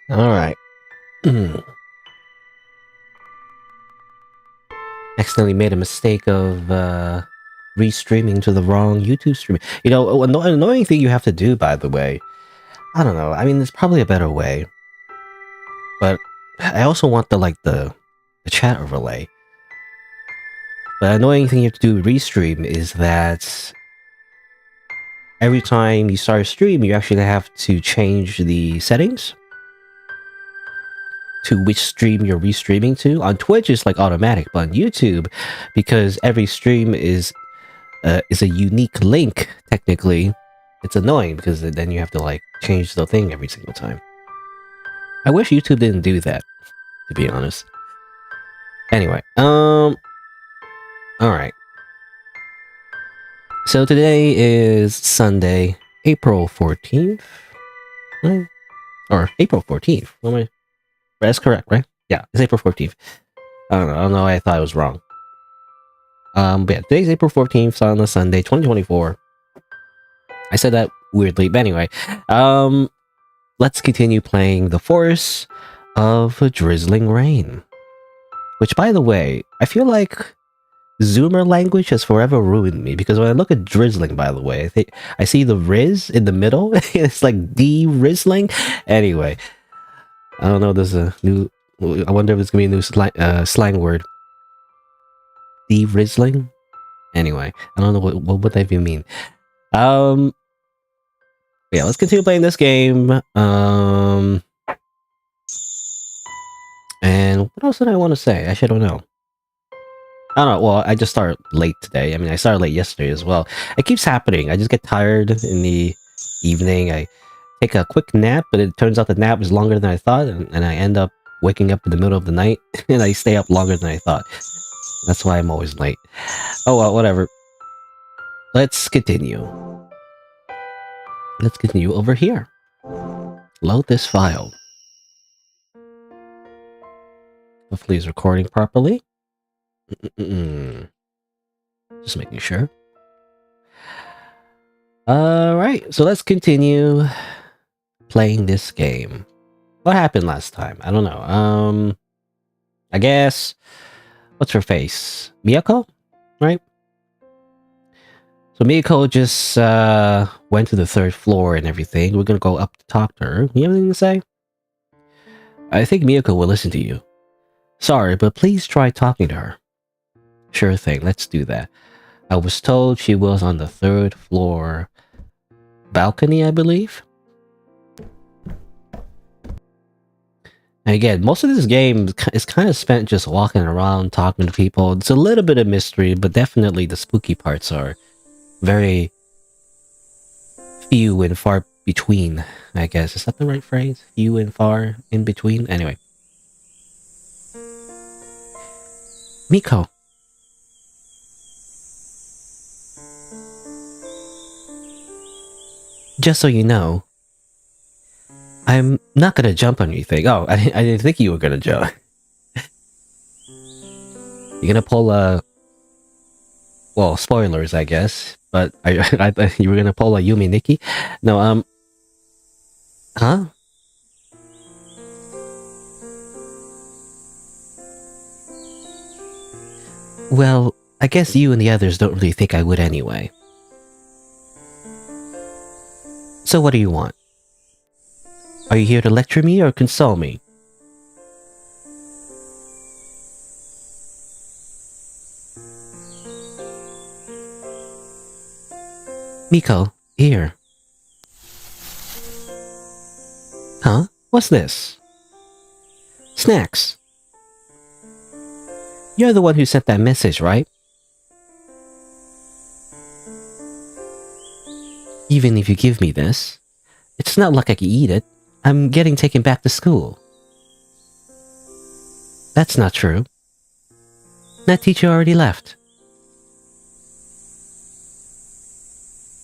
Alright. Accidentally made a mistake of restreaming to the wrong YouTube stream. You know, an annoying thing you have to do, by the way. I don't know. I mean, there's probably a better way. But I also want the chat overlay. The annoying thing you have to do with restream is that every time you start a stream, you actually have to change the settings to which stream you're restreaming to. On Twitch, it's like automatic, but on YouTube, because every stream is a unique link, technically, it's annoying because then you have to like change the thing every single time. I wish YouTube didn't do that, to be honest. Anyway, alright. So today is Sunday, April 14th? Right? Or April 14th. That's correct, right? Yeah, it's April 14th. I don't know why I thought I was wrong. But yeah, today's April 14th on a Sunday, 2024. I said that weirdly, but anyway. Let's continue playing the Forest of Drizzling Rain. Which, by the way, I feel like Zoomer language has forever ruined me, because when I look at drizzling, by the way, I see the Riz in the middle. It's like de-rizzling. Anyway, I don't know. There's a new. I wonder if it's gonna be a new slang word. De-rizzling. Anyway, I don't know what that even mean. Yeah, let's continue playing this game. And what else did I want to say? Actually, I don't know. I don't know. Well, I just started late today. I mean, I started late yesterday as well. It keeps happening. I just get tired in the evening. I take a quick nap, but it turns out the nap is longer than I thought, and I end up waking up in the middle of the night, and I stay up longer than I thought. That's why I'm always late. Oh well, whatever. Let's continue. Let's continue over here. Load this file. Hopefully it's recording properly. Just making sure. Alright, so let's continue playing this game. What happened last time? I don't know. I guess... What's her face? Miyako? Right? So Miyako just went to the 3rd floor and everything. We're gonna go up to talk to her. You have anything to say? I think Miyako will listen to you. Sorry, but please try talking to her. Sure thing, let's do that. I was told she was on the 3rd floor balcony, I believe. And again, most of this game is kind of spent just walking around, talking to people. It's a little bit of mystery, but definitely the spooky parts are very few and far between, I guess. Is that the right phrase? Few and far in between? Anyway. Miko. Just so you know, I'm not gonna jump on anything. Oh, I didn't think you were gonna jump. You're gonna pull a... Well, spoilers, I guess. But I thought you were gonna pull a Yumi Nikki. No, Huh? Well, I guess you and the others don't really think I would anyway. So what do you want? Are you here to lecture me or console me? Miko, here. Huh? What's this? Snacks. You're the one who sent that message, right? Even if you give me this, it's not like I can eat it. I'm getting taken back to school. That's not true. That teacher already left.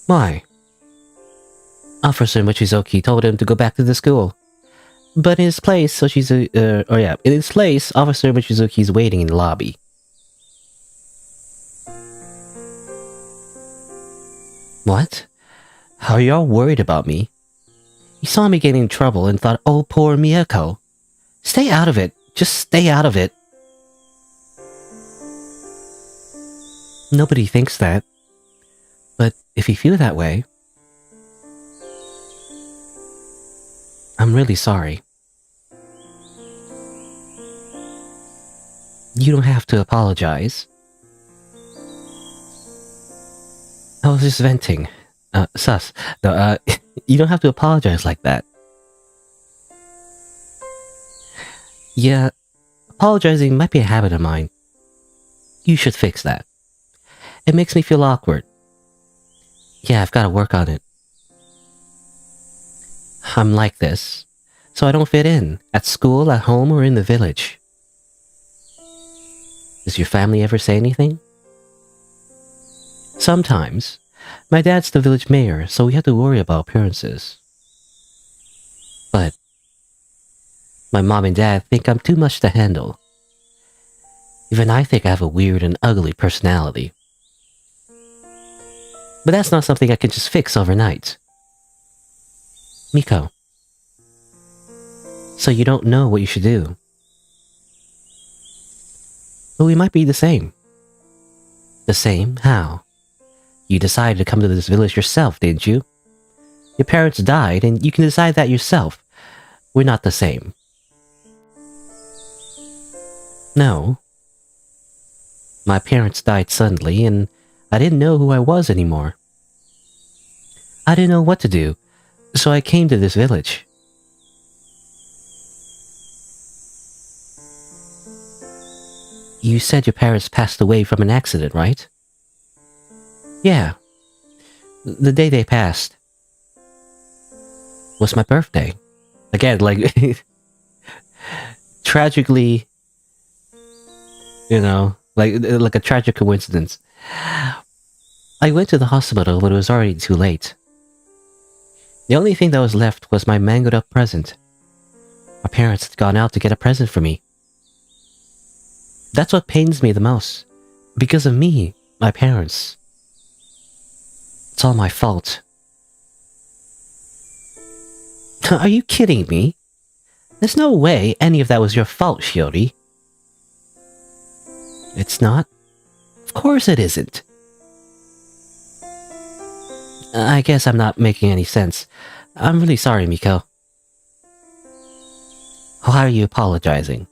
Why? Officer Mochizuki told him to go back to the school. But in his place, in his place, Officer Mochizuki is waiting in the lobby. What? How are y'all worried about me? You saw me getting in trouble and thought, oh, poor Miyako. Stay out of it. Just stay out of it. Nobody thinks that. But if you feel that way, I'm really sorry. You don't have to apologize. I was just venting. Sus. No, you don't have to apologize like that. Yeah, apologizing might be a habit of mine. You should fix that. It makes me feel awkward. Yeah, I've got to work on it. I'm like this, so I don't fit in, at school, at home, or in the village. Does your family ever say anything? Sometimes. My dad's the village mayor, so we have to worry about appearances. But my mom and dad think I'm too much to handle. Even I think I have a weird and ugly personality. But that's not something I can just fix overnight. Miko. So you don't know what you should do. But we might be the same. The same? How? You decided to come to this village yourself, didn't you? Your parents died, and you can decide that yourself. We're not the same. No. My parents died suddenly, and I didn't know who I was anymore. I didn't know what to do, so I came to this village. You said your parents passed away from an accident, right? Yeah. The day they passed was my birthday. Again, like, tragically, like a tragic coincidence. I went to the hospital, but it was already too late. The only thing that was left was my mangoed up present. My parents had gone out to get a present for me. That's what pains me the most. Because of me, my parents. It's all my fault. Are you kidding me? There's no way any of that was your fault, Shiori. It's not? Of course it isn't. I guess I'm not making any sense. I'm really sorry, Miko. Why are you apologizing?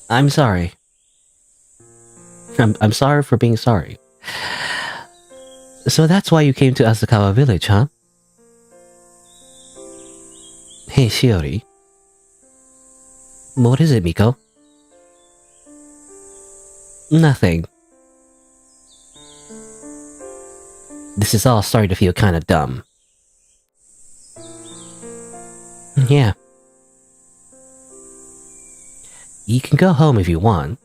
I'm sorry. I'm sorry for being sorry. So that's why you came to Asakawa village, huh? Hey, Shiori. What is it, Miko? Nothing. This is all starting to feel kind of dumb. Yeah. You can go home if you want.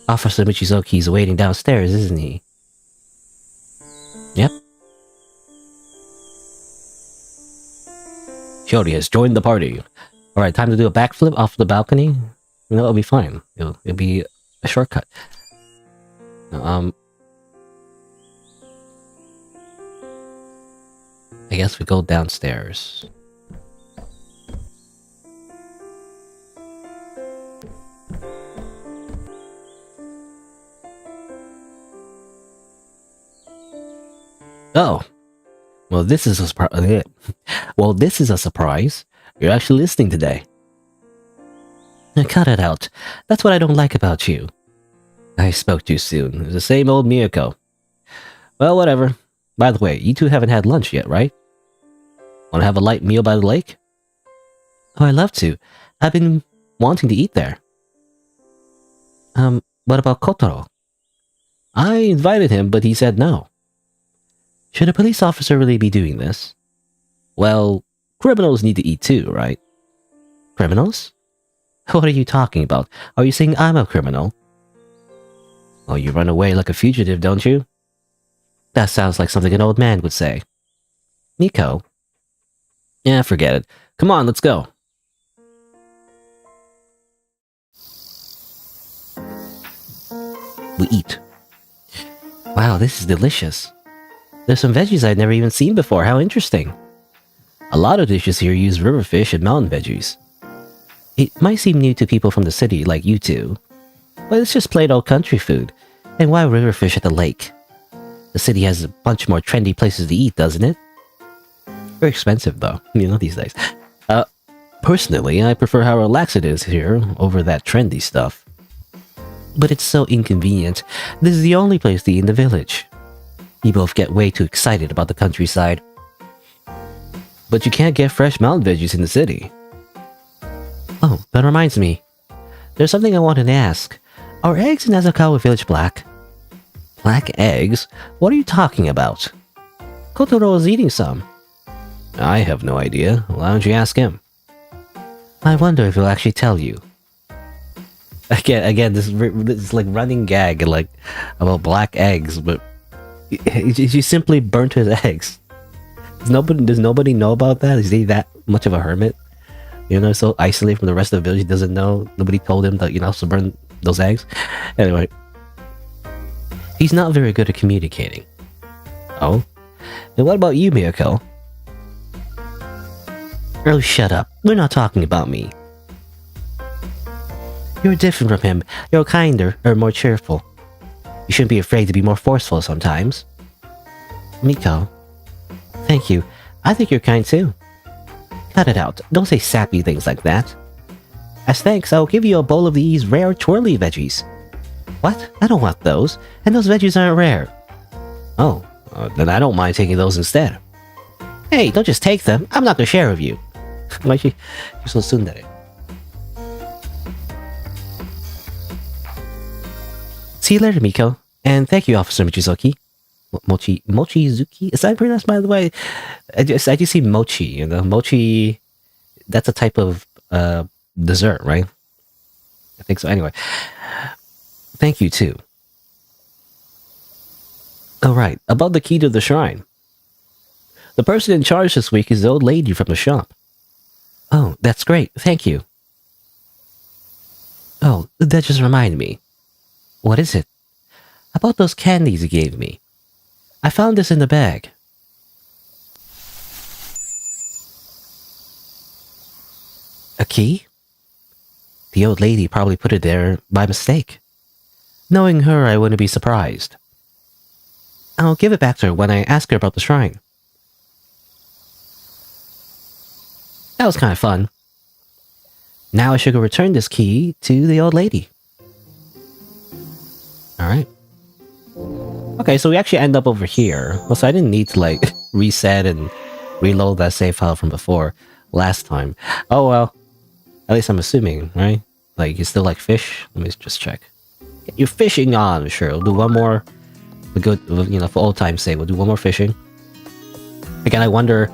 Officer Michizoki's waiting downstairs, isn't he? Yep. Shiori has joined the party. Alright, time to do a backflip off the balcony. It'll be fine. It'll be a shortcut. I guess we go downstairs. Oh. Well, this is a surprise. Well, this is a surprise. You're actually listening today. Cut it out. That's what I don't like about you. I spoke too soon. It's the same old Miyako. Well, whatever. By the way, you two haven't had lunch yet, right? Want to have a light meal by the lake? Oh, I'd love to. I've been wanting to eat there. What about Kotaro? I invited him, but he said no. Should a police officer really be doing this? Well, criminals need to eat too, right? Criminals? What are you talking about? Are you saying I'm a criminal? Oh, you run away like a fugitive, don't you? That sounds like something an old man would say. Miko? Yeah, forget it. Come on, let's go. We eat. Wow, this is delicious. There's some veggies I've never even seen before. How interesting. A lot of dishes here use river fish and mountain veggies. It might seem new to people from the city like you two, but it's just plain old country food. And why river fish at the lake? The city has a bunch more trendy places to eat, doesn't it? Very expensive though, these days. Personally, I prefer how relaxed it is here over that trendy stuff. But it's so inconvenient. This is the only place to eat in the village. You both get way too excited about the countryside. But you can't get fresh mountain veggies in the city. Oh, that reminds me. There's something I wanted to ask. Are eggs in Azukawa Village black? Black eggs? What are you talking about? Kotaro is eating some. I have no idea. Why don't you ask him? I wonder if he'll actually tell you. Again, this is like running gag, like about black eggs, but he simply burnt his eggs. Does nobody know about that? Is he that much of a hermit? So isolated from the rest of the village, he doesn't know. Nobody told him that to burn those eggs. Anyway, he's not very good at communicating. Oh, and what about you, Miyako? Oh, shut up. We're not talking about me. You're different from him. You're kinder, or more cheerful. You shouldn't be afraid to be more forceful sometimes. Miko. Thank you. I think you're kind too. Cut it out. Don't say sappy things like that. As thanks, I'll give you a bowl of these rare twirly veggies. What? I don't want those. And those veggies aren't rare. Oh, then I don't mind taking those instead. Hey, don't just take them. I'm not gonna share with you. Why you're so tsundere? See you later, Miko. And thank you, Officer Michizuki. Mochizuki? Is that pronounced, by the way? I just see mochi, Mochi, that's a type of dessert, right? I think so. Anyway, thank you, too. Oh, right. About the key to the shrine. The person in charge this week is the old lady from the shop. Oh, that's great. Thank you. Oh, that just reminded me. What is it? About those candies you gave me. I found this in the bag. A key? The old lady probably put it there by mistake. Knowing her, I wouldn't be surprised. I'll give it back to her when I ask her about the shrine. That was kind of fun. Now I should go return this key to the old lady. Alright. Okay, so we actually end up over here. Well, so I didn't need to, reset and reload that save file from before last time. Oh, well. At least I'm assuming, right? You still like fish? Let me just check. Get your fishing on! Sure, we'll do one more. For old time's sake, we'll do one more fishing. Again, I wonder...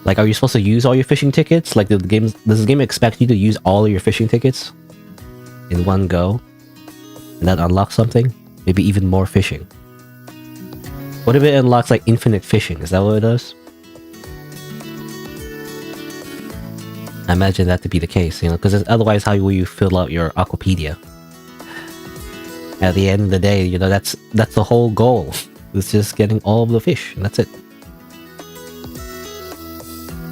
are you supposed to use all your fishing tickets? Does the game expect you to use all of your fishing tickets in one go? And that unlocks something? Maybe even more fishing. What if it unlocks, infinite fishing? Is that what it does? I imagine that to be the case, because otherwise how will you fill out your Aquapedia? At the end of the day, that's the whole goal. It's just getting all of the fish, and that's it.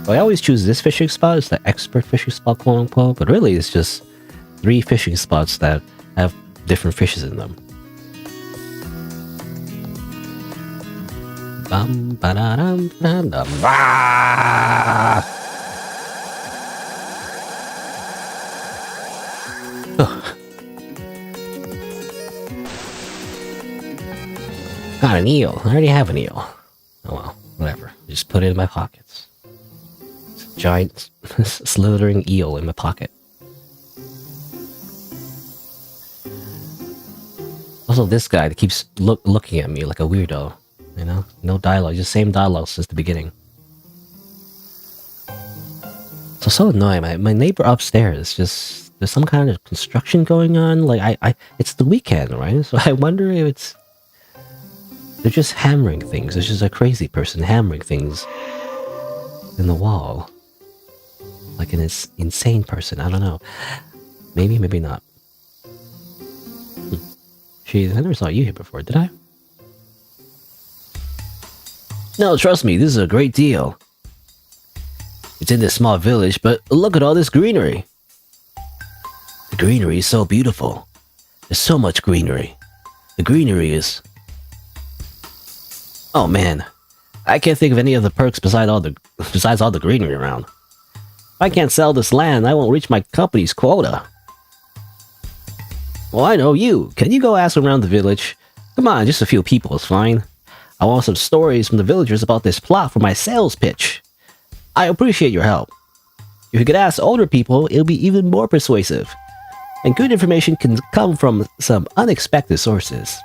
I always choose this fishing spot as the expert fishing spot, quote unquote, but really it's just 3 fishing spots that have different fishes in them. Bum, ba-da-dum, ba-dum, ba. Got an eel. I already have an eel. Oh well, whatever. Just put it in my pockets. It's a giant slithering eel in my pocket. Also, this guy that keeps looking at me like a weirdo. No dialogue, just same dialogue since the beginning. So annoying. My neighbor upstairs, just there's some kind of construction going on. It's the weekend, right? So I wonder if they're just hammering things. It's just a crazy person hammering things in the wall. Like an insane person. I don't know. Maybe, maybe not. I never saw you here before, did I? No, trust me, this is a great deal. It's in this small village, but look at all this greenery. The greenery is so beautiful. There's so much greenery. The greenery is... Oh man, I can't think of any of the perks besides all the greenery around. If I can't sell this land, I won't reach my company's quota. Well, I know you. Can you go ask around the village? Come on, just a few people is fine. I want some stories from the villagers about this plot for my sales pitch. I appreciate your help. If you could ask older people, it'll be even more persuasive. And good information can come from some unexpected sources.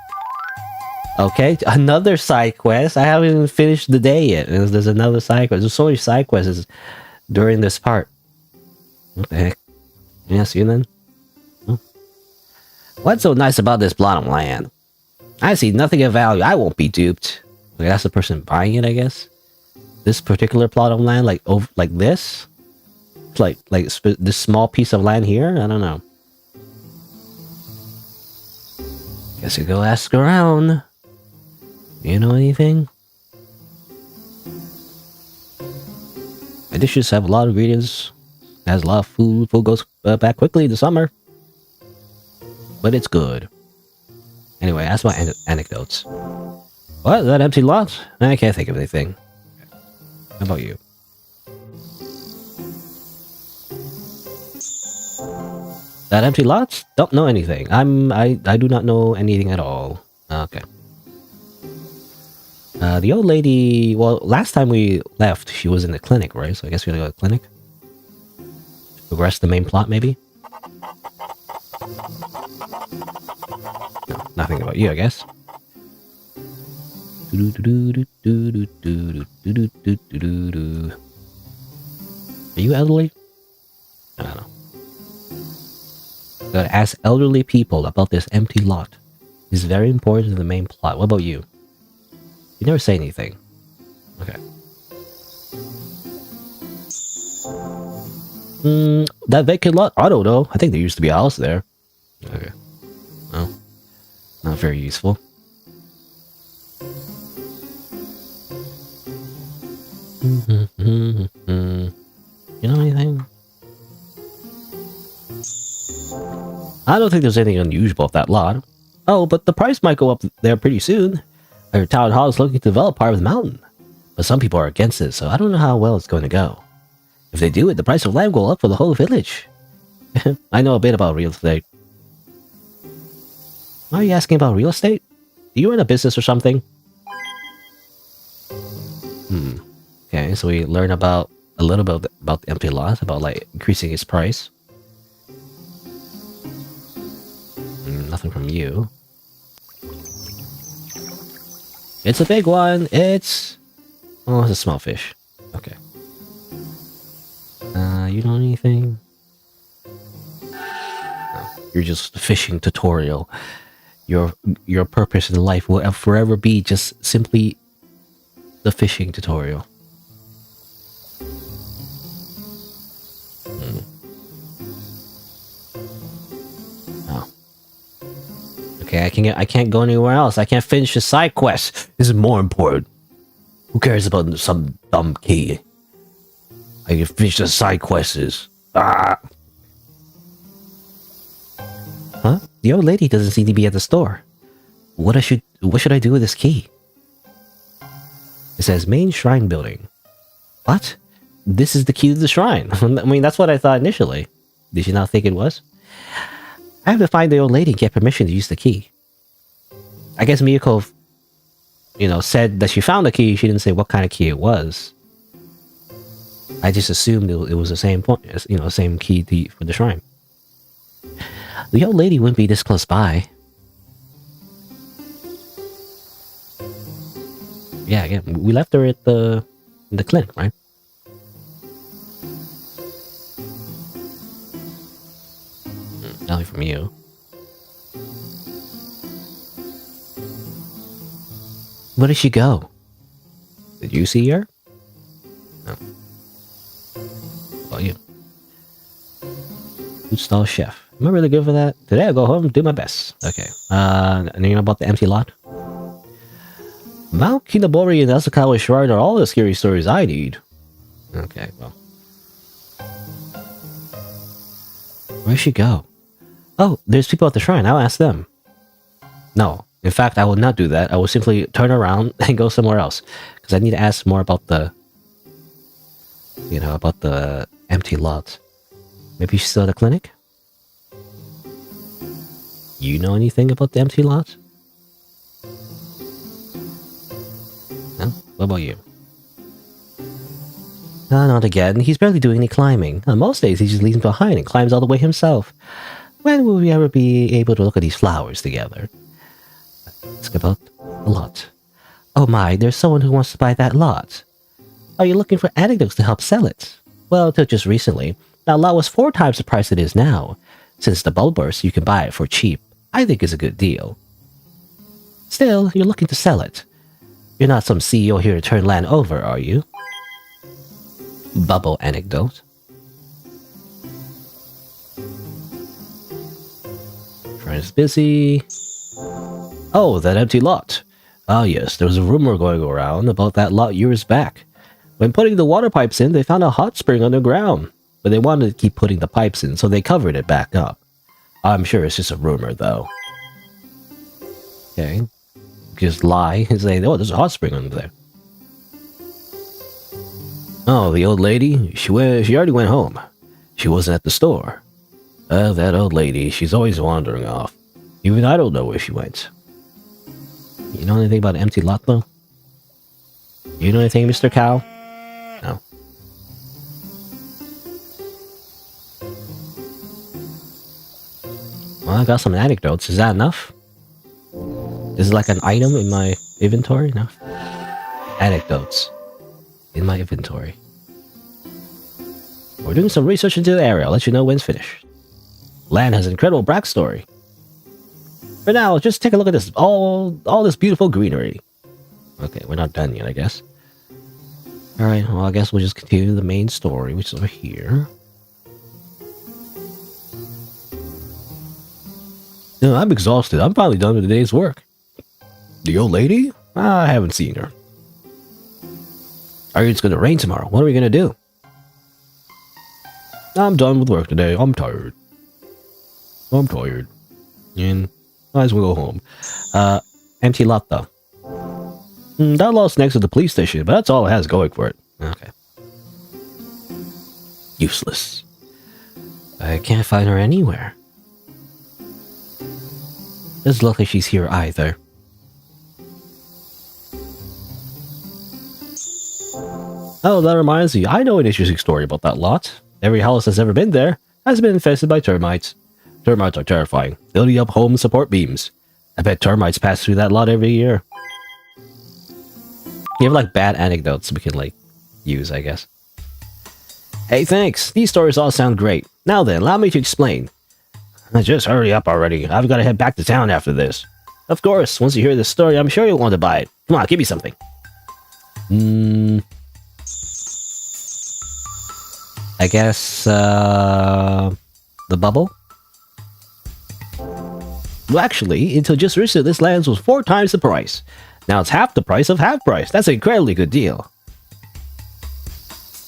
Okay, another side quest. I haven't even finished the day yet. There's another side quest. There's so many side quests during this part. What the heck? Yeah, see you then. What's so nice about this plot of land? I see nothing of value. I won't be duped. Okay, that's the person buying it, I guess. This particular plot of land, like this, like this small piece of land here. I don't know. Guess you go ask around. You know anything? My dishes have a lot of ingredients. It has a lot of food. Food goes back quickly in the summer. But it's good. Anyway, that's my anecdotes. What? That empty lot? I can't think of anything. How about you? That empty lot? Don't know anything. I do not know anything at all. Okay. The old lady... Well, last time we left, she was in the clinic, right? So I guess we're gonna go to the clinic. Progress the main plot, maybe? No, nothing about you, I guess. Are you elderly? I don't know. Gotta ask elderly people about this empty lot. It's very important to the main plot. What about you? You never say anything. Okay. That vacant lot? I don't know. I think there used to be a house there. Okay. Well, not very useful. You know anything? I don't think there's anything unusual with that lot. Oh, but the price might go up there pretty soon. Our town hall is looking to develop part of the mountain. But some people are against it, so I don't know how well it's going to go. If they do it, the price of land will go up for the whole village. I know a bit about real estate. Why are you asking about real estate? Do you run a business or something? Okay, so we learn about a little bit about the empty lot, about like increasing its price. Nothing from you. It's a big one. It's... Oh, it's a small fish. Okay. You know anything? No, you're just a fishing tutorial. Your purpose in life will forever be just simply the fishing tutorial. Oh. Okay, I can't go anywhere else. I can't finish the side quest. This is more important. Who cares about some dumb key? I can finish the side quests. Ah. Huh? The old lady doesn't seem to be at the store. What should I do with this key? It says main shrine building. What? This is the key to the shrine. I mean, that's what I thought initially. Did you not think it was? I have to find the old lady and get permission to use the key. I guess Miyako, said that she found the key. She didn't say what kind of key it was. I just assumed it was the same point, same key for the shrine. The old lady wouldn't be this close by. Yeah, again, we left her at the clinic, right? Nothing from you. Where did she go? Did you see her? No. Well, you. Food stall chef. Am I really good for that? Today I'll go home and do my best. Okay. And you know about the empty lot? Mount Kinobori and Asakawa Shrine are all the scary stories I need. Okay, well. Where'd she go? Oh, there's people at the shrine. I'll ask them. No, in fact, I will not do that. I will simply turn around and go somewhere else. Because I need to ask more about the... You know, about the empty lot. Maybe she's still at the clinic? You know anything about the empty lot? No? What about you? Not again. He's barely doing any climbing. On most days, he just leaves me behind and climbs all the way himself. When will we ever be able to look at these flowers together? Ask about the lot. Oh my, there's someone who wants to buy that lot. Are you looking for anecdotes to help sell it? Well, until just recently, that lot was 4 times the price it is now. Since the bubble burst, you can buy it for cheap. I think it's a good deal. Still, you're looking to sell it. You're not some CEO here to turn land over, are you? Bubble anecdote. Friend is busy. Oh, that empty lot. Ah yes, there was a rumor going around about that lot years back. When putting the water pipes in, they found a hot spring underground. But they wanted to keep putting the pipes in, so they covered it back up. I'm sure it's just a rumor, though. Okay. Just lie and say, oh, there's a hot spring under there. Oh, the old lady? She already went home. She wasn't at the store. That old lady, she's always wandering off. Even I don't know where she went. You know anything about an empty lot, though? You know anything, Mr. Cow? No. Well, I got some anecdotes. Is that enough? Is it like an item in my inventory? No. Anecdotes. In my inventory. We're doing some research into the area. I'll let you know when it's finished. Land has an incredible backstory. For now, just take a look at this. All this beautiful greenery. Okay, we're not done yet, I guess. Alright, well, I guess we'll just continue the main story, which is over here. No, I'm exhausted. I'm finally done with the day's work. The old lady? I haven't seen her. I heard it's gonna rain tomorrow. What are we gonna do? I'm done with work today. I'm tired. And might as well go home. Empty lot, though. That lot's next to the police station, but that's all it has going for it. Okay. Useless. I can't find her anywhere. Doesn't look like she's here either. Oh, that reminds me. I know an interesting story about that lot. Every house that's ever been there has been infested by termites. Termites are terrifying. They'll eat up home support beams. I bet termites pass through that lot every year. You have like bad anecdotes we can like use, I guess. Hey, thanks. These stories all sound great. Now then, allow me to explain. Just hurry up already. I've got to head back to town after this. Of course, once you hear this story, I'm sure you'll want to buy it. Come on, give me something. I guess, the bubble? Well, actually, until just recently, this land was 4 times the price. Now it's half the price of half price. That's an incredibly good deal.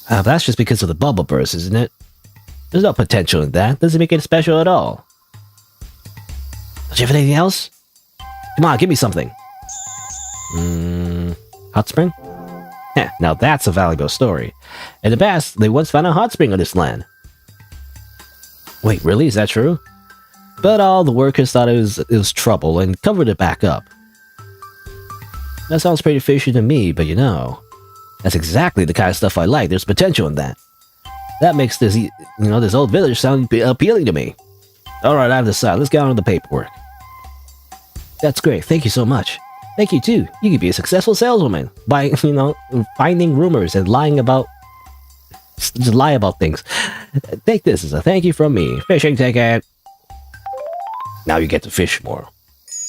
But that's just because of the bubble burst, isn't it? There's no potential in that. Doesn't make it special at all. Don't you have anything else? Come on, give me something. Hot spring? Heh, now that's a valuable story. In the past, they once found a hot spring on this land. Wait, really? Is that true? But all the workers thought it was trouble and covered it back up. That sounds pretty fishy to me, but you know, that's exactly the kind of stuff I like. There's potential in that. That makes this, this old village sound appealing to me. Alright, I've decided. Let's get on with the paperwork. That's great. Thank you so much. Thank you too. You could be a successful saleswoman by, finding rumors and just lie about things. Take this as a thank you from me. Fishing ticket. Now you get to fish more.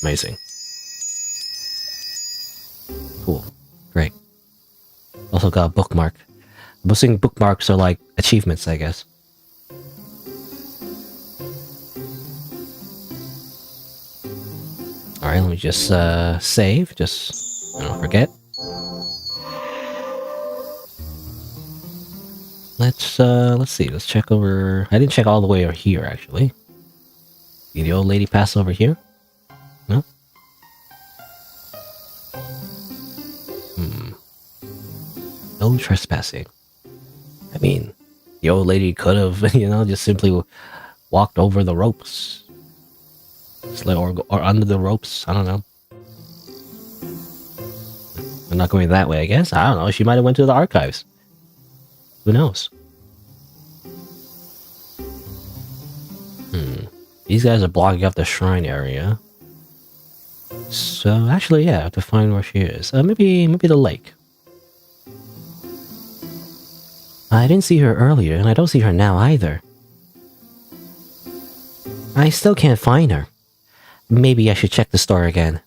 Amazing. Cool. Great. Also got a bookmark. I'm assuming bookmarks are like achievements, I guess. Alright, let me just save. Just Don't forget. Let's see. Let's check over. I didn't check all the way over here actually. Did the old lady pass over here? No. No trespassing. I mean, the old lady could have, just simply walked over the ropes. Or under the ropes. I don't know. I'm not going that way, I guess. I don't know. She might have went to the archives. Who knows? These guys are blocking up the shrine area. So, actually, yeah, I have to find where she is. Maybe the lake. I didn't see her earlier, and I don't see her now either. I still can't find her. Maybe I should check the store again.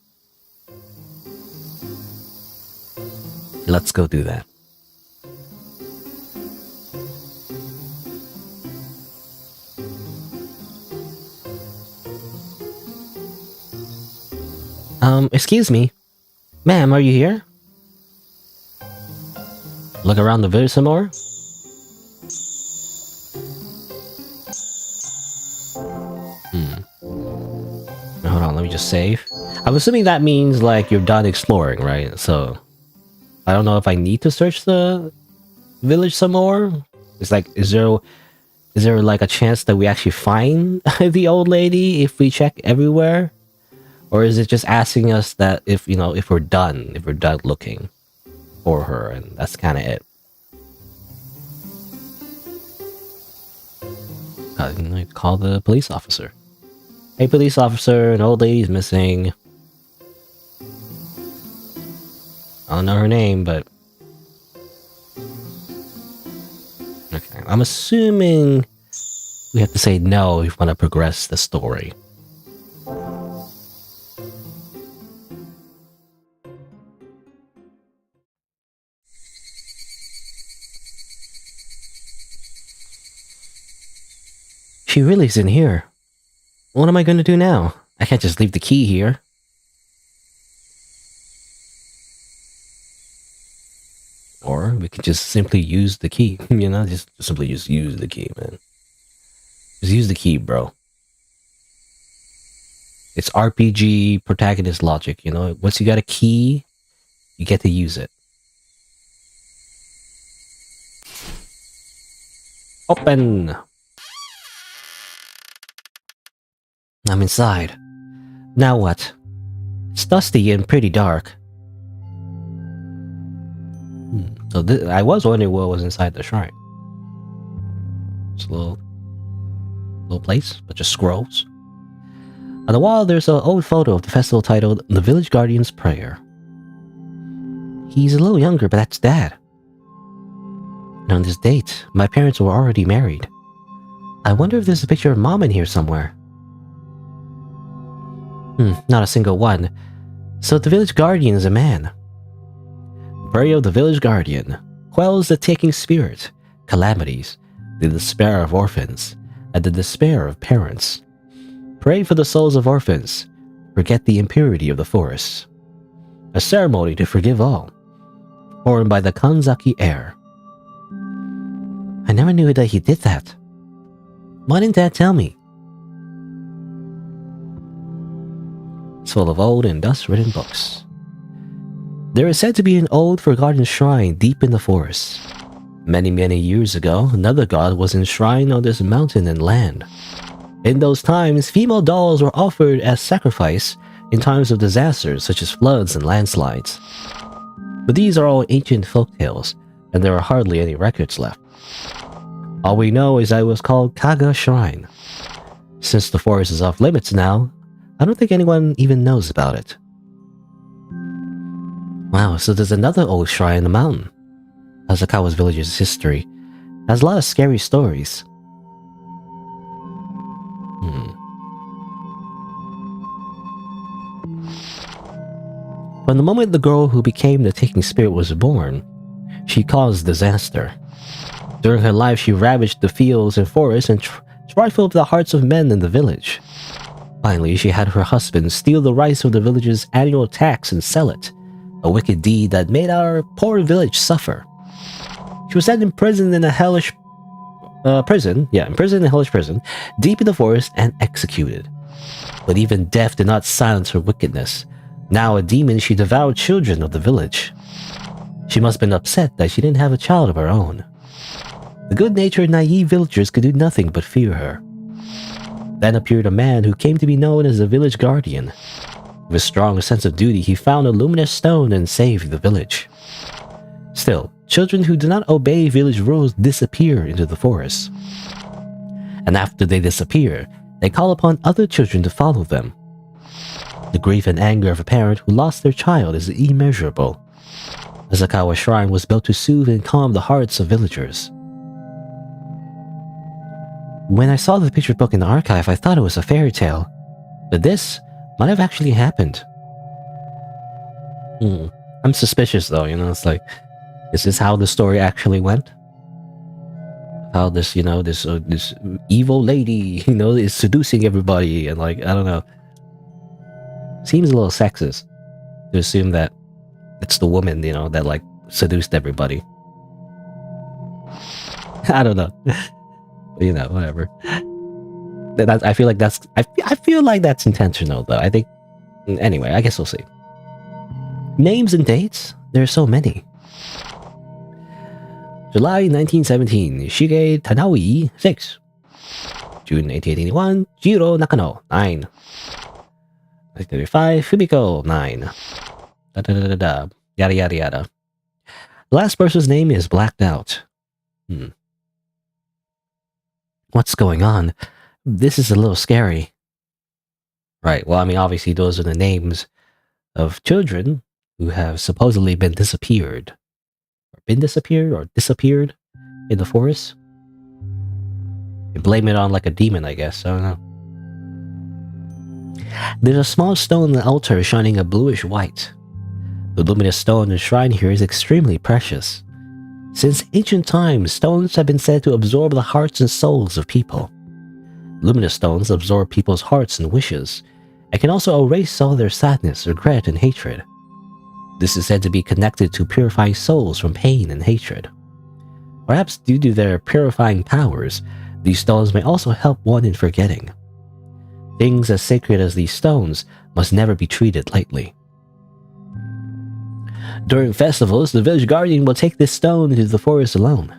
Let's go do that. Excuse me. Ma'am, are you here? Look around the village some more? Hold on, let me just save. I'm assuming that means, like, you're done exploring, right? So, I don't know if I need to search the village some more. It's like, is there like a chance that we actually find the old lady if we check everywhere? Or is it just asking us that if we're done looking for her, and that's kind of it? I call the police officer. Hey, police officer, an old lady's missing. I don't know her name, but... Okay, I'm assuming we have to say no if we want to progress the story. She really isn't here. What am I going to do now? I can't just leave the key here. Or we could just simply use the key. Just simply use the key, man. Just use the key, bro. It's RPG protagonist logic, Once you got a key, you get to use it. Open! I'm inside. Now what? It's dusty and pretty dark. So I was wondering what was inside the shrine. It's a little place, but just scrolls. On the wall, there's an old photo of the festival titled "The Village Guardian's Prayer." He's a little younger, but that's Dad. And on this date, my parents were already married. I wonder if there's a picture of Mom in here somewhere. Not a single one. So the village guardian is a man. Prayer of the village guardian quells the taking spirit, calamities, the despair of orphans, and the despair of parents. Pray for the souls of orphans. Forget the impurity of the forest. A ceremony to forgive all. Formed by the Kanzaki heir. I never knew that he did that. Why didn't Dad tell me? It's full of old and dust-ridden books. There is said to be an old forgotten shrine deep in the forest. Many, many years ago, another god was enshrined on this mountain and land. In those times, female dolls were offered as sacrifice in times of disasters such as floods and landslides. But these are all ancient folktales, and there are hardly any records left. All we know is that it was called Kaga Shrine. Since the forest is off limits now, I don't think anyone even knows about it. Wow, so there's another old shrine in the mountain. Asakawa's village's history has a lot of scary stories. From the moment the girl who became the taking spirit was born, she caused disaster. During her life, she ravaged the fields and forests and trifled the hearts of men in the village. Finally, she had her husband steal the rice of the village's annual tax and sell it, a wicked deed that made our poor village suffer. She was then imprisoned in a hellish imprisoned in a hellish prison, deep in the forest, and executed. But even death did not silence her wickedness. Now a demon, she devoured children of the village. She must have been upset that she didn't have a child of her own. The good-natured, naive villagers could do nothing but fear her. Then appeared a man who came to be known as the village guardian. With a strong sense of duty, he found a luminous stone and saved the village. Still, children who do not obey village rules disappear into the forest. And after they disappear, they call upon other children to follow them. The grief and anger of a parent who lost their child is immeasurable. Asakawa Shrine was built to soothe and calm the hearts of villagers. When I saw the picture book in the archive, I thought it was a fairy tale. But this might have actually happened. I'm suspicious though, it's like, is this how the story actually went? How this, this evil lady, is seducing everybody and like, I don't know. Seems a little sexist to assume that it's the woman, that like seduced everybody. I don't know. Whatever. I feel like that's intentional though. I think, anyway, I guess we'll see. Names and dates? There are so many. July 1917, Shige Tanaui, 6. June 1881, Jiro Nakano, 9. 1935, Fumiko, 9. Yada yada yada. The last person's name is blacked out. What's going on? This is a little scary. Right, well, I mean, obviously those are the names of children who have supposedly been disappeared. Or disappeared in the forest. You blame it on like a demon, I guess. I don't know. There's a small stone in the altar shining a bluish white. The luminous stone in the shrine here is extremely precious. Since ancient times, stones have been said to absorb the hearts and souls of people. Luminous stones absorb people's hearts and wishes, and can also erase all their sadness, regret, and hatred. This is said to be connected to purifying souls from pain and hatred. Perhaps due to their purifying powers, these stones may also help one in forgetting. Things as sacred as these stones must never be treated lightly. During festivals, the village guardian will take this stone into the forest alone.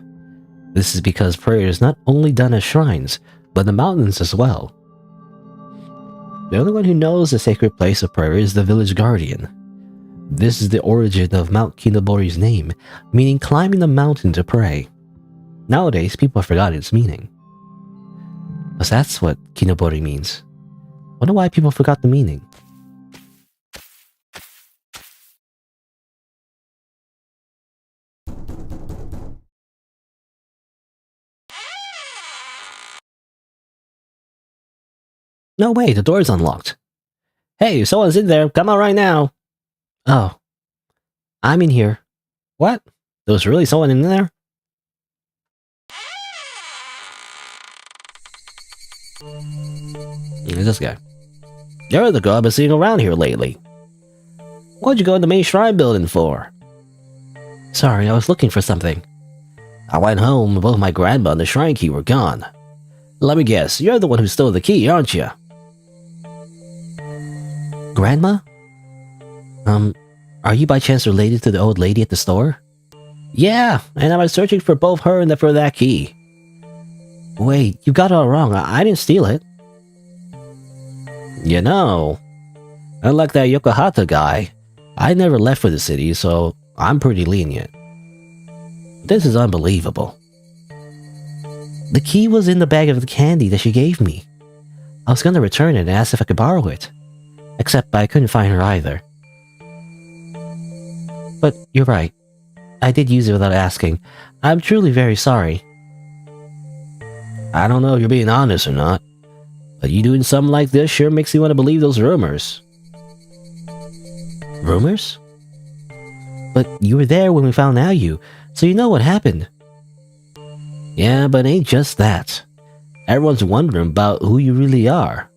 This is because prayer is not only done at shrines, but in the mountains as well. The only one who knows the sacred place of prayer is the village guardian. This is the origin of Mount Kinobori's name, meaning climbing the mountain to pray. Nowadays, people have forgotten its meaning. But that's what Kinobori means. Wonder why people forgot the meaning. No way, the door's unlocked. Hey, someone's in there, come out right now. Oh, I'm in here. What? There was really someone in there? Who's this guy? You're the girl I've been seeing around here lately. What'd you go in the main shrine building for? Sorry, I was looking for something. I went home, both my grandma and the shrine key were gone. Let me guess, you're the one who stole the key, aren't you? Grandma? Are you by chance related to the old lady at the store? Yeah, and I was searching for both her and for that key. Wait, you got it all wrong. I didn't steal it. You know, unlike that Yokohata guy, I never left for the city, so I'm pretty lenient. This is unbelievable. The key was in the bag of the candy that she gave me. I was gonna return it and ask if I could borrow it. Except I couldn't find her either. But you're right. I did use it without asking. I'm truly very sorry. I don't know if you're being honest or not, but you doing something like this sure makes me want to believe those rumors. Rumors? But you were there when we found Ayu, so you know what happened. Yeah, but it ain't just that. Everyone's wondering about who you really are.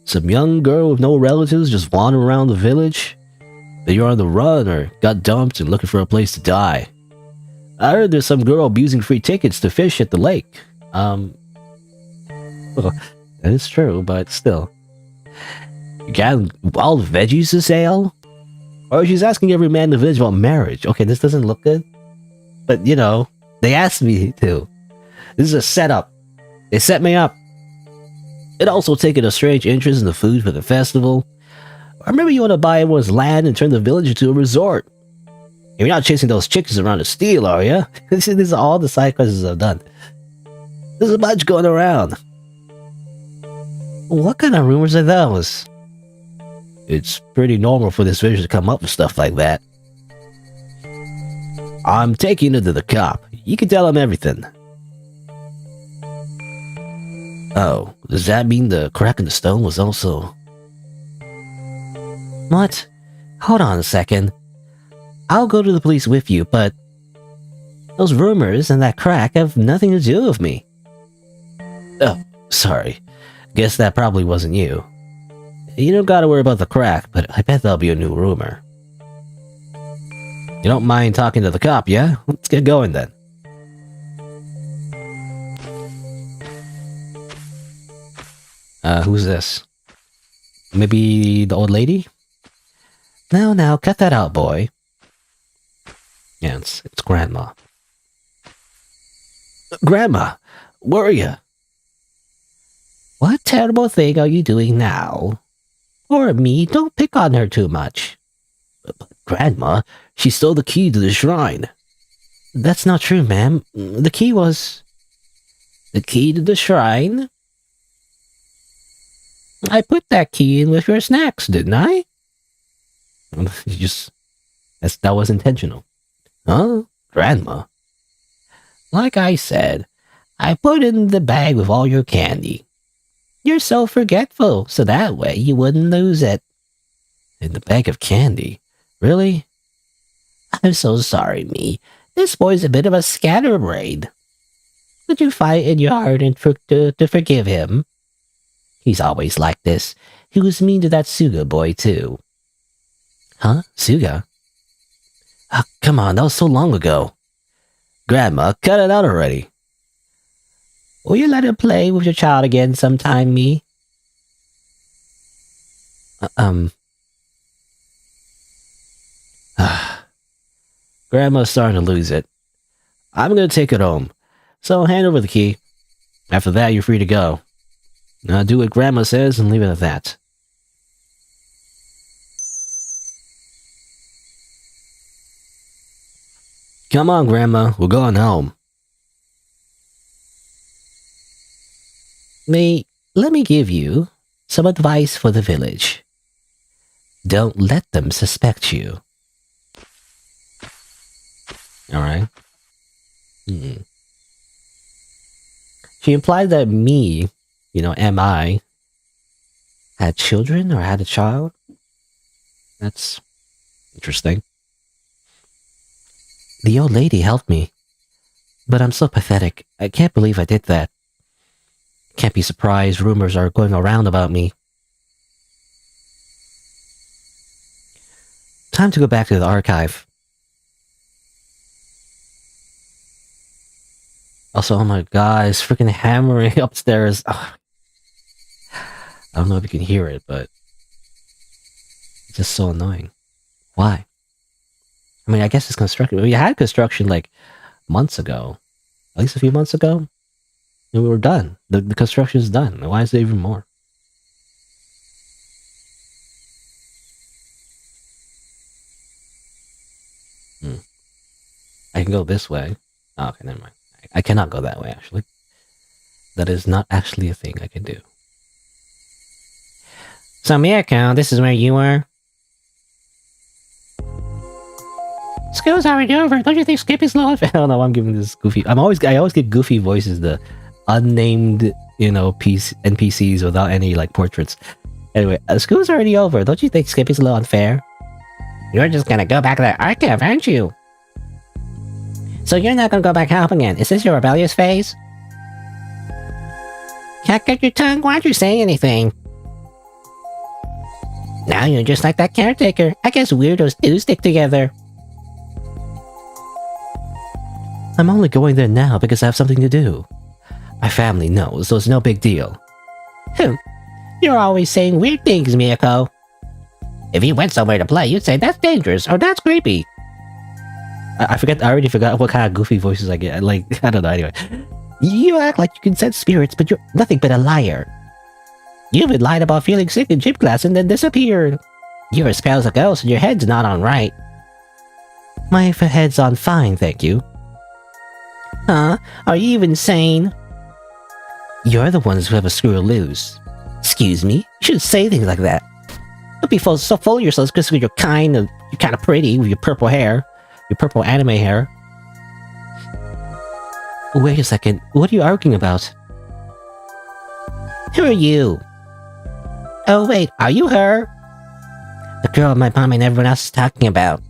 Some young girl with no relatives just wandering around the village? that you're on the run or got dumped and looking for a place to die. I heard there's some girl abusing free tickets to fish at the lake. Well, that is true, but still. You got wild veggies to sell? Or she's asking every man in the village about marriage. Okay, this doesn't look good. But, you know, they asked me to. This is a setup. They set me up. It also taken a strange interest in the food for the festival. I remember you want to buy everyone's land and turn the village into a resort. You're not chasing those chickens around to steal, are you? These are all the side questions I've done. There's a bunch going around. What kind of rumors are those? It's pretty normal for this village to come up with stuff like that. I'm taking it to the cop. You can tell him everything. Oh, does that mean the crack in the stone was also... What? Hold on a second. I'll go to the police with you, but... those rumors and that crack have nothing to do with me. Oh, sorry. Guess that probably wasn't you. You don't gotta worry about the crack, but I bet that'll be a new rumor. You don't mind talking to the cop, yeah? Let's get going then. Who's this? Maybe the old lady? Now, cut that out, boy. Yeah, it's Grandma. Grandma, where are you? What terrible thing are you doing now? Poor me, don't pick on her too much. But Grandma, she stole the key to the shrine. That's not true, ma'am. The key was... The key to the shrine? I put that key in with your snacks, didn't I? That was intentional. Huh? Grandma? Like I said, I put it in the bag with all your candy. You're so forgetful, so that way you wouldn't lose it. In the bag of candy? Really? I'm so sorry, me. This boy's a bit of a scatterbrain. Would you fight in your heart and to forgive him? He's always like this. He was mean to that Suga boy, too. Huh? Suga? Oh, come on, that was so long ago. Grandma, cut it out already. Will you let him play with your child again sometime, me? Grandma's starting to lose it. I'm gonna take it home. So hand over the key. After that, you're free to go. Now do what Grandma says and leave it at that. Come on, Grandma. We're going home. Let me give you some advice for the village. Don't let them suspect you. Alright. She implied that me, am I, had children or had a child? That's interesting. The old lady helped me, but I'm so pathetic. I can't believe I did that. Can't be surprised rumors are going around about me. Time to go back to the archive. Also, oh my god, it's freaking hammering upstairs. Ugh. I don't know if you can hear it, but it's just so annoying. Why? I mean, I guess it's construction. We had construction like months ago. At least a few months ago. And we were done. The construction is done. Why is there even more? I can go this way. Oh, okay, never mind. I cannot go that way, actually. That is not actually a thing I can do. So, Miyako, this is where you were? School's already over. Don't you think Skippy's low? I don't know. I'm giving this goofy. I always give goofy voices, the unnamed, NPCs without any like portraits. Anyway, school's already over. Don't you think Skippy's a little unfair? You're just gonna go back to that archive, aren't you? So you're not gonna go back home again? Is this your rebellious phase? Can't get your tongue. Why aren't you saying anything? Now you're just like that caretaker. I guess weirdos do stick together. I'm only going there now because I have something to do. My family knows, so it's no big deal. You're always saying weird things, Miyako. If you went somewhere to play, you'd say that's dangerous or that's creepy. I already forgot what kind of goofy voices I get. Like, I don't know, anyway. You act like you can sense spirits, but you're nothing but a liar. You've been lied about feeling sick in gym class and then disappeared. You're as pale as a ghost and your head's not on right. My head's on fine, thank you. Huh? Are you even sane? You're the ones who have a screw loose. Excuse me? You shouldn't say things like that. Don't be so full of yourselves because you're kind of pretty with your purple hair. Your purple anime hair. Wait a second, what are you arguing about? Who are you? Oh wait, are you her? The girl my mom and everyone else is talking about.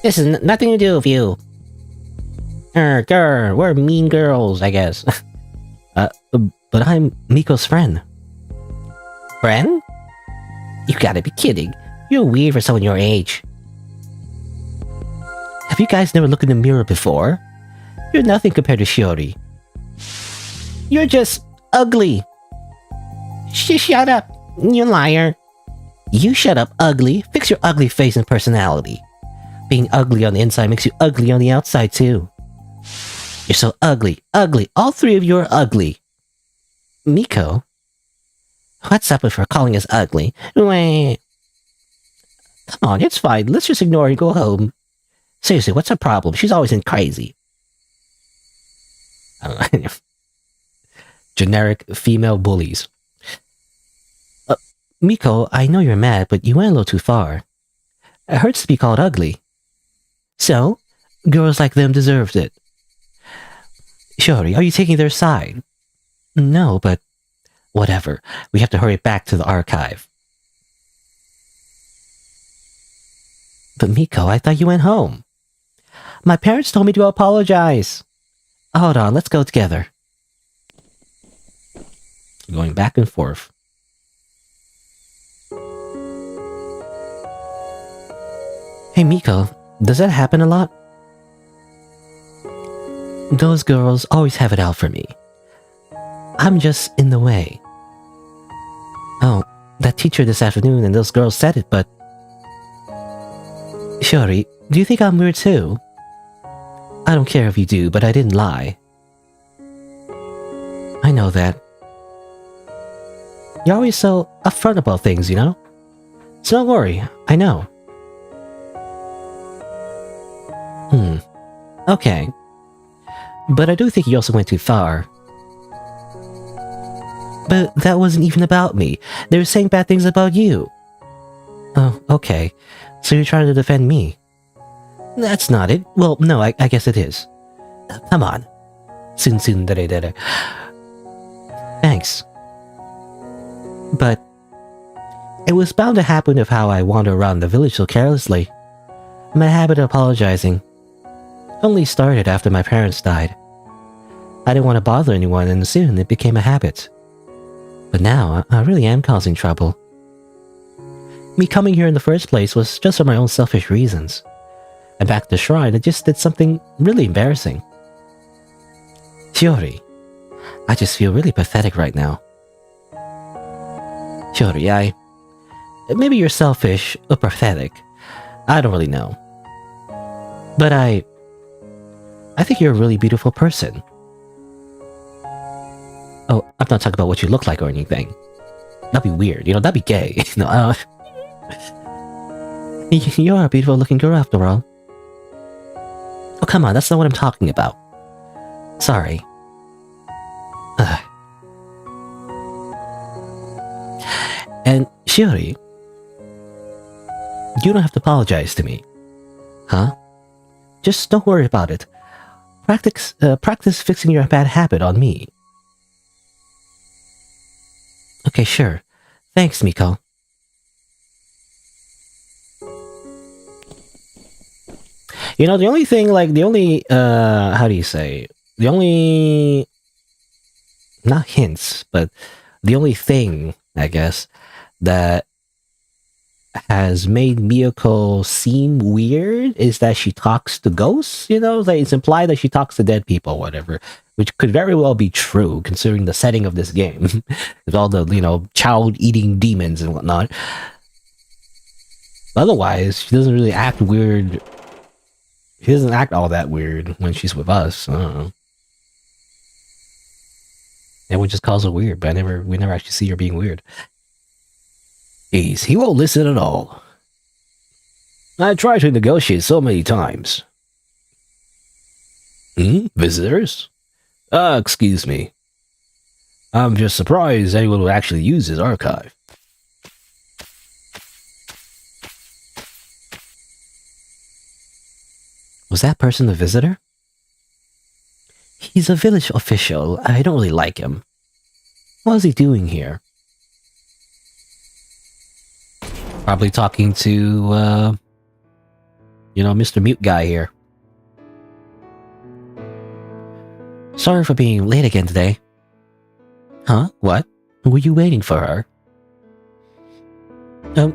This is nothing to do with you. Grr, we're mean girls, I guess. But I'm Miko's friend. Friend? You gotta be kidding. You're weird for someone your age. Have you guys never looked in the mirror before? You're nothing compared to Shiori. You're just ugly. Shut up, you liar. You shut up, ugly. Fix your ugly face and personality. Being ugly on the inside makes you ugly on the outside too. You're so ugly, ugly. All three of you are ugly. Miko? What's up with her calling us ugly? Wait. Come on, it's fine. Let's just ignore her and go home. Seriously, what's her problem? She's always in crazy. I don't know. Generic female bullies. Miko, I know you're mad, but you went a little too far. It hurts to be called ugly. So, girls like them deserved it. Shiori, are you taking their side? No, but whatever. We have to hurry back to the archive. But Miko, I thought you went home. My parents told me to apologize. Hold on, let's go together. Going back and forth. Hey Miko, does that happen a lot? Those girls always have it out for me. I'm just in the way. Oh, that teacher this afternoon and those girls said it, but... Shiori, do you think I'm weird too? I don't care if you do, but I didn't lie. I know that. You're always so upfront about things, you know? So don't worry, I know. Okay. But I do think you also went too far. But that wasn't even about me. They were saying bad things about you. Oh, okay. So you're trying to defend me. That's not it. Well, no, I guess it is. Come on. Soon, dare. Thanks. But it was bound to happen with how I wander around the village so carelessly. My habit of apologizing only started after my parents died. I didn't want to bother anyone, and soon it became a habit. But now, I really am causing trouble. Me coming here in the first place was just for my own selfish reasons. And back at the shrine, I just did something really embarrassing. Shiori, I just feel really pathetic right now. Shiori, maybe you're selfish or pathetic. I don't really know. But I think you're a really beautiful person. Oh, I'm not talking about what you look like or anything. That'd be weird, you know, that'd be gay. No, you're a beautiful looking girl after all. Oh, come on, that's not what I'm talking about. Sorry. Ugh. And Shiori, you don't have to apologize to me. Huh? Just don't worry about it. Practice fixing your bad habit on me. Okay, sure. Thanks, Miko. You know, the only thing, like, how do you say? The only, not hints, but the only thing, I guess, that has made Miyako seem weird is that she talks to ghosts, like it's implied that she talks to dead people or whatever, which could very well be true considering the setting of this game. With all the, child-eating demons and whatnot. Otherwise, she doesn't really act weird. She doesn't act all that weird when she's with us. I don't know. Everyone just calls her weird, but we never actually see her being weird. Jeez, he won't listen at all. I tried to negotiate so many times. Visitors? Excuse me. I'm just surprised anyone would actually use his archive. Was that person a visitor? He's a village official. I don't really like him. What is he doing here? Probably talking to, Mr. Mute guy here. Sorry for being late again today. Huh? What? Were you waiting for her?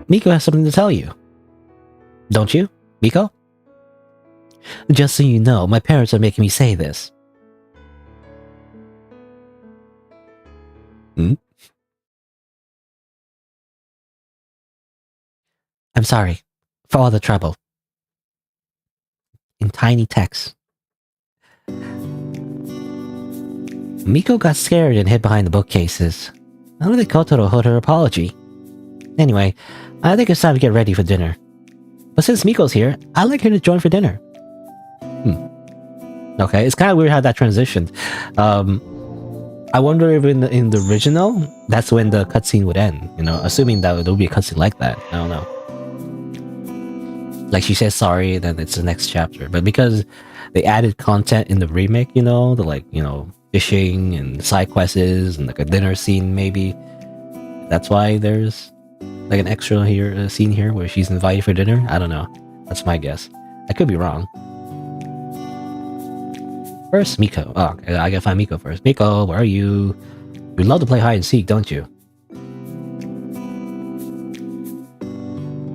Miko has something to tell you. Don't you, Miko? Just so you know, my parents are making me say this. I'm sorry for all the trouble. In tiny text. Miko got scared and hid behind the bookcases. How did Kotaro hold her apology? Anyway, I think it's time to get ready for dinner. But since Miko's here, I'd like her to join for dinner. Okay, it's kind of weird how that transitioned. I wonder if in the original, that's when the cutscene would end. Assuming that there would be a cutscene like that. I don't know. Like she says sorry, then it's the next chapter. But because they added content in the remake, the fishing and side quests and like a dinner scene maybe. That's why there's like an extra scene here where she's invited for dinner. I don't know. That's my guess. I could be wrong. First, Miko. Oh, I gotta find Miko first. Miko, where are you? You love to play hide and seek, don't you?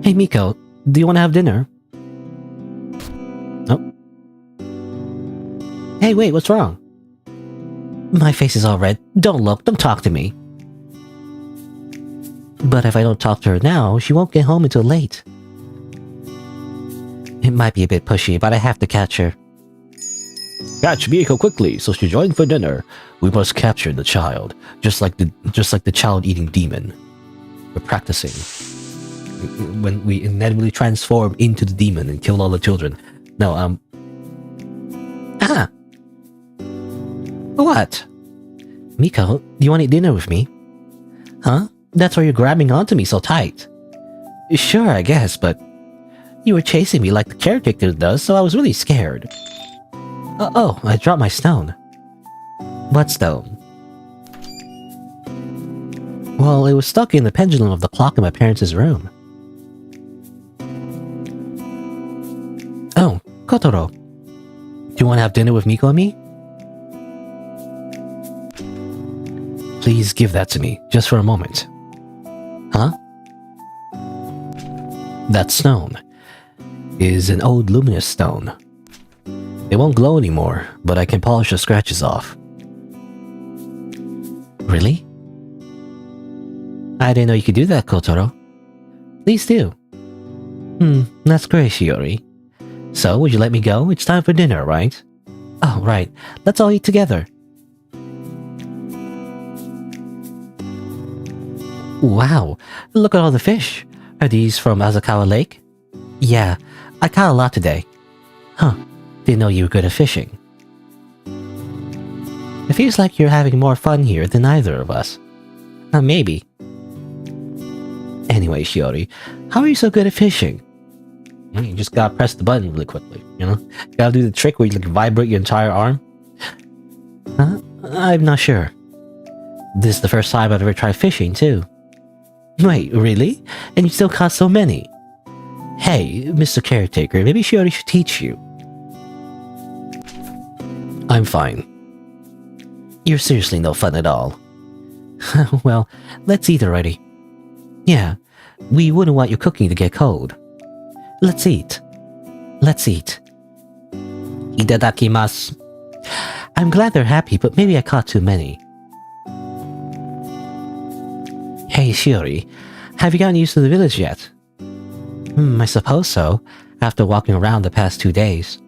Hey, Miko, do you want to have dinner? Oh. Hey, wait, what's wrong? My face is all red. Don't look, don't talk to me. But if I don't talk to her now, she won't get home until late. It might be a bit pushy, but I have to catch her. Catch Miko quickly, so she joins for dinner. We must capture the child, just like the child-eating demon. We're practicing. When we inevitably transform into the demon and kill all the children. No, What? Miko, do you want to eat dinner with me? Huh? That's why you're grabbing onto me so tight. Sure, I guess, but you were chasing me like the caretaker does, so I was really scared. Oh, I dropped my stone. What stone? Well, it was stuck in the pendulum of the clock in my parents' room. Oh, Kotaro. Do you want to have dinner with Miko and me? Please give that to me, just for a moment. Huh? That stone is an old luminous stone. It won't glow anymore, but I can polish the scratches off. Really? I didn't know you could do that, Kotaro. Please do. That's great, Shiori. So, would you let me go? It's time for dinner, right? Oh, right. Let's all eat together. Wow, look at all the fish. Are these from Asakawa Lake? Yeah, I caught a lot today. Huh, didn't know you were good at fishing. It feels like you're having more fun here than either of us. Maybe. Anyway, Shiori, how are you so good at fishing? You just gotta press the button really quickly, You gotta do the trick where you vibrate your entire arm. Huh? I'm not sure. This is the first time I've ever tried fishing, too. Wait, really? And you still caught so many? Hey, Mr. Caretaker, maybe Shiori should teach you. I'm fine. You're seriously no fun at all. Well, let's eat already. Yeah, we wouldn't want your cooking to get cold. Let's eat. Let's eat. Itadakimasu. I'm glad they're happy, but maybe I caught too many. Hey, Shiori, have you gotten used to the village yet? I suppose so, after walking around the past 2 days.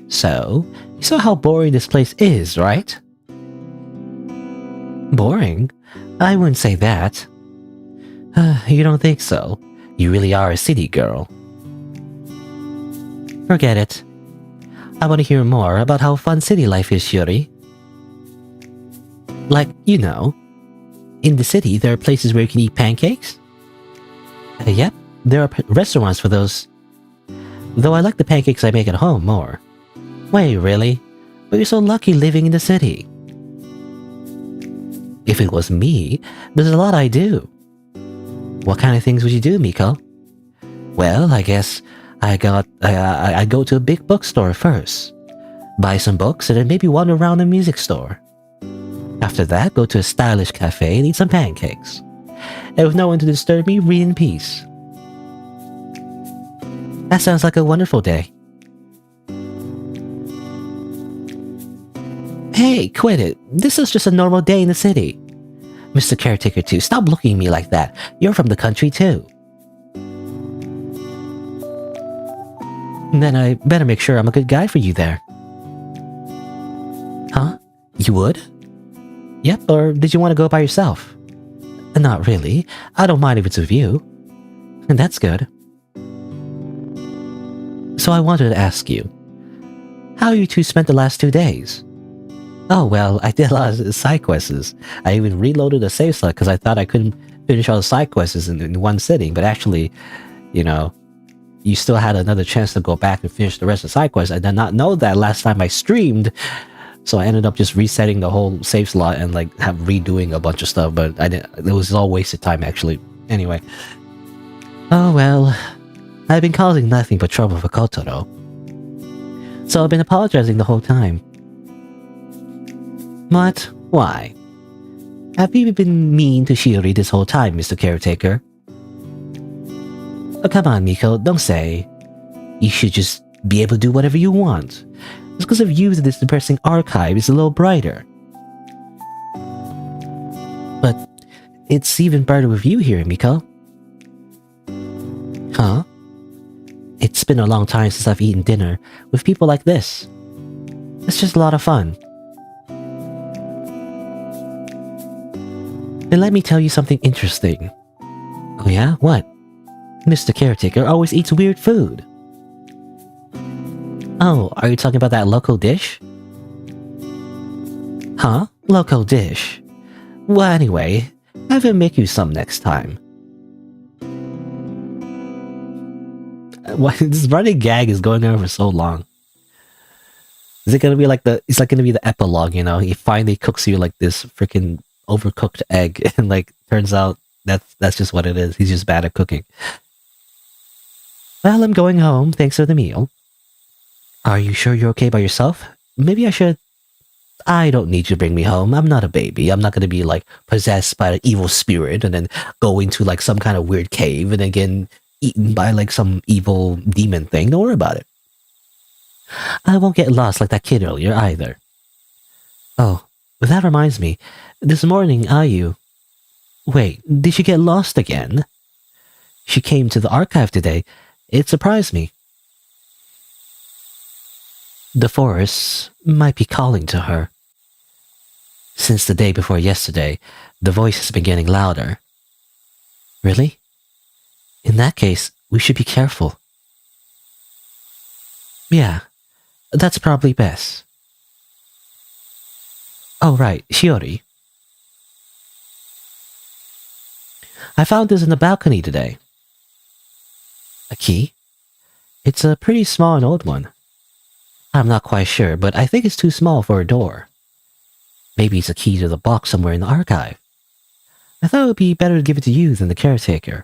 So, you saw how boring this place is, right? Boring? I wouldn't say that. You don't think so? You really are a city girl. Forget it. I want to hear more about how fun city life is, Shiori. Like, in the city there are places where you can eat pancakes? Yep, there are restaurants for those. Though I like the pancakes I make at home more. Wait, really? But you're so lucky living in the city. If it was me, there's a lot I do. What kind of things would you do, Miko? Well, I guess I go to a big bookstore first. Buy some books and then maybe wander around a music store. After that, go to a stylish cafe and eat some pancakes. And with no one to disturb me, read in peace. That sounds like a wonderful day. Hey, quit it. This is just a normal day in the city. Mr. Caretaker 2, stop looking at me like that. You're from the country too. Then I better make sure I'm a good guy for you there. Huh? You would? Yep, or did you want to go by yourself? Not really. I don't mind if it's with you. And that's good. So I wanted to ask you, how you two spent the last 2 days? Oh, well, I did a lot of side quests. I even reloaded the save slot because I thought I couldn't finish all the side quests in one sitting, but actually, you still had another chance to go back and finish the rest of the side quests. I did not know that last time I streamed, so I ended up just resetting the whole save slot and have redoing a bunch of stuff, but I didn't. It was all wasted time, actually. Anyway. Oh, well, I've been causing nothing but trouble for Kotaro. So I've been apologizing the whole time. What? Why? Have you been mean to Shiori this whole time, Mr. Caretaker? Oh, come on, Miko, don't say. You should just be able to do whatever you want. It's because of you that this depressing archive is a little brighter. But it's even brighter with you here, Miko. Huh? It's been a long time since I've eaten dinner with people like this. It's just a lot of fun. Then let me tell you something interesting. Oh yeah? What? Mr. Caretaker always eats weird food. Oh, are you talking about that local dish? Huh? Local dish? Well, anyway, have him make you some next time. Why this running gag is going on for so long? Is it gonna be like it's like gonna be the epilogue, He finally cooks you like this freaking overcooked egg, and turns out that's just what it is. He's just bad at cooking. Well, I'm going home, thanks for the meal. Are you sure you're okay by yourself? Maybe I should... I don't need you to bring me home. I'm not a baby. I'm not gonna be possessed by an evil spirit and then go into some kind of weird cave and then get eaten by some evil demon thing. Don't worry about it. I won't get lost like that kid earlier either. Oh, that reminds me. This morning, Ayu... Wait, did she get lost again? She came to the archive today. It surprised me. The forest might be calling to her. Since the day before yesterday, the voice has been getting louder. Really? In that case, we should be careful. Yeah, that's probably best. Oh right, Shiori. I found this in the balcony today. A key? It's a pretty small and old one. I'm not quite sure, but I think it's too small for a door. Maybe it's a key to the box somewhere in the archive. I thought it would be better to give it to you than the caretaker.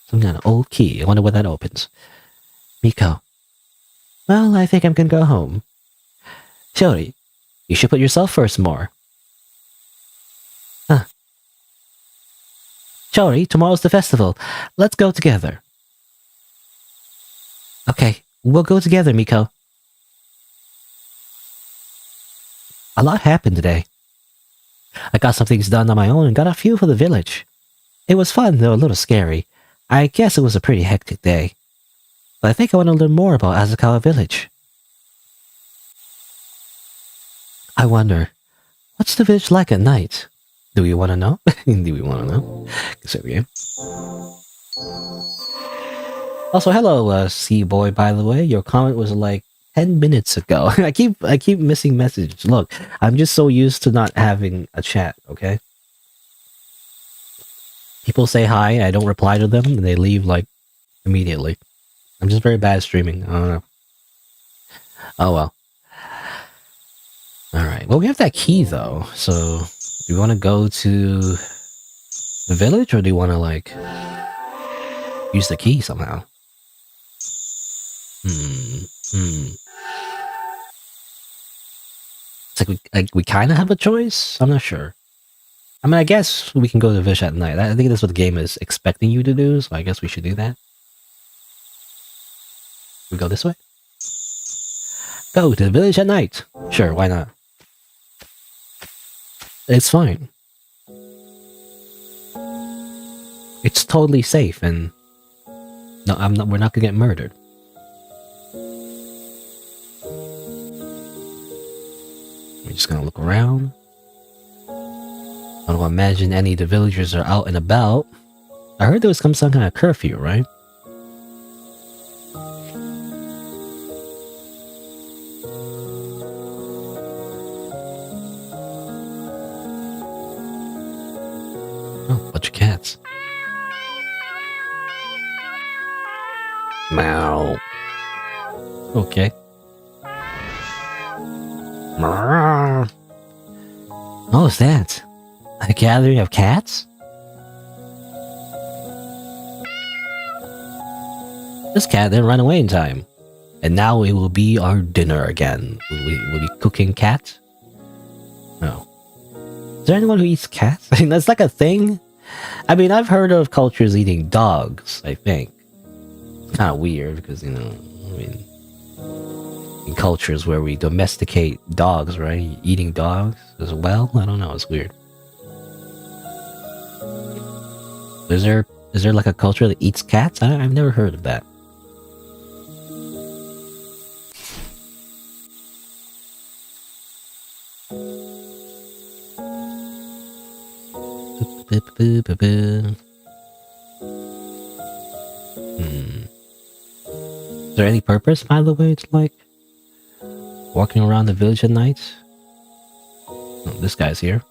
Some kind of old key. I wonder what that opens. Miko. Well, I think I'm gonna go home. Shiori, you should put yourself first more. Huh. Chori, tomorrow's the festival. Let's go together. Okay, we'll go together, Miko. A lot happened today. I got some things done on my own and got a few for the village. It was fun, though a little scary. I guess it was a pretty hectic day. But I think I want to learn more about Asakawa Village. I wonder, what's the village like at night? Do we want to know? Do we want to know? Consider. Also, hello, Sea Boy. By the way, your comment was like 10 minutes ago. I keep missing messages. Look, I'm just so used to not having a chat. Okay. People say hi, I don't reply to them, and they leave like immediately. I'm just very bad at streaming. I don't know. Oh well. Alright, well we have that key though, so do you want to go to the village or do you want to like use the key somehow? It's like we kind of have a choice? I'm not sure. I mean, I guess we can go to the village at night. I think that's what the game is expecting you to do, so I guess we should do that. We go this way? Go to the village at night. Sure, why not? It's fine. It's totally safe and no, we're not gonna get murdered. We're just gonna look around. I don't imagine any of the villagers are out and about. I heard there was some kind of curfew, right? Oh, bunch of cats. Meow. Okay. What was that? A gathering of cats? This cat didn't run away in time. And now it will be our dinner again. Will be cooking cat? No. Is there anyone who eats cats? I mean, that's like a thing. I mean, I've heard of cultures eating dogs, I think. It's kind of weird because, you know, I mean, in cultures where we domesticate dogs, right? Eating dogs as well? I don't know, it's weird. Is there like a culture that eats cats? I've never heard of that. Is there any purpose, by the way, to like walking around the village at night? Oh, this guy's here.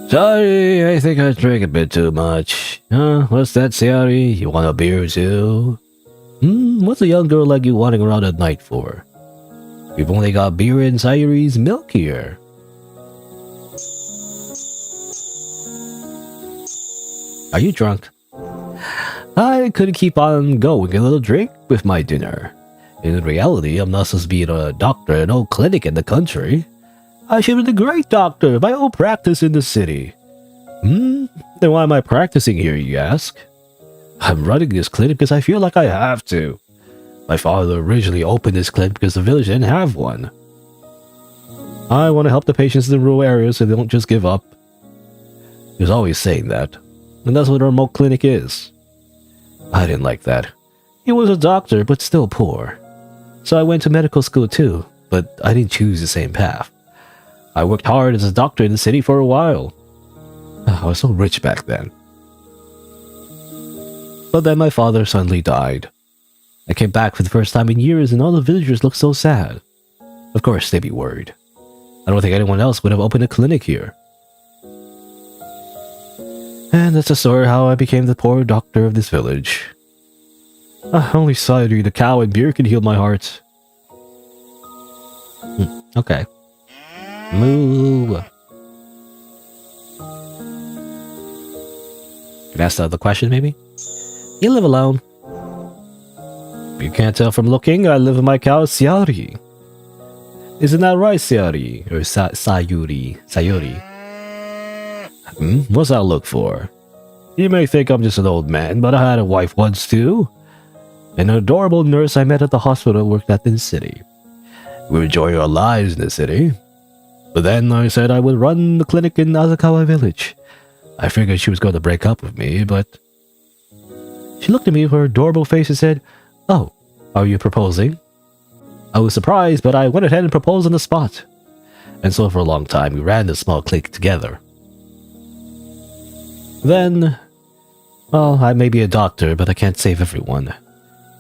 Sorry, I think I drank a bit too much. What's that, Sayori? You want a beer too? What's a young girl like you wanting around at night for? We've only got beer and Sayori's milk here. Are you drunk? I couldn't keep on going a little drink with my dinner. In reality, I'm not supposed to be a doctor in no clinic in the country. I should be the great doctor of my own practice in the city. Then why am I practicing here, you ask? I'm running this clinic because I feel like I have to. My father originally opened this clinic because the village didn't have one. I want to help the patients in the rural areas so they don't just give up. He was always saying that. And that's what a remote clinic is. I didn't like that. He was a doctor, but still poor. So I went to medical school too, but I didn't choose the same path. I worked hard as a doctor in the city for a while. I was so rich back then. But then my father suddenly died. I came back for the first time in years and all the villagers looked so sad. Of course, they'd be worried. I don't think anyone else would have opened a clinic here. And that's the story how I became the poor doctor of this village. Only cider, the cow, and beer can heal my heart. Okay. Moo. Can I ask the other question, maybe? You live alone. You can't tell from looking, I live with my cow, Sayori. Isn't that right, Sayori? Or Sayuri? What's that look for? You may think I'm just an old man, but I had a wife once too. An adorable nurse I met at the hospital worked at this city. We were enjoying our lives in the city. But then I said I would run the clinic in Azakawa village. I figured she was going to break up with me, but... She looked at me with her adorable face and said, "Oh, are you proposing?" I was surprised, but I went ahead and proposed on the spot. And so for a long time, we ran this small clique together. Then... Well, I may be a doctor, but I can't save everyone.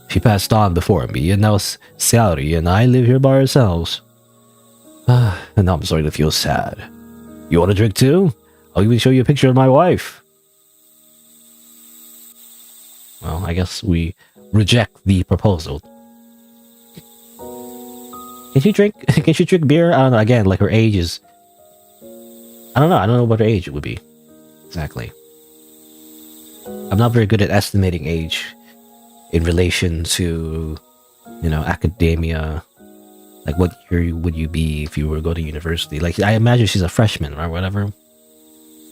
She passed on before me, and now Saori and I live here by ourselves. And now I'm starting to feel sad. You want a drink too? I'll even show you a picture of my wife. Well, I guess we reject the proposal. Can she drink? Can she drink beer? I don't know. Again, like her age is... I don't know what her age would be. Exactly. I'm not very good at estimating age in relation to, academia. Like, what year would you be if you were to go to university? Like, I imagine she's a freshman or whatever.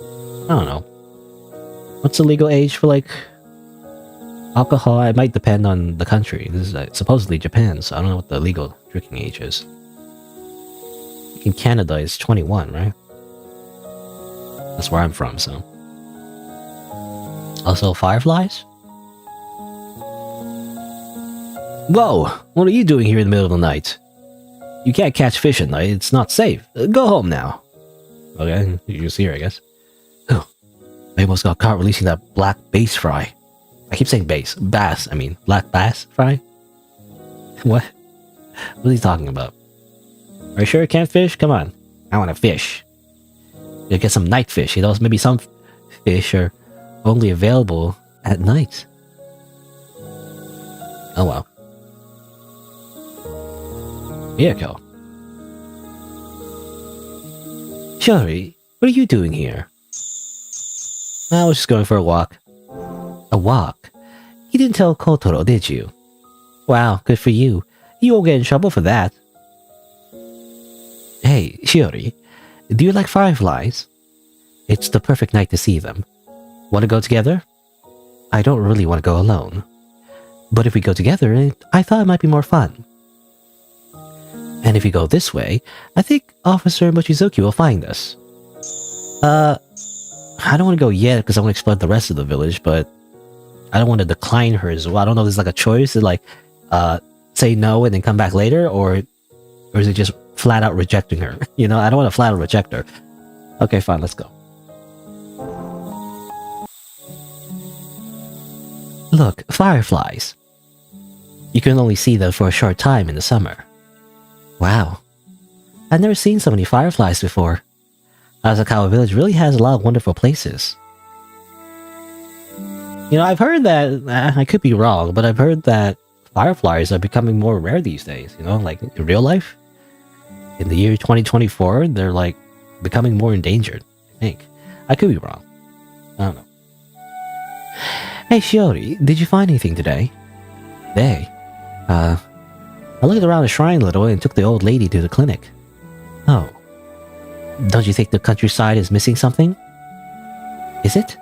I don't know. What's the legal age for, like, alcohol? It might depend on the country. This is supposedly Japan, so I don't know what the legal drinking age is. In Canada, it's 21, right? That's where I'm from, so. Also, fireflies? Whoa! What are you doing here in the middle of the night? You can't catch fish at night, it's not safe. Go home now. Okay, you can see her, I guess. Oh, I almost got caught releasing that black bass fry. I keep saying bass. Bass, I mean. Black bass fry? What? What are you talking about? Are you sure you can't fish? Come on. I want to fish. You get some night fish. Maybe some fish are only available at night. Oh well. Miyako. Shiori, what are you doing here? I was just going for a walk. A walk? You didn't tell Kotaro, did you? Wow, good for you. You won't get in trouble for that. Hey, Shiori, do you like fireflies? It's the perfect night to see them. Want to go together? I don't really want to go alone. But if we go together, I thought it might be more fun. And if we go this way, I think Officer Mochizuki will find us. I don't want to go yet because I want to explore the rest of the village, but I don't want to decline her as well. I don't know if there's like a choice to like, say no and then come back later, or is it just flat out rejecting her? I don't want to flat out reject her. Okay, fine, let's go. Look, fireflies. You can only see them for a short time in the summer. Wow. I've never seen so many fireflies before. Asakawa Village really has a lot of wonderful places. I've heard that, I could be wrong, but I've heard that fireflies are becoming more rare these days, like in real life. In the year 2024, they're like becoming more endangered, I think. I could be wrong. I don't know. Hey Shiori, did you find anything today? Today? I looked around the shrine a little and took the old lady to the clinic. Oh. Don't you think the countryside is missing something? Is it?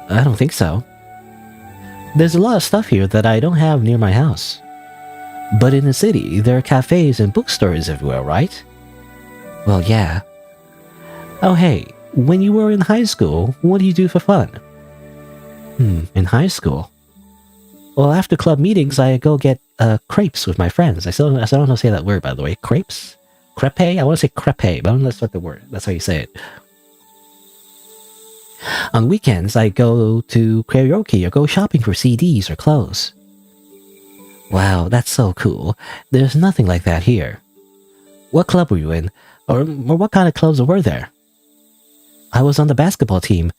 I don't think so. There's a lot of stuff here that I don't have near my house. But in the city, there are cafes and bookstores everywhere, right? Well, yeah. Oh hey, when you were in high school, what do you do for fun? In high school? Well, after club meetings, I go get crepes with my friends. I still don't know how to say that word, by the way. Crepes? Crepe? I want to say crepe, but I don't know that's what the word. That's how you say it. On weekends, I go to karaoke or go shopping for CDs or clothes. Wow, that's so cool. There's nothing like that here. What club were you in? Or what kind of clubs were there? I was on the basketball team.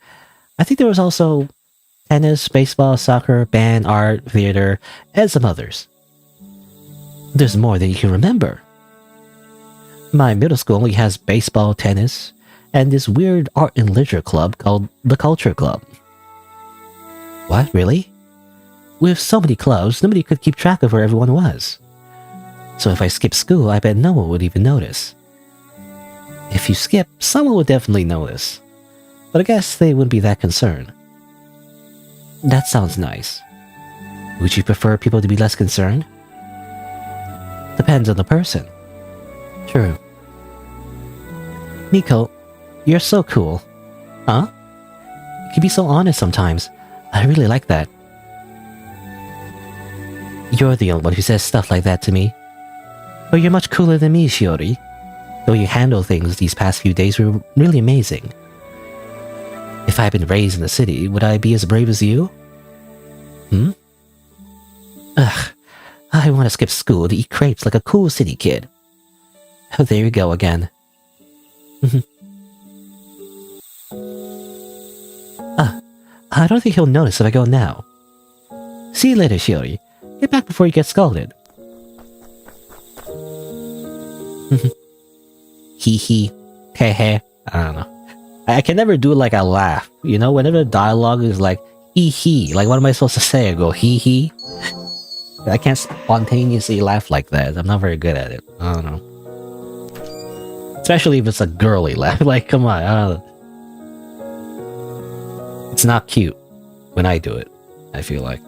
I think there was also tennis, baseball, soccer, band, art, theater, and some others. There's more than you can remember. My middle school only has baseball, tennis, and this weird art and literature club called the Culture Club. What, really? With so many clubs, nobody could keep track of where everyone was. So if I skipped school, I bet no one would even notice. If you skip, someone would definitely notice. but I guess they wouldn't be that concerned. That sounds nice. Would you prefer people to be less concerned? Depends on the person. True. Miko, you're so cool. Huh? You can be so honest sometimes. I really like that. You're the only one who says stuff like that to me. But you're much cooler than me, Shiori. The way you handle things these past few days were really amazing. If I had been raised in the city, would I be as brave as you? Ugh, I want to skip school to eat crepes like a cool city kid. Oh, there you go again. I don't think he'll notice if I go now. See you later, Shiori. Get back before you get scalded. Hee hee. Heh heh. I don't know. I can never do like a laugh. You know, whenever dialogue is like hee hee, like what am I supposed to say? I go hee hee? I can't spontaneously laugh like that. I'm not very good at it. I don't know. Especially if it's a girly laugh. Like, come on. I don't know. It's not cute when I do it, I feel like.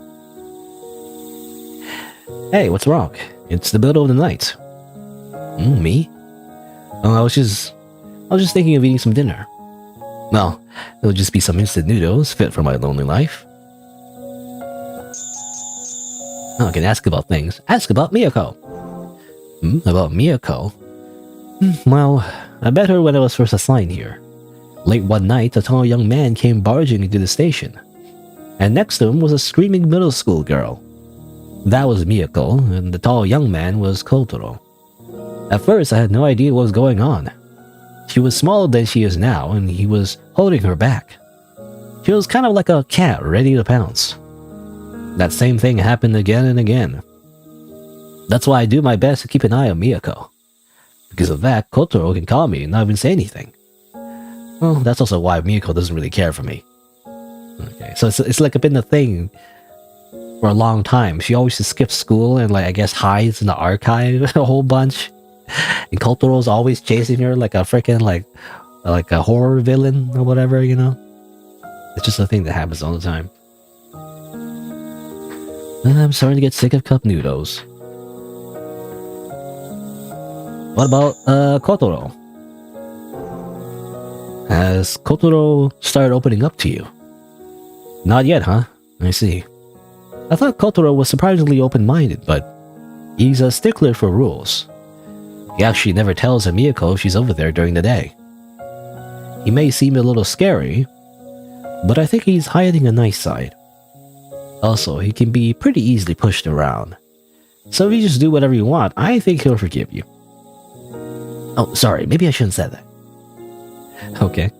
Hey, what's wrong? It's the middle of the night. Me? Oh, I was just thinking of eating some dinner. Well, it'll just be some instant noodles fit for my lonely life. Oh, I can ask about things. Ask about Miyako. About Miyako? Well, I met her when I was first assigned here. Late one night, a tall young man came barging into the station. And next to him was a screaming middle school girl. That was Miyako, and the tall young man was Kotaro. At first, I had no idea what was going on. She was smaller than she is now, and he was holding her back. She was kind of like a cat ready to pounce. That same thing happened again and again. That's why I do my best to keep an eye on Miyako. Because of that, Kotaro can call me and not even say anything. Well, that's also why Miyako doesn't really care for me. Okay, so it's like been a thing for a long time. She always just skips school and like I guess hides in the archive a whole bunch. And Kotaro's always chasing her like a freaking like a horror villain or whatever, you know? It's just a thing that happens all the time. And I'm starting to get sick of cup noodles. What about Kotaro? Has Kotaro started opening up to you? Not yet, huh? I see. I thought Kotaro was surprisingly open-minded, but he's a stickler for rules. He actually never tells Miyako she's over there during the day. He may seem a little scary, but I think he's hiding a nice side. Also, he can be pretty easily pushed around. So if you just do whatever you want, I think he'll forgive you. Oh, sorry, maybe I shouldn't have said that. Okay.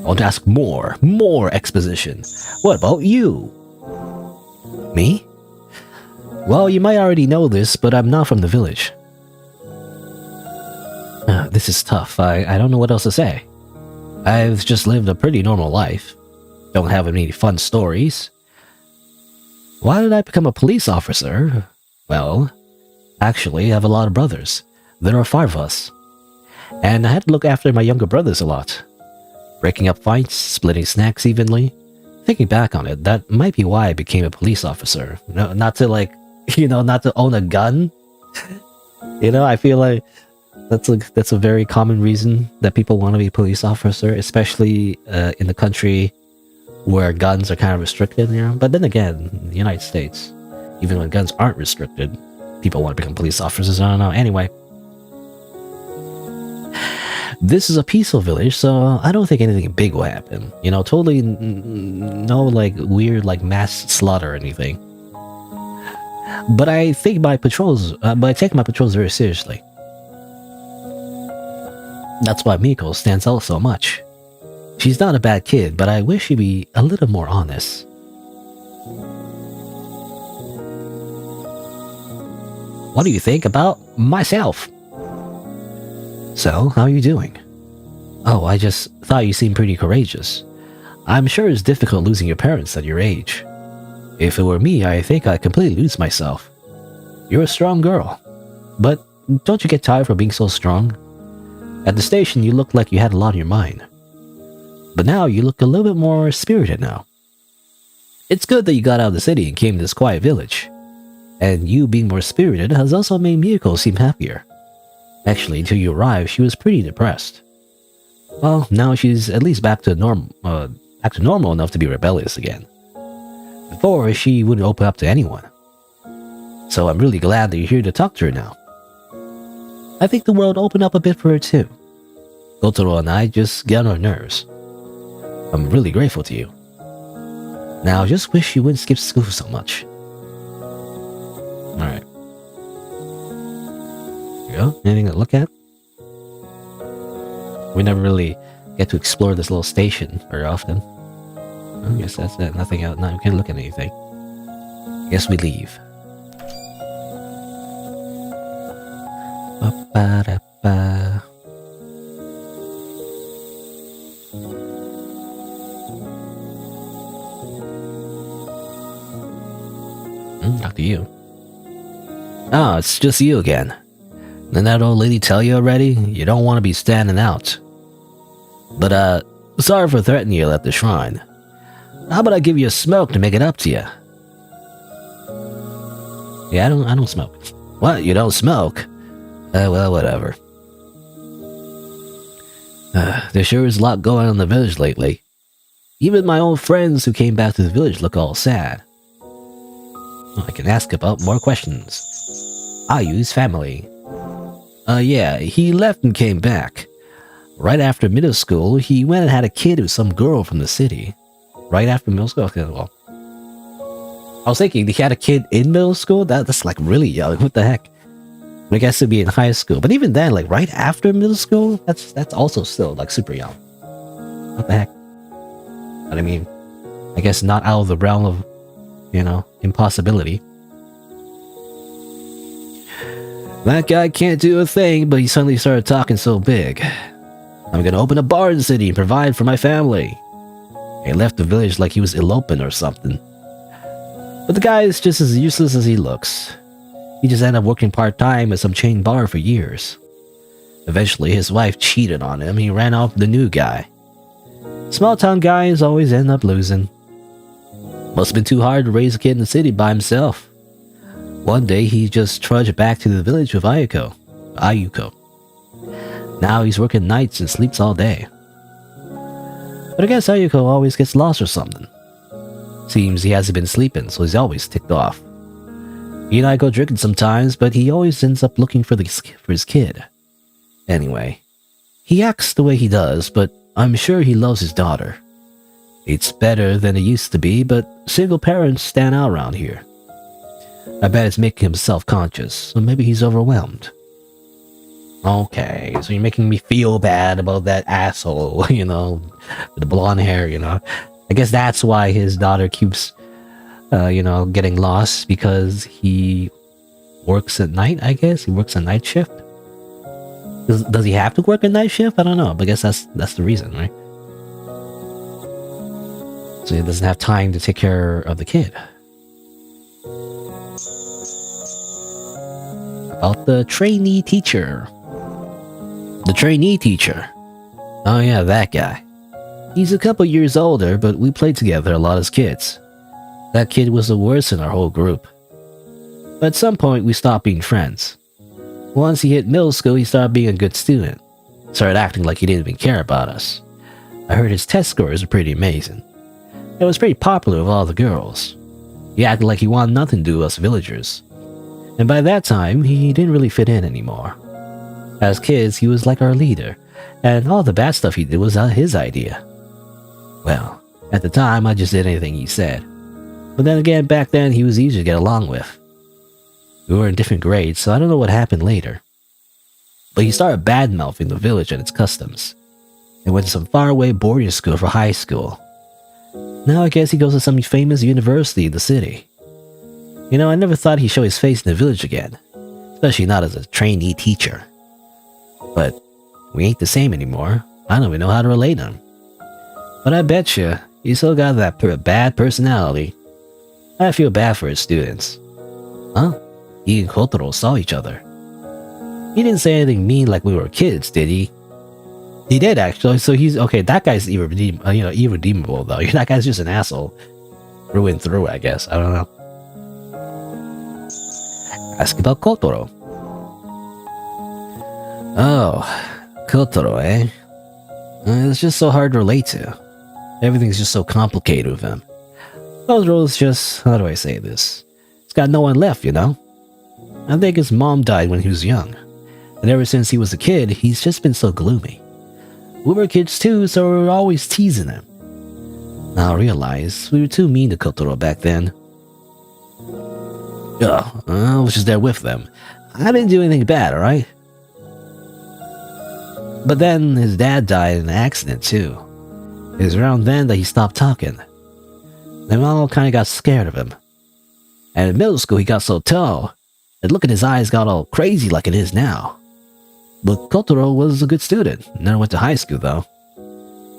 I want to ask more exposition. What about you? Me? Well, you might already know this, but I'm not from the village. This is tough. I don't know what else to say. I've just lived a pretty normal life. Don't have any fun stories. Why did I become a police officer? Well, actually, I have a lot of brothers. There are 5 of us. And I had to look after my younger brothers a lot. Breaking up fights, splitting snacks evenly. Thinking back on it, that might be why I became a police officer. No, not to like, not to own a gun. I feel like that's a very common reason that people want to be a police officer, especially in the country where guns are kind of restricted, But then again, in the United States, even when guns aren't restricted, people want to become police officers. I don't know. Anyway. This is a peaceful village, so I don't think anything big will happen. Totally no like weird like mass slaughter or anything. But I think I take my patrols very seriously. That's why Miko stands out so much. She's not a bad kid, but I wish she'd be a little more honest. What do you think about myself? So, how are you doing? Oh, I just thought you seemed pretty courageous. I'm sure it's difficult losing your parents at your age. If it were me, I think I'd completely lose myself. You're a strong girl. But don't you get tired of being so strong? At the station, you looked like you had a lot on your mind. But now you look a little bit more spirited now. It's good that you got out of the city and came to this quiet village. And you being more spirited has also made Miyako seem happier. Actually, until you arrived, she was pretty depressed. Well, now she's at least back to normal enough to be rebellious again. Before, she wouldn't open up to anyone. So I'm really glad that you're here to talk to her now. I think the world opened up a bit for her too. Gotaro and I just get on her nerves. I'm really grateful to you. Now I just wish you wouldn't skip school so much. Alright. There you go. Anything to look at? We never really get to explore this little station very often. I guess that's it. Nothing out. No, we can't look at anything. Guess we leave. Ba-ba-da-ba. Talk to you. Oh, it's just you again. Didn't that old lady tell you already? You don't want to be standing out. But, sorry for threatening you at the shrine. How about I give you a smoke to make it up to you? Yeah, I don't smoke. What? You don't smoke? Well, whatever. There sure is a lot going on in the village lately. Even my old friends who came back to the village look all sad. I can ask about more questions. Ayu's family. Yeah, he left and came back. Right after middle school, he went and had a kid with some girl from the city. Right after middle school? Okay, well. I was thinking, he had a kid in middle school? That's like really young. What the heck? I guess it'd be in high school. But even then, like right after middle school, that's also still like super young. What the heck? But I mean, I guess not out of the realm of, impossibility. That guy can't do a thing, but he suddenly started talking so big. I'm gonna open a bar in the city and provide for my family. He left the village like he was eloping or something. But the guy is just as useless as he looks. He just ended up working part-time at some chain bar for years. Eventually, his wife cheated on him and he ran off with the new guy. Small-town guys always end up losing. Must have been too hard to raise a kid in the city by himself. One day, he just trudged back to the village with Ayuko. Now he's working nights and sleeps all day. But I guess Ayuko always gets lost or something. Seems he hasn't been sleeping, so he's always ticked off. He and I go drinking sometimes, but he always ends up looking for his kid. Anyway, he acts the way he does, but I'm sure he loves his daughter. It's better than it used to be, but single parents stand out around here. I bet it's making him self-conscious, so maybe he's overwhelmed. Okay, so you're making me feel bad about that asshole, with the blonde hair, I guess that's why his daughter keeps, getting lost, because he works at night, I guess? He works a night shift? Does he have to work a night shift? I don't know, but I guess that's the reason, right? So he doesn't have time to take care of the kid. About the trainee teacher. The trainee teacher. Oh yeah, that guy. He's a couple years older, but we played together a lot as kids. That kid was the worst in our whole group. But at some point, we stopped being friends. Once he hit middle school, he started being a good student. Started acting like he didn't even care about us. I heard his test scores were pretty amazing. It was pretty popular with all the girls. He acted like he wanted nothing to do with us villagers. And by that time, he didn't really fit in anymore. As kids, he was like our leader, and all the bad stuff he did was his idea. Well, at the time, I just did anything he said. But then again, back then, he was easy to get along with. We were in different grades, so I don't know what happened later. But he started bad-mouthing the village and its customs, and went to some faraway boarding school for high school. Now I guess he goes to some famous university in the city. I never thought he'd show his face in the village again, especially not as a trainee teacher. But we ain't the same anymore. I don't even know how to relate to him. But I betcha, he still got that bad personality. I feel bad for his students. Huh? He and Kotaro saw each other. He didn't say anything mean like we were kids, did he? He did actually. So he's okay. That guy's irredeemable though. That guy's just an asshole, through and through. I guess. I don't know. Ask about Kotaro. Oh, Kotaro, eh? It's just so hard to relate to. Everything's just so complicated with him. Kotaro's just, how do I say this? He's got no one left, you know? I think his mom died when he was young. And ever since he was a kid, he's just been so gloomy. We were kids too, so we were always teasing him. Now I realize we were too mean to Kotaro back then. I was just there with them. I didn't do anything bad, alright? But then his dad died in an accident too. It was around then that he stopped talking. Then we all kind of got scared of him. And in middle school he got so tall, and look at his eyes got all crazy like it is now. But Kotaro was a good student, never went to high school though.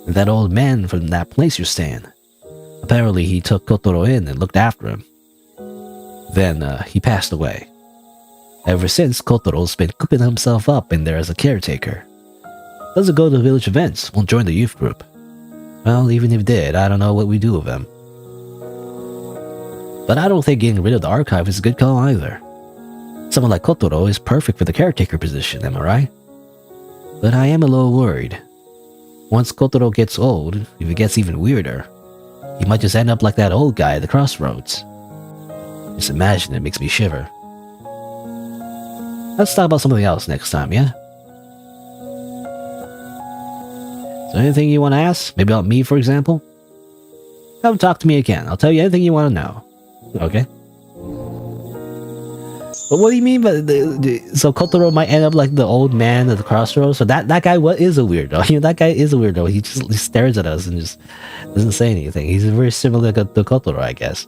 And that old man from that place you're staying, apparently he took Kotaro in and looked after him. Then he passed away. Ever since, Kotaro's been cooping himself up in there as a caretaker. Doesn't go to village events, won't join the youth group. Well, even if he did, I don't know what we do with him. But I don't think getting rid of the archive is a good call either. Someone like Kotaro is perfect for the caretaker position, am I right? But I am a little worried. Once Kotaro gets old, if it gets even weirder, he might just end up like that old guy at the crossroads. Just imagine it makes me shiver. Let's talk about something else next time, yeah? So anything you want to ask? Maybe about me, for example? Come talk to me again. I'll tell you anything you want to know. Okay? But what do you mean by so Kotaro might end up like the old man at the crossroads? So that guy is a weirdo. That guy is a weirdo. He stares at us and just doesn't say anything. He's very similar to Kotaro, I guess.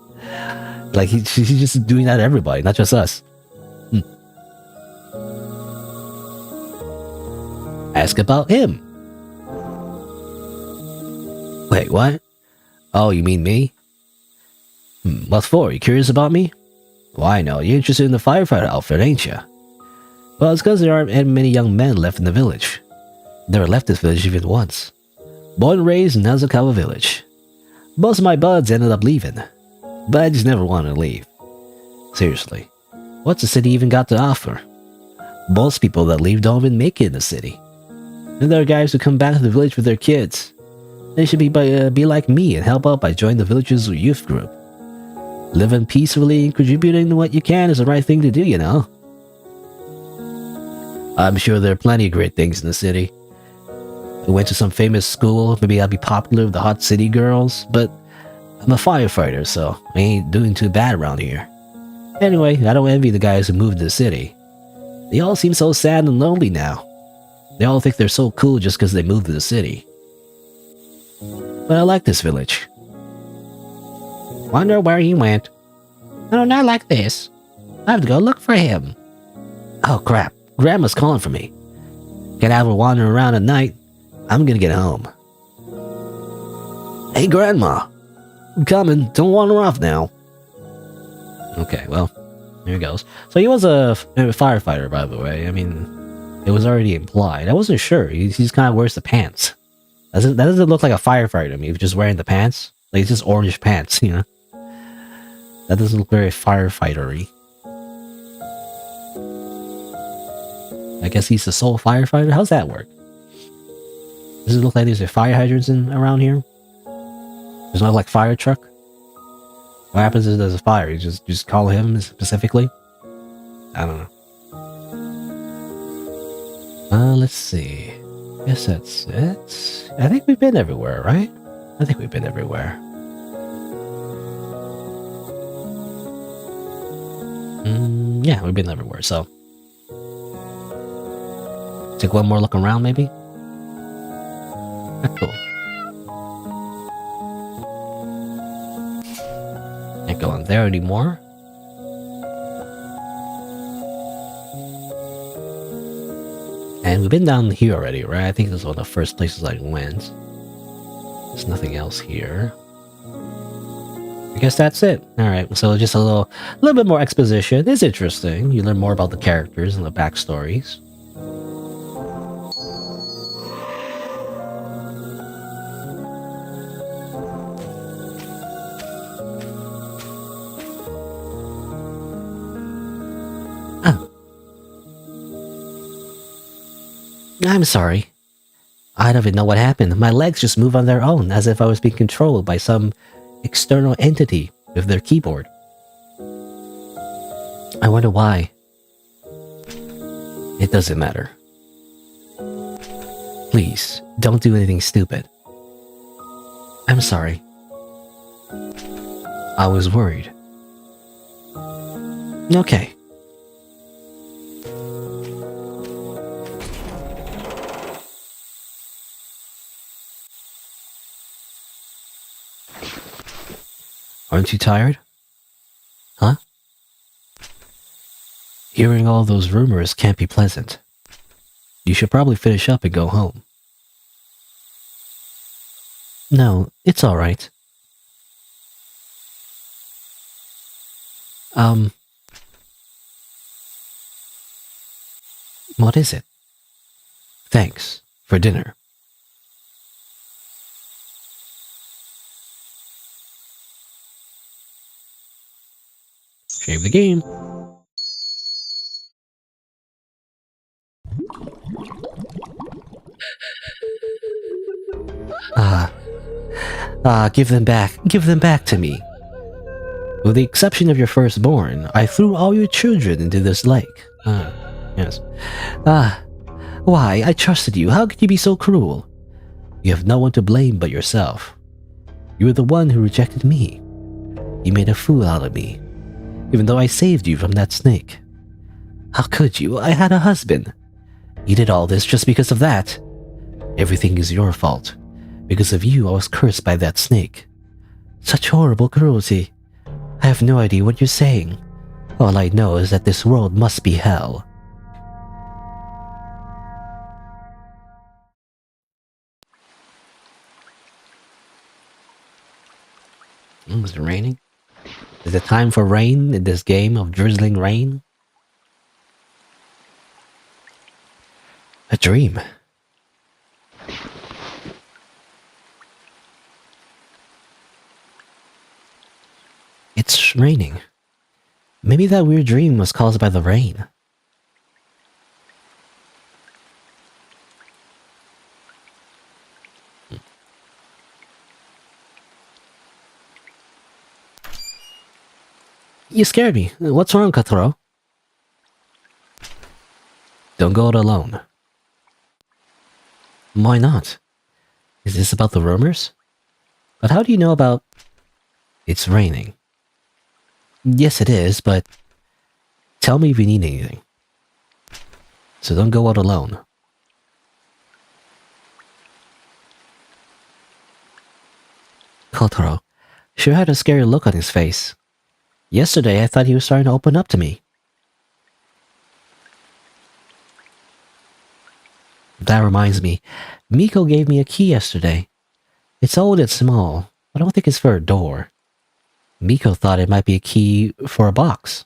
Like he's just doing that to everybody, not just us. Ask about him. Wait, what? Oh, you mean me? What for? You curious about me? Well, I know. You're interested in the firefighter outfit, ain't you? Well, it's because there aren't many young men left in the village. Never left this village even once. Born and raised in Nazukawa village. Most of my buds ended up leaving, but I just never wanted to leave. Seriously, what's the city even got to offer? Most people that leave don't even make it in the city. And there are guys who come back to the village with their kids. They should be like me and help out by joining the village's youth group. Living peacefully and contributing to what you can is the right thing to do, you know. I'm sure there are plenty of great things in the city. I went to some famous school, maybe I'll be popular with the hot city girls, but I'm a firefighter, so I ain't doing too bad around here. Anyway, I don't envy the guys who moved to the city. They all seem so sad and lonely now. They all think they're so cool just because they moved to the city. But I like this village. Wonder where he went. No, not like this. I have to go look for him. Oh crap, Grandma's calling for me. Can't have her wandering around at night. I'm gonna get home. Hey Grandma, I'm coming. Don't wander off now. Okay, well, here he goes. So he was a firefighter, by the way. I mean, it was already implied. I wasn't sure. He just kind of wears the pants. That doesn't look like a firefighter to me. He's just wearing the pants. Like, it's just orange pants, you know? That doesn't look very firefighter-y. I guess he's the sole firefighter? How's that work? Does it look like there's a fire hydrants around here? There's no, like, fire truck? What happens if there's a fire? You just call him specifically? I don't know. Let's see. Guess that's it. I think we've been everywhere, right? I think we've been everywhere. Yeah, we've been everywhere, so... Take one more look around, maybe? That's cool. Can't go in there anymore. And we've been down here already, right? I think this is one of the first places I went. There's nothing else here. I guess that's it. Alright, so just a little bit more exposition. It's interesting. You learn more about the characters and the backstories. I'm sorry. I don't even know what happened. My legs just move on their own, as if I was being controlled by some external entity with their keyboard. I wonder why. It doesn't matter. Please, don't do anything stupid. I'm sorry. I was worried. Okay. Aren't you tired? Huh? Hearing all those rumors can't be pleasant. You should probably finish up and go home. No, it's alright. What is it? Thanks for dinner. Save the game. Give them back. Give them back to me. With the exception of your firstborn, I threw all your children into this lake. Yes. Why? I trusted you. How could you be so cruel? You have no one to blame but yourself. You were the one who rejected me. You made a fool out of me, even though I saved you from that snake. How could you? I had a husband. You did all this just because of that. Everything is your fault. Because of you, I was cursed by that snake. Such horrible cruelty. I have no idea what you're saying. All I know is that this world must be hell. Is it raining? Is it time for rain in this game of drizzling rain? A dream. It's raining. Maybe that weird dream was caused by the rain. You scared me. What's wrong, Kotaro? Don't go out alone. Why not? Is this about the rumors? But how do you know about... It's raining. Yes, it is, but... Tell me if you need anything. So don't go out alone. Kotaro sure had a scary look on his face. Yesterday, I thought he was starting to open up to me. That reminds me, Miko gave me a key yesterday. It's old and small, but I don't think it's for a door. Miko thought it might be a key for a box.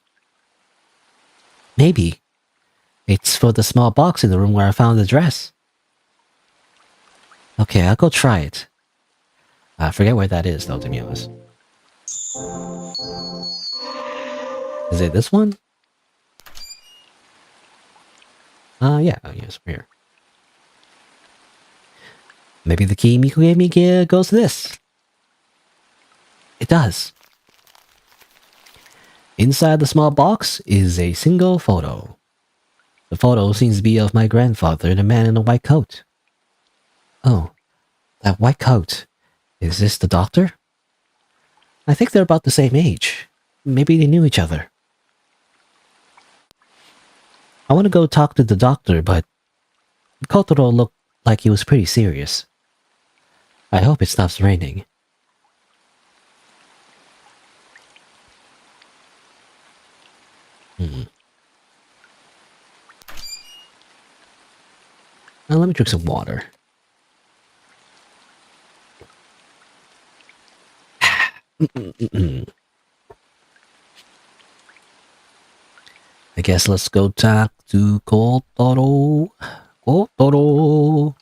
Maybe. It's for the small box in the room where I found the dress. Okay, I'll go try it. I forget where that is, though, to be honest. Is it this one? Yeah, yes, here. Maybe the key Miko gave me goes to this. It does. Inside the small box is a single photo. The photo seems to be of my grandfather and a man in a white coat. Oh, that white coat. Is this the doctor? I think they're about the same age. Maybe they knew each other. I want to go talk to the doctor, but Kotaro looked like he was pretty serious. I hope it stops raining. Now let me drink some water. I guess let's go talk to Kotaro. Kotaro.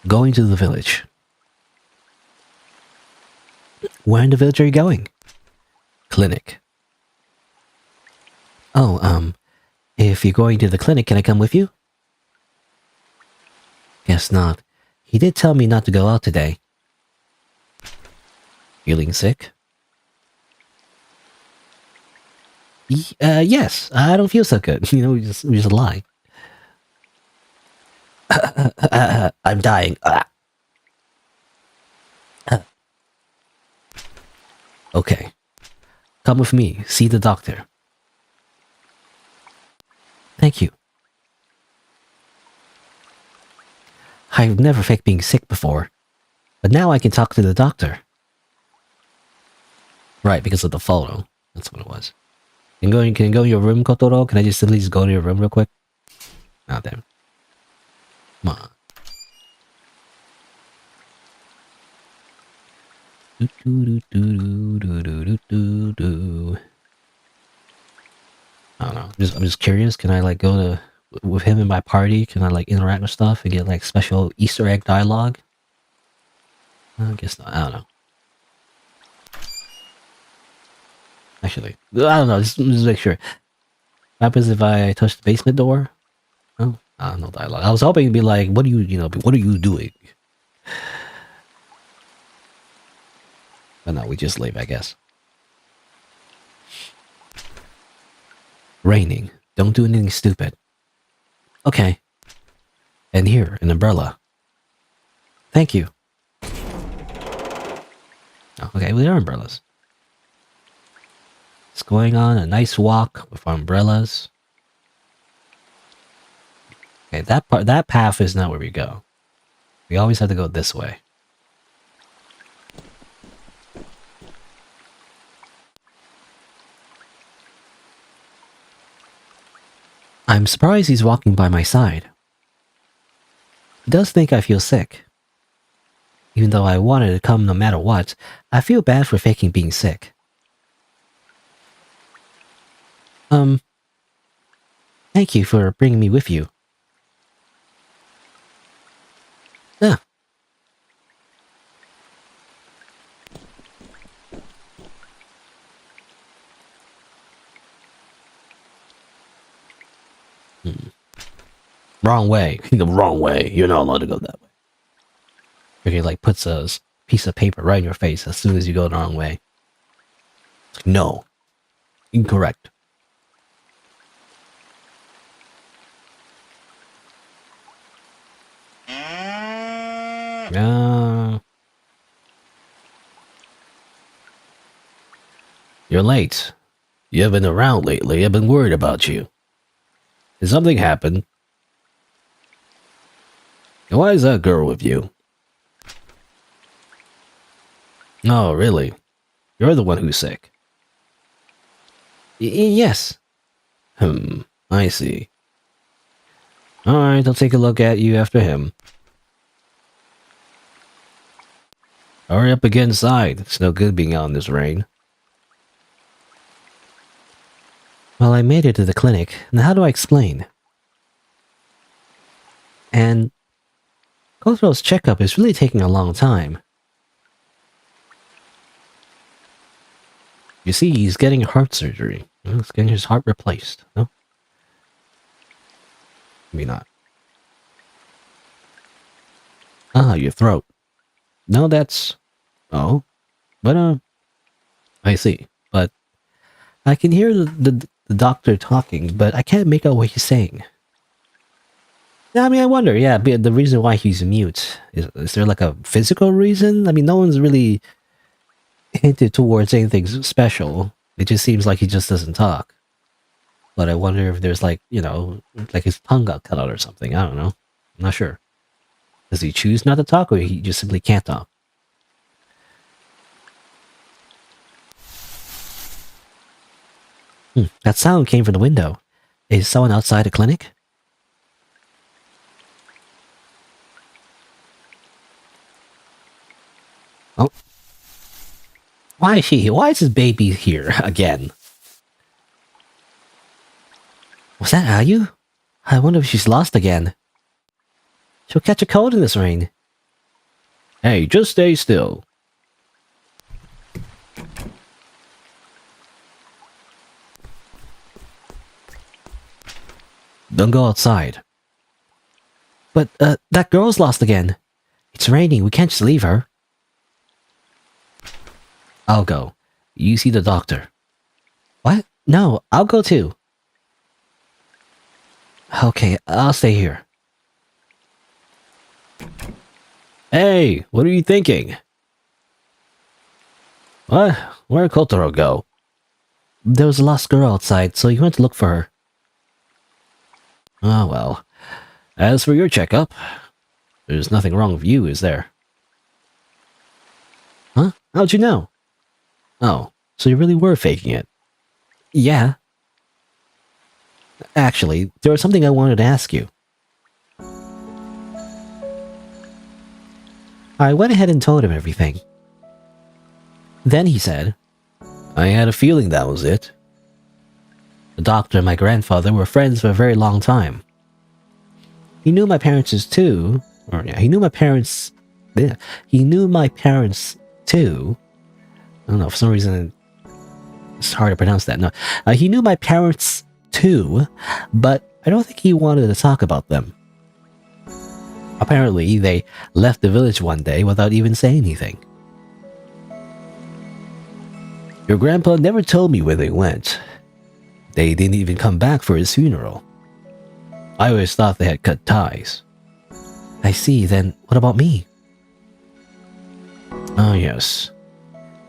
Going to the village. Where in the village are you going? Clinic. Oh, if you're going to the clinic, can I come with you? Guess not. He did tell me not to go out today. Feeling sick? Yes. I don't feel so good. You know, we just lie. I'm dying. Okay. Come with me. See the doctor. Thank you. I've never faked being sick before, but now I can talk to the doctor. Right, because of the photo. That's what it was. Can you go in your room, Kotoro? Can I just simply go to your room real quick? Oh, damn. Come on. I don't know. I'm just curious. Can I like go to with him in my party? Can I like interact with stuff and get like special Easter egg dialogue? I guess not. I don't know. Actually, I don't know. Just make sure. What happens if I touch the basement door? Oh, no dialogue. I was hoping it'd be like, what are you doing? But no, we just leave, I guess. Raining. Don't do anything stupid. Okay. And here, an umbrella. Thank you. Oh, okay, well, there are umbrellas. It's going on a nice walk with umbrellas. Okay, that path is not where we go. We always have to go this way. I'm surprised he's walking by my side. He does think I feel sick. Even though I wanted to come no matter what, I feel bad for faking being sick. Thank you for bringing me with you. Ah. Wrong way. The wrong way. You're not allowed to go that way. He like puts a piece of paper right in your face as soon as you go the wrong way. No. Incorrect. You're late. You haven't been around lately. I've been worried about you. Did something happen? Why is that girl with you? Oh, really? You're the one who's sick. Yes. I see. Alright, I'll take a look at you after him. Hurry up and get inside. It's no good being out in this rain. Well, I made it to the clinic. Now how do I explain? And Kotaro's checkup is really taking a long time. You see, he's getting heart surgery. He's getting his heart replaced. No? Maybe not. Ah, your throat. No, that's... Oh. But, I see. But I can hear the doctor talking, but I can't make out what he's saying. I mean, I wonder, yeah, the reason why he's mute. Is there like a physical reason? I mean, no one's really hinted towards anything special. It just seems like he just doesn't talk. But I wonder if there's like, you know, like his tongue got cut out or something. I don't know. I'm not sure. Does he choose not to talk or he just simply can't talk? That sound came from the window. Is someone outside the clinic? Oh. Why is she here? Why is this baby here again? Was that Ayu? I wonder if she's lost again. She'll catch a cold in this rain. Hey, just stay still. Don't go outside. But, that girl's lost again. It's raining, we can't just leave her. I'll go. You see the doctor. What? No, I'll go too. Okay, I'll stay here. Hey, what are you thinking? What? Where'd Kotaro go? There was a lost girl outside, so he went to look for her. Oh well. As for your checkup, there's nothing wrong with you, is there? Huh? How'd you know? Oh, so you really were faking it? Yeah. Actually, there was something I wanted to ask you. I went ahead and told him everything. Then he said, I had a feeling that was it. The doctor and my grandfather were friends for a very long time. He knew my parents too. He knew my parents too. I don't know, for some reason it's hard to pronounce that. No, he knew my parents too, but I don't think he wanted to talk about them. Apparently, they left the village one day without even saying anything. Your grandpa never told me where they went. They didn't even come back for his funeral. I always thought they had cut ties. I see, then what about me? Oh yes.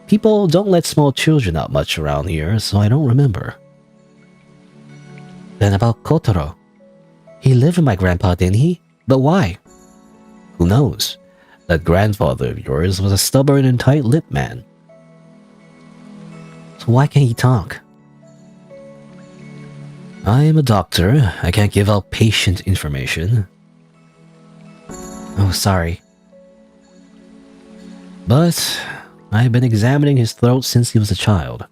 People don't let small children out much around here, so I don't remember. Then about Kotaro. He lived with my grandpa, didn't he? But why? Who knows? That grandfather of yours was a stubborn and tight-lipped man. So why can't he talk? I am a doctor. I can't give out patient information. Oh, sorry. But I've been examining his throat since he was a child.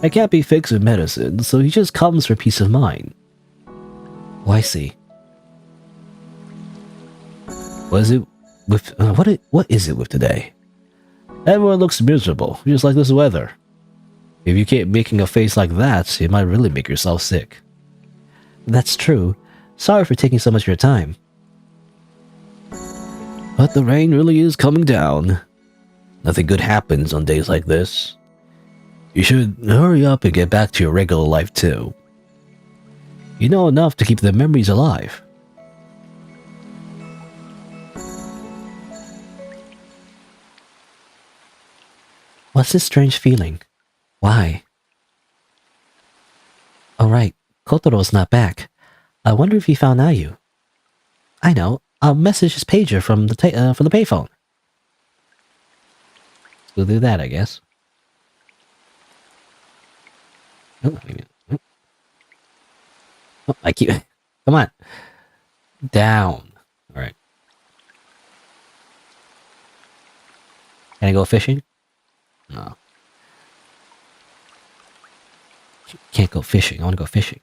I can't be fixed with medicine, so he just comes for peace of mind. Oh, I see. What is it with today? Everyone looks miserable, just like this weather. If you keep making a face like that, you might really make yourself sick. That's true. Sorry for taking so much of your time. But the rain really is coming down. Nothing good happens on days like this. You should hurry up and get back to your regular life too. You know enough to keep the memories alive. What's this strange feeling? Why? Oh right, Kotaro's not back. I wonder if he found Ayu. I know, I'll message his pager from the payphone. We'll do that, I guess. Oh, I keep... Come on. Down. Alright. Can I go fishing? No. Can't go fishing. I want to go fishing.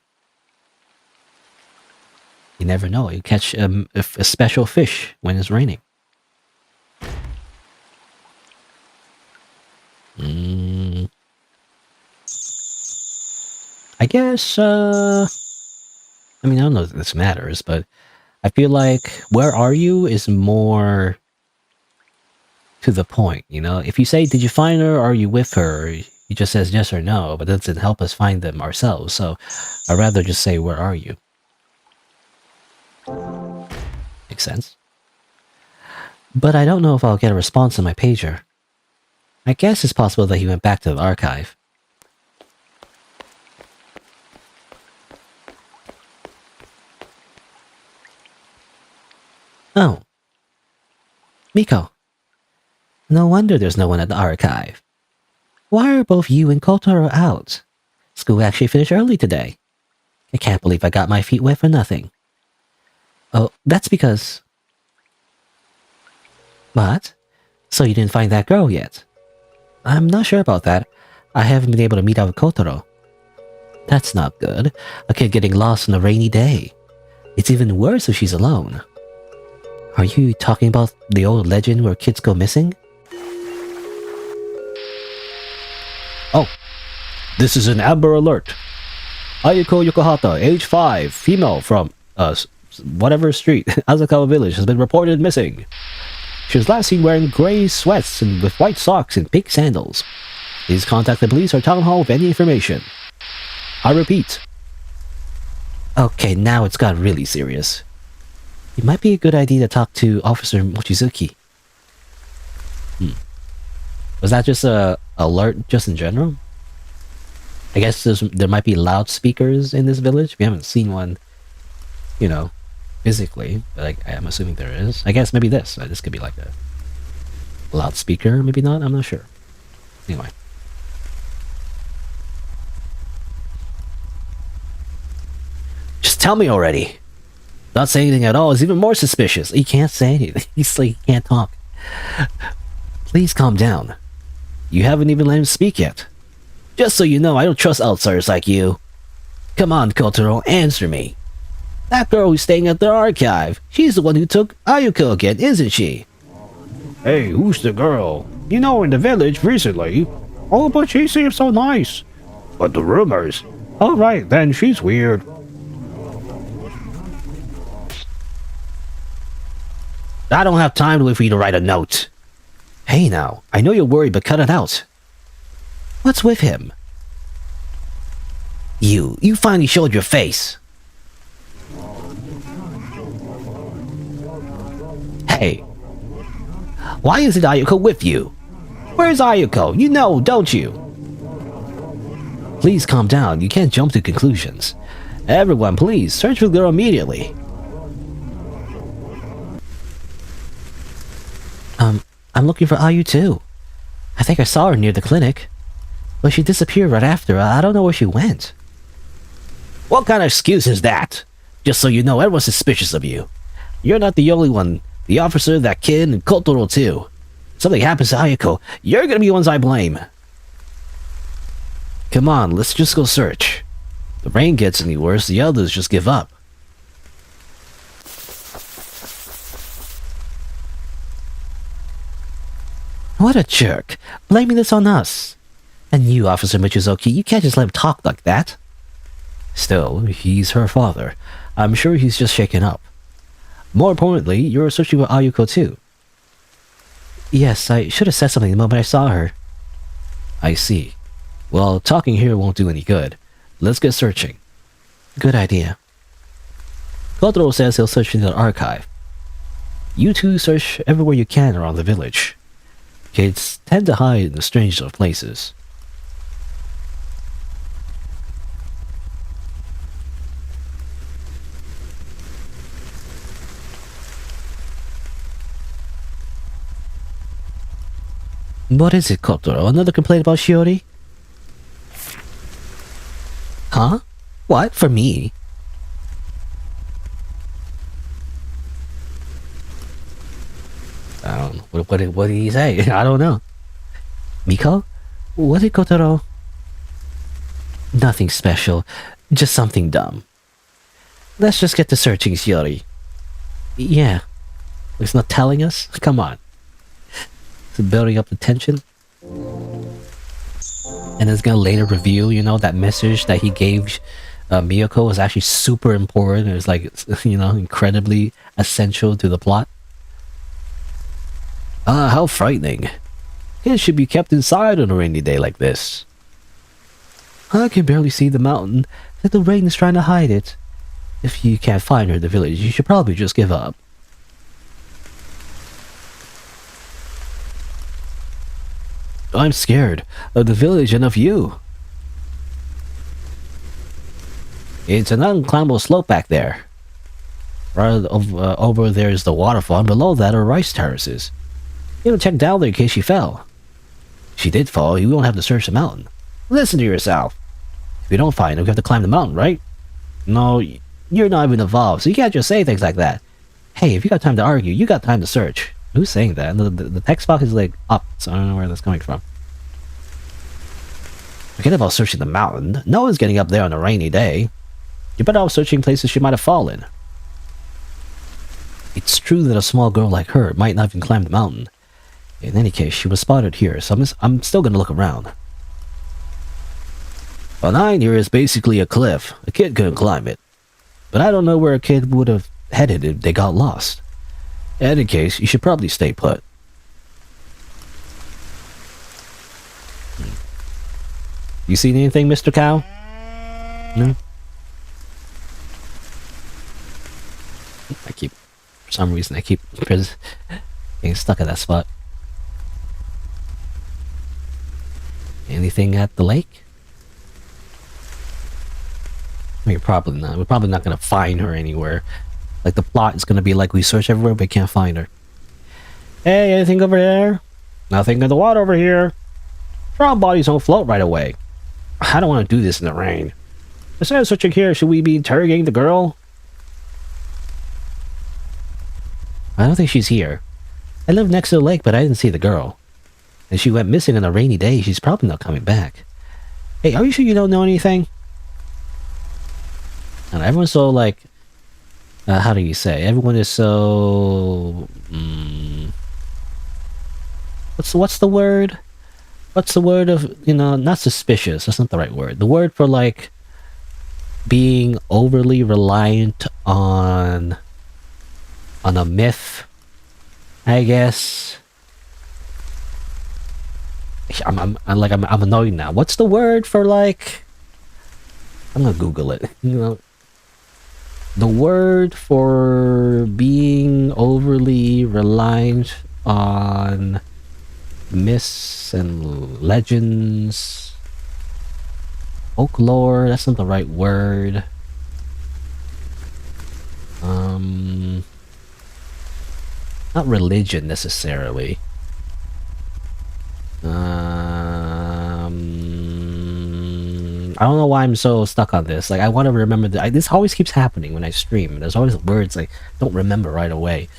You never know. You catch a special fish when it's raining. I guess, I mean, I don't know if this matters, but I feel like where are you is more to the point, you know? If you say, did you find her, or are you with her? He just says yes or no, but that doesn't help us find them ourselves, so I'd rather just say, where are you? Makes sense. But I don't know if I'll get a response on my pager. I guess it's possible that he went back to the archive. Oh. Miko. No wonder there's no one at the archive. Why are both you and Kotaro out? School actually finished early today. I can't believe I got my feet wet for nothing. Oh, that's because... What? So you didn't find that girl yet? I'm not sure about that. I haven't been able to meet up with Kotaro. That's not good. A kid getting lost on a rainy day. It's even worse if she's alone. Are you talking about the old legend where kids go missing? Oh, this is an Amber Alert. Ayuko Yokohata, age 5, female from whatever street, Asakawa village, has been reported missing. She was last seen wearing gray sweats and with white socks and pink sandals. Please contact the police or town hall with any information. I repeat. Okay, now it's got really serious. It might be a good idea to talk to Officer Mochizuki. Was that just a alert just in general? I guess there might be loudspeakers in this village. We haven't seen one, you know, physically, but I'm assuming there is. I guess maybe this. This could be like a loudspeaker, maybe not. I'm not sure. Anyway. Just tell me already. Not saying anything at all is even more suspicious. He can't say anything. He's like, he can't talk. Please calm down. You haven't even let him speak yet. Just so you know, I don't trust outsiders like you. Come on, Kotaro, answer me. That girl who's staying at the archive, she's the one who took Ayuko again, isn't she? Hey, who's the girl? You know, in the village recently. Oh, but she seems so nice. But the rumors. Alright, then she's weird. I don't have time to wait for you to write a note. Hey now, I know you're worried, but cut it out. What's with him? You finally showed your face. Hey, why isn't Ayuko with you? Where's Ayuko? You know, don't you? Please calm down, you can't jump to conclusions. Everyone, please, search for the girl immediately. I'm looking for Ayu too. I think I saw her near the clinic. But she disappeared right after. I don't know where she went. What kind of excuse is that? Just so you know, everyone's suspicious of you. You're not the only one. The officer, that kid, and Kotaro too. Something happens to Ayuko, you're gonna be the ones I blame. Come on, let's just go search. If the rain gets any worse, the others just give up. What a jerk. Blaming this on us. And you, Officer Michizuki, you can't just let him talk like that. Still, he's her father. I'm sure he's just shaken up. More importantly, you're searching for Ayuko too. Yes, I should have said something the moment I saw her. I see. Well, talking here won't do any good. Let's get searching. Good idea. Kotaro says he'll search in the archive. You two search everywhere you can around the village. Kids tend to hide in the strangest of places. What is it, Kotaro? Another complaint about Shiori? Huh? What? For me? What did he say? I don't know. Miko? What did Kotaro? Nothing special. Just something dumb. Let's just get to searching, Shiori. Yeah. He's not telling us? Come on. It's building up the tension. And it's gonna later reveal, you know, that message that he gave Miyako was actually super important. It was like, you know, incredibly essential to the plot. Ah, how frightening. Kids should be kept inside on a rainy day like this. I can barely see the mountain, that the rain is trying to hide it. If you can't find her in the village, you should probably just give up. I'm scared of the village and of you. It's an unclimbable slope back there. Right over there is the waterfall, and below that are rice terraces. You gotta check down there in case she fell. If she did fall, you won't have to search the mountain. Listen to yourself. If you don't find her, we have to climb the mountain, right? No, you're not even involved, so you can't just say things like that. Hey, if you got time to argue, you got time to search. Who's saying that? The text box is like up, so I don't know where that's coming from. Forget about searching the mountain. No one's getting up there on a rainy day. You're better off searching places she might have fallen. It's true that a small girl like her might not even climb the mountain. In any case, she was spotted here, so I'm still gonna look around. Behind here is basically a cliff. A kid couldn't climb it. But I don't know where a kid would have headed if they got lost. In any case, you should probably stay put. You seen anything, Mr. Cow? No? For some reason, I keep getting stuck at that spot. Anything at the lake? I mean, probably not. We're probably not gonna find her anywhere. Like, the plot is gonna be like we search everywhere but can't find her. Hey, anything over there? Nothing in the water over here. Drowned bodies don't float right away. I don't want to do this in the rain. Instead of searching here, should we be interrogating the girl? I don't think she's here. I live next to the lake, but I didn't see the girl. And she went missing on a rainy day. She's probably not coming back. Hey, are you sure you don't know anything? And everyone's so like... how do you say? Everyone is so... What's the word? What's the word of, you know, not suspicious. That's not the right word. The word for, like, being overly reliant on a myth, I guess. I'm annoyed now. What's the word for, like... I'm gonna Google it. You know, the word for being overly reliant on myths and legends, folklore. That's not the right word. Not religion necessarily. I don't know why I'm so stuck on this. Like, I want to remember this always keeps happening when I stream. There's always words I don't remember right away.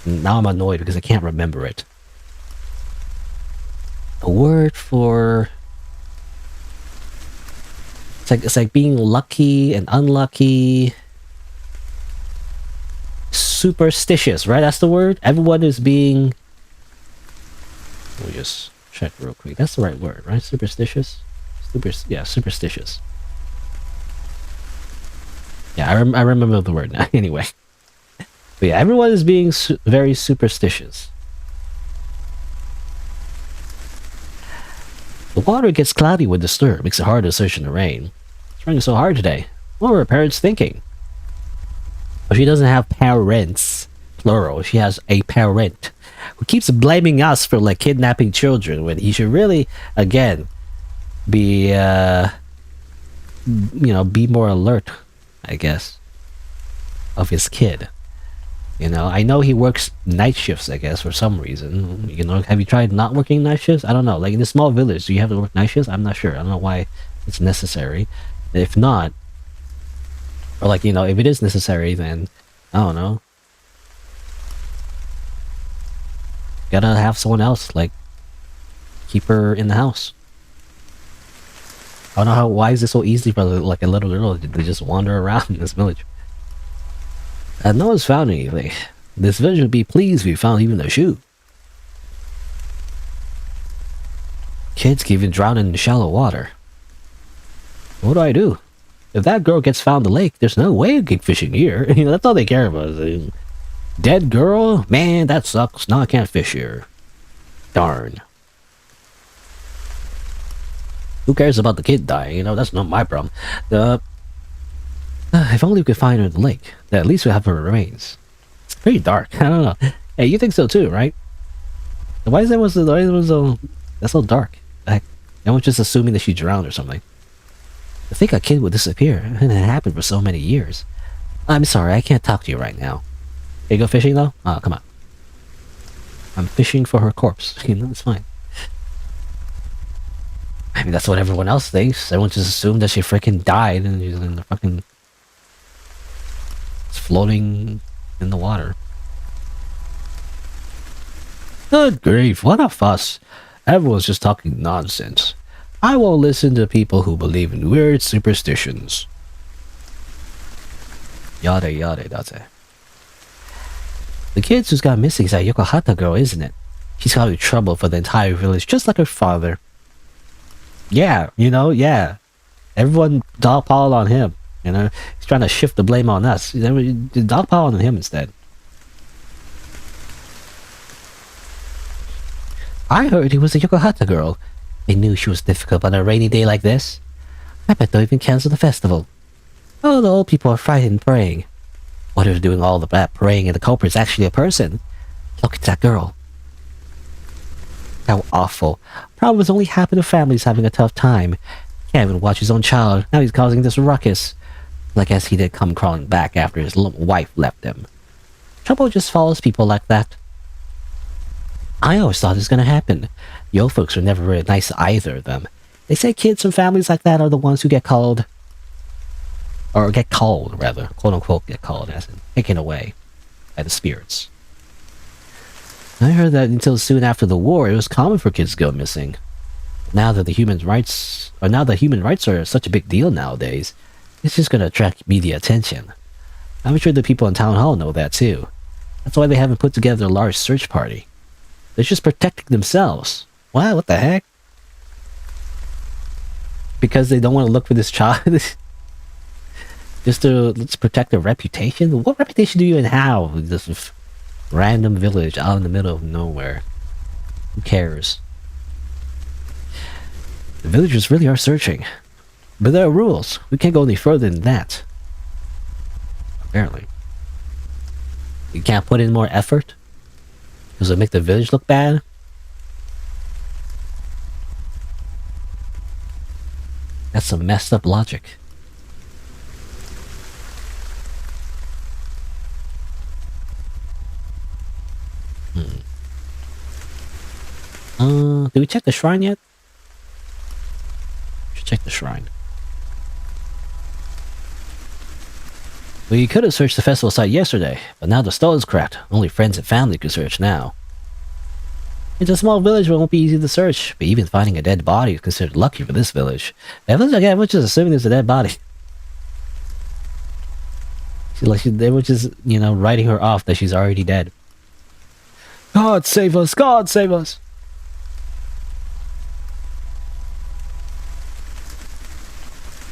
And now I'm annoyed because I can't remember it. A word for... It's like being lucky and unlucky. Superstitious, right? That's the word? Everyone is being... Let me just check real quick. That's the right word, right? Superstitious? Yeah, superstitious. Yeah, I remember the word now. Anyway. But yeah, everyone is being very superstitious. The water gets cloudy when disturbed. Makes it hard to search in the rain. It's raining so hard today. What were her parents thinking? Well, she doesn't have parents, plural. She has a parent who keeps blaming us for, like, kidnapping children when he should really, again, be, you know, be more alert, I guess, of his kid. You know, I know he works night shifts, I guess, for some reason. You know, have you tried not working night shifts? I don't know. Like, in a small village, do you have to work night shifts? I'm not sure. I don't know why it's necessary. If not, or, like, you know, if it is necessary, then, I don't know. Gotta have someone else, like, keep her in the house. I don't know why is it so easy for, like, a little girl to just wander around in this village? And no one's found anything. This village would be pleased if we found even a shoe. Kids can even drown in shallow water. What do I do? If that girl gets found in the lake, there's no way we can fishing here. You know, that's all they care about. Dead girl? Man, that sucks. Now I can't fish here. Darn. Who cares about the kid dying? You know, that's not my problem. If only we could find her in the lake. Then at least we have her remains. It's pretty dark. I don't know. Hey, you think so too, right? Why is that so... That's so dark. Like, everyone's just assuming that she drowned or something. I think a kid would disappear. And it happened for so many years. I'm sorry, I can't talk to you right now. Can you go fishing though? Oh, come on. I'm fishing for her corpse. You know, it's fine. I mean, that's what everyone else thinks. Everyone just assumed that she freaking died and she's in the fucking... It's floating in the water. Good grief, what a fuss. Everyone's just talking nonsense. I won't listen to people who believe in weird superstitions. Yada yada yada. The kid who's got missing is that Yokohata girl, isn't it? She's got in trouble for the entire village, just like her father. Yeah, yeah. Everyone dogpiled on him. He's trying to shift the blame on us. Dogpile on him instead. I heard he was a Yokohata girl. They knew she was difficult on a rainy day like this. I bet they'll even cancel the festival. Oh, the old people are frightened praying. What are doing all of that praying and the culprit's actually a person? Look at that girl. How awful. Problems only happen to families having a tough time. Can't even watch his own child. Now he's causing this ruckus. I guess he did come crawling back after his wife left him. Trouble just follows people like that. I always thought it was gonna happen. The old folks were never really nice to either of them. They say kids from families like that are the ones who get called, rather, quote unquote, get called, as in taken away by the spirits. I heard that until soon after the war, it was common for kids to go missing. Now that human rights are such a big deal nowadays, it's just gonna attract media attention. I'm sure the people in town hall know that too. That's why they haven't put together a large search party. They're just protecting themselves. Wow, what the heck? Because they don't want to look for this child? Just to let's protect their reputation? What reputation do you even have? This random village out in the middle of nowhere. Who cares? The villagers really are searching. But there are rules. We can't go any further than that. Apparently. You can't put in more effort? Does it make the village look bad? That's some messed up logic. Did we check the shrine yet? Should check the shrine. We could have searched the festival site yesterday, but now the stone's cracked. Only friends and family could search now. It's a small village where it won't be easy to search, but even finding a dead body is considered lucky for this village. Again, we're just assuming there's a dead body. They were just, writing her off that she's already dead. God save us! God save us!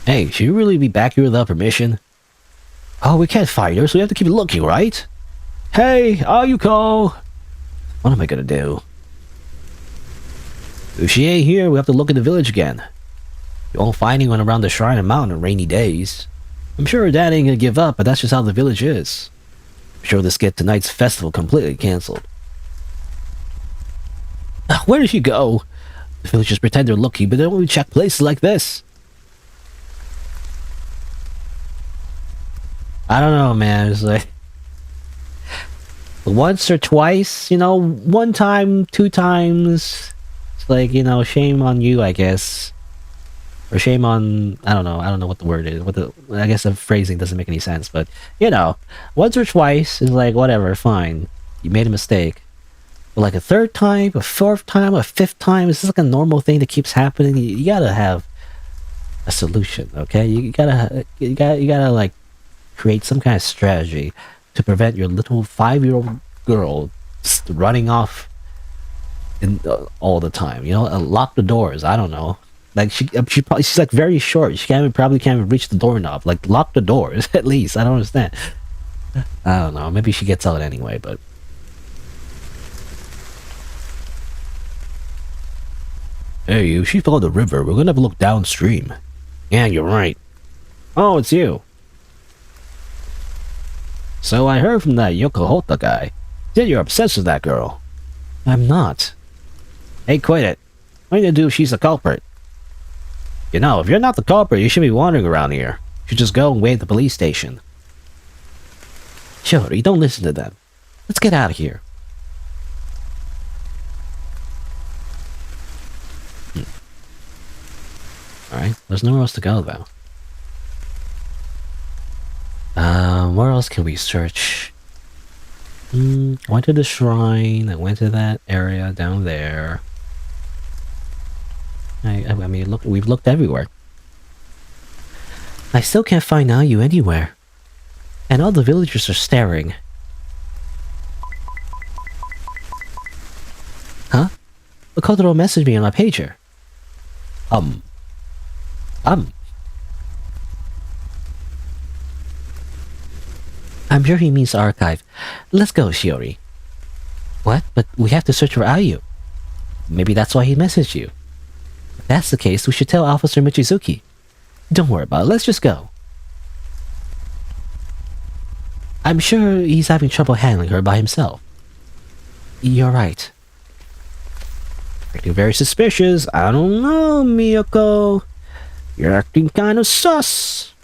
Hey, should you really be back here without permission? Oh, we can't fight her, so we have to keep looking, right? Hey, Ayuko! What am I gonna do? If she ain't here, we have to look in the village again. You won't find anyone around the shrine and mountain on rainy days. I'm sure her dad ain't gonna give up, but that's just how the village is. I'm sure this get tonight's festival completely cancelled. Where did she go? The villagers pretend they're looking, but they don't really check places like this. I don't know, man. It's like once or twice, one time, 2 times. It's like, shame on you, I guess. Or shame on, I don't know what the word is. I guess the phrasing doesn't make any sense, but, once or twice is like, whatever, fine. You made a mistake. But like a 3rd time, a 4th time, a 5th time, is this like a normal thing that keeps happening? You gotta have a solution, okay? You gotta like, create some kind of strategy to prevent your little 5-year-old girl just running off all the time. Lock the doors. I don't know. Like she's like very short. She probably can't even reach the doorknob. Like lock the doors at least. I don't understand. I don't know. Maybe she gets out anyway. But hey, you. She followed the river. We're gonna have a look downstream. Yeah, you're right. Oh, it's you. So I heard from that Yokohata guy. Said you're obsessed with that girl. I'm not. Hey, quit it. What are you gonna do if she's the culprit? If you're not the culprit, you should be wandering around here. You should just go and wait at the police station. Sure, you don't listen to them. Let's get out of here. Alright, there's nowhere else to go, though. Where else can we search? I went to the shrine. I went to that area down there. I mean, look, we've looked everywhere. I still can't find Ayu anywhere. And all the villagers are staring. Huh? Kotaro messaged me on my pager. Um, um. I'm sure he means archive. Let's go, Shiori. What? But we have to search for Ayu. Maybe that's why he messaged you. If that's the case, we should tell Officer Michizuki. Don't worry about it, let's just go. I'm sure he's having trouble handling her by himself. You're right. Acting very suspicious. I don't know, Miyako. You're acting kind of sus.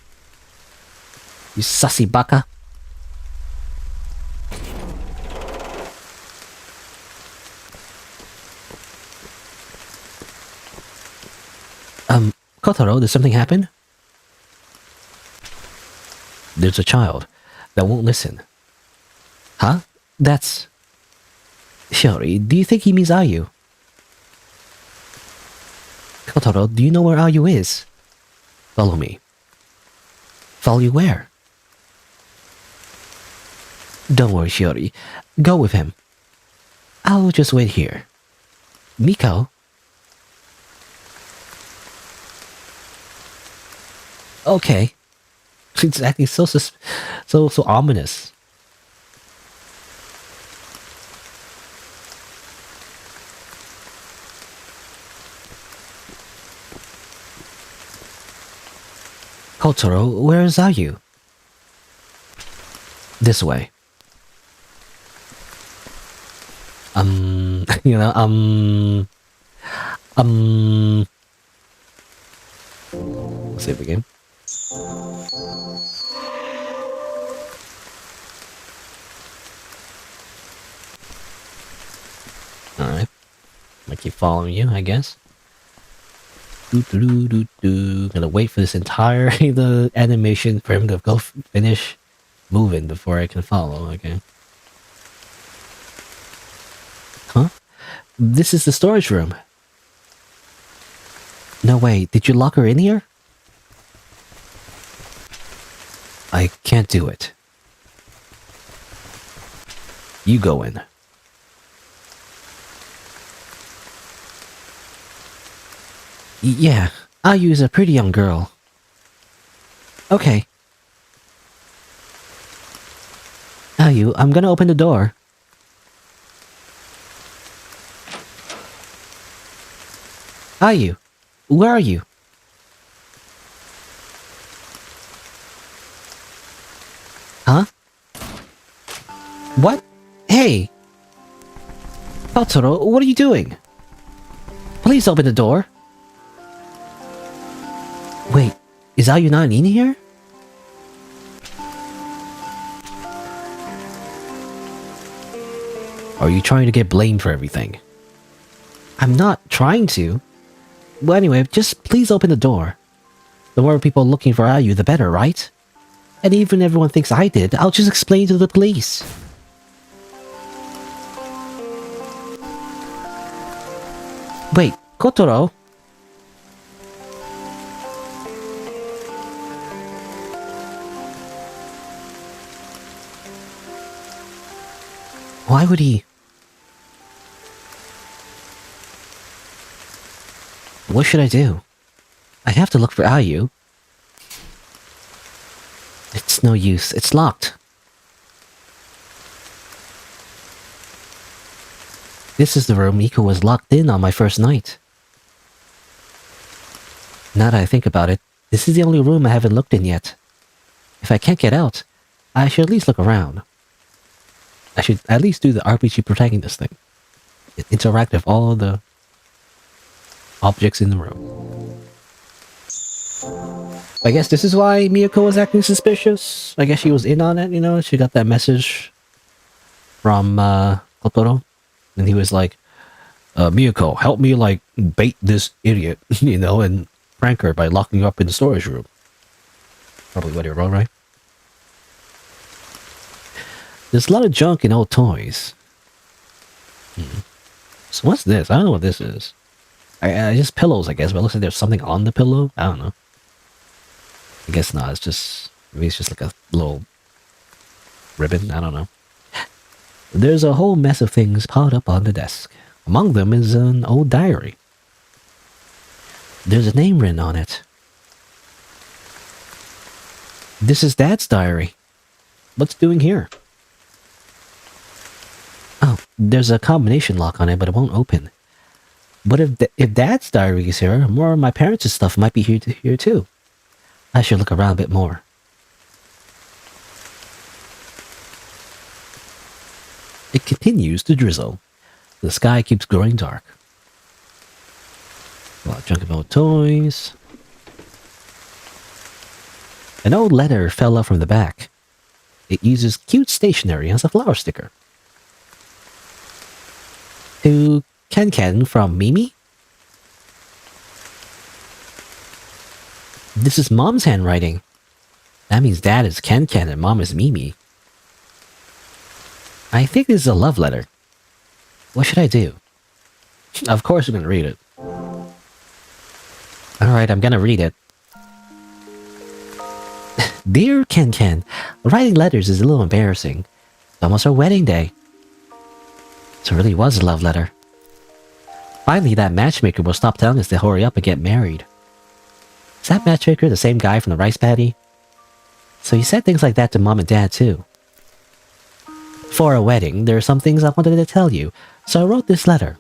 You sussy baka. Kotaro, did something happen? There's a child that won't listen. Huh? That's... Shiori, do you think he means Ayu? Kotaro, do you know where Ayu is? Follow me. Follow you where? Don't worry, Shiori. Go with him. I'll just wait here. Miko? Okay. It's acting so ominous. Kotaro, where is Ayu? This way. You know, let's save again. Alright. I keep following you, I guess. Gonna wait for this entire the animation for him to go finish moving before I can follow, okay. Huh? This is the storage room. No way, did you lock her in here? I can't do it. You go in. Yeah, Ayu is a pretty young girl. Okay. Ayu, I'm gonna open the door. Ayu, where are you? Huh? What? Hey! Kotaro, what are you doing? Please open the door. Wait, is Ayu not in here? Are you trying to get blamed for everything? I'm not trying to. Well, anyway, just please open the door. The more people looking for Ayu, the better, right? And even if everyone thinks I did, I'll just explain to the police. Wait, Kotaro? Why would he? What should I do? I have to look for Ayu. It's no use. It's locked. This is the room Miko was locked in on my first night. Now that I think about it, this is the only room I haven't looked in yet. If I can't get out, I should at least look around. I should at least do the RPG protagonist thing. Interact with all the objects in the room. I guess this is why Miyako was acting suspicious. I guess she was in on it, you know? She got that message from Kotaro. And he was like, Miyako, help me, like, bait this idiot, you know, and prank her by locking her up in the storage room. Probably what he wrote, right? There's a lot of junk and old toys. So what's this? I don't know what this is. I just pillows, I guess, but it looks like there's something on the pillow. I don't know. I guess not. It's just, maybe it's just like a little ribbon. I don't know. There's a whole mess of things piled up on the desk. Among them is an old diary. There's a name written on it. This is Dad's diary. What's it doing here? Oh, there's a combination lock on it, but it won't open. But if Dad's diary is here, more of my parents' stuff might be here too. I should look around a bit more. It continues to drizzle. The sky keeps growing dark. A lot of junk about toys. An old letter fell out from the back. It uses cute stationery as a flower sticker. To Ken from Mimi? This is Mom's handwriting. That means Dad is Ken and Mom is Mimi. I think this is a love letter. What should I do? Of course I'm gonna read it. Alright, I'm gonna read it. Dear Ken, writing letters is a little embarrassing. It's almost our wedding day. So it really was a love letter. Finally, that matchmaker will stop telling us to hurry up and get married. Is that matchmaker the same guy from the rice paddy? So he said things like that to Mom and Dad too. For a wedding, there are some things I wanted to tell you, so I wrote this letter.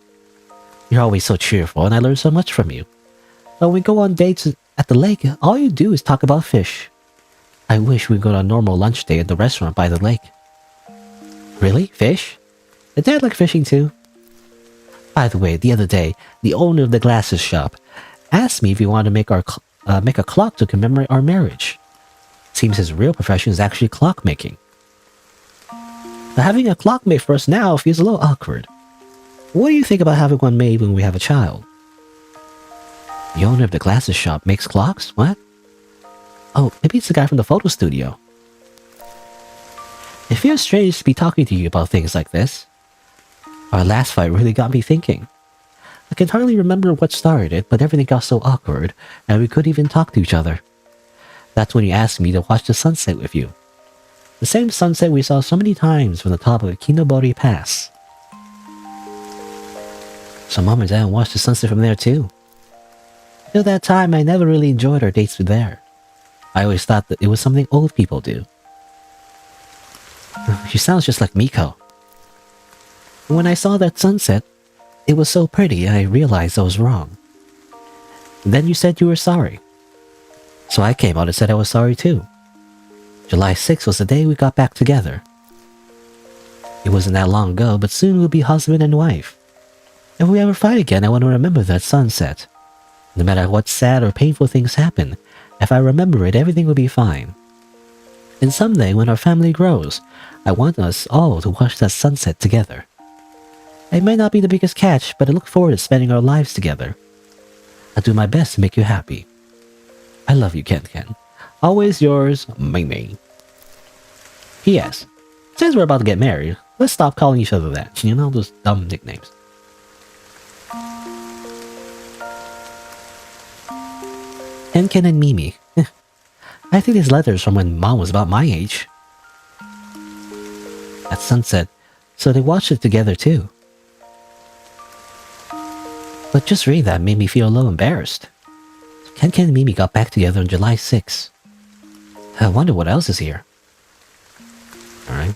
You're always so cheerful and I learn so much from you. But when we go on dates at the lake, all you do is talk about fish. I wish we'd go to a normal lunch day at the restaurant by the lake. Really? Fish? Did Dad like fishing too? By the way, the other day, the owner of the glasses shop asked me if we wanted to make a clock to commemorate our marriage. Seems his real profession is actually clockmaking. But having a clock made for us now feels a little awkward. What do you think about having one made when we have a child? The owner of the glasses shop makes clocks? What? Oh, maybe it's the guy from the photo studio. It feels strange to be talking to you about things like this. Our last fight really got me thinking. I can hardly remember what started it, but everything got so awkward, and we couldn't even talk to each other. That's when you asked me to watch the sunset with you. The same sunset we saw so many times from the top of Kinobori Pass. So Mom and Dad watched the sunset from there too. Till that time, I never really enjoyed our dates from there. I always thought that it was something old people do. She sounds just like Miko. When I saw that sunset, it was so pretty and I realized I was wrong. Then you said you were sorry. So I came out and said I was sorry too. July 6th was the day we got back together. It wasn't that long ago, but soon we'll be husband and wife. If we ever fight again, I want to remember that sunset. No matter what sad or painful things happen, if I remember it, everything will be fine. And someday, when our family grows, I want us all to watch that sunset together. It may not be the biggest catch, but I look forward to spending our lives together. I'll do my best to make you happy. I love you, Ken. Always yours, Mimi. P.S. Since we're about to get married, let's stop calling each other that. You know, those dumb nicknames. Ken and Mimi. I think this letter is from when Mom was about my age. At sunset, so they watched it together too. But just reading that made me feel a little embarrassed. Ken and Mimi got back together on July 6th. I wonder what else is here. Alright.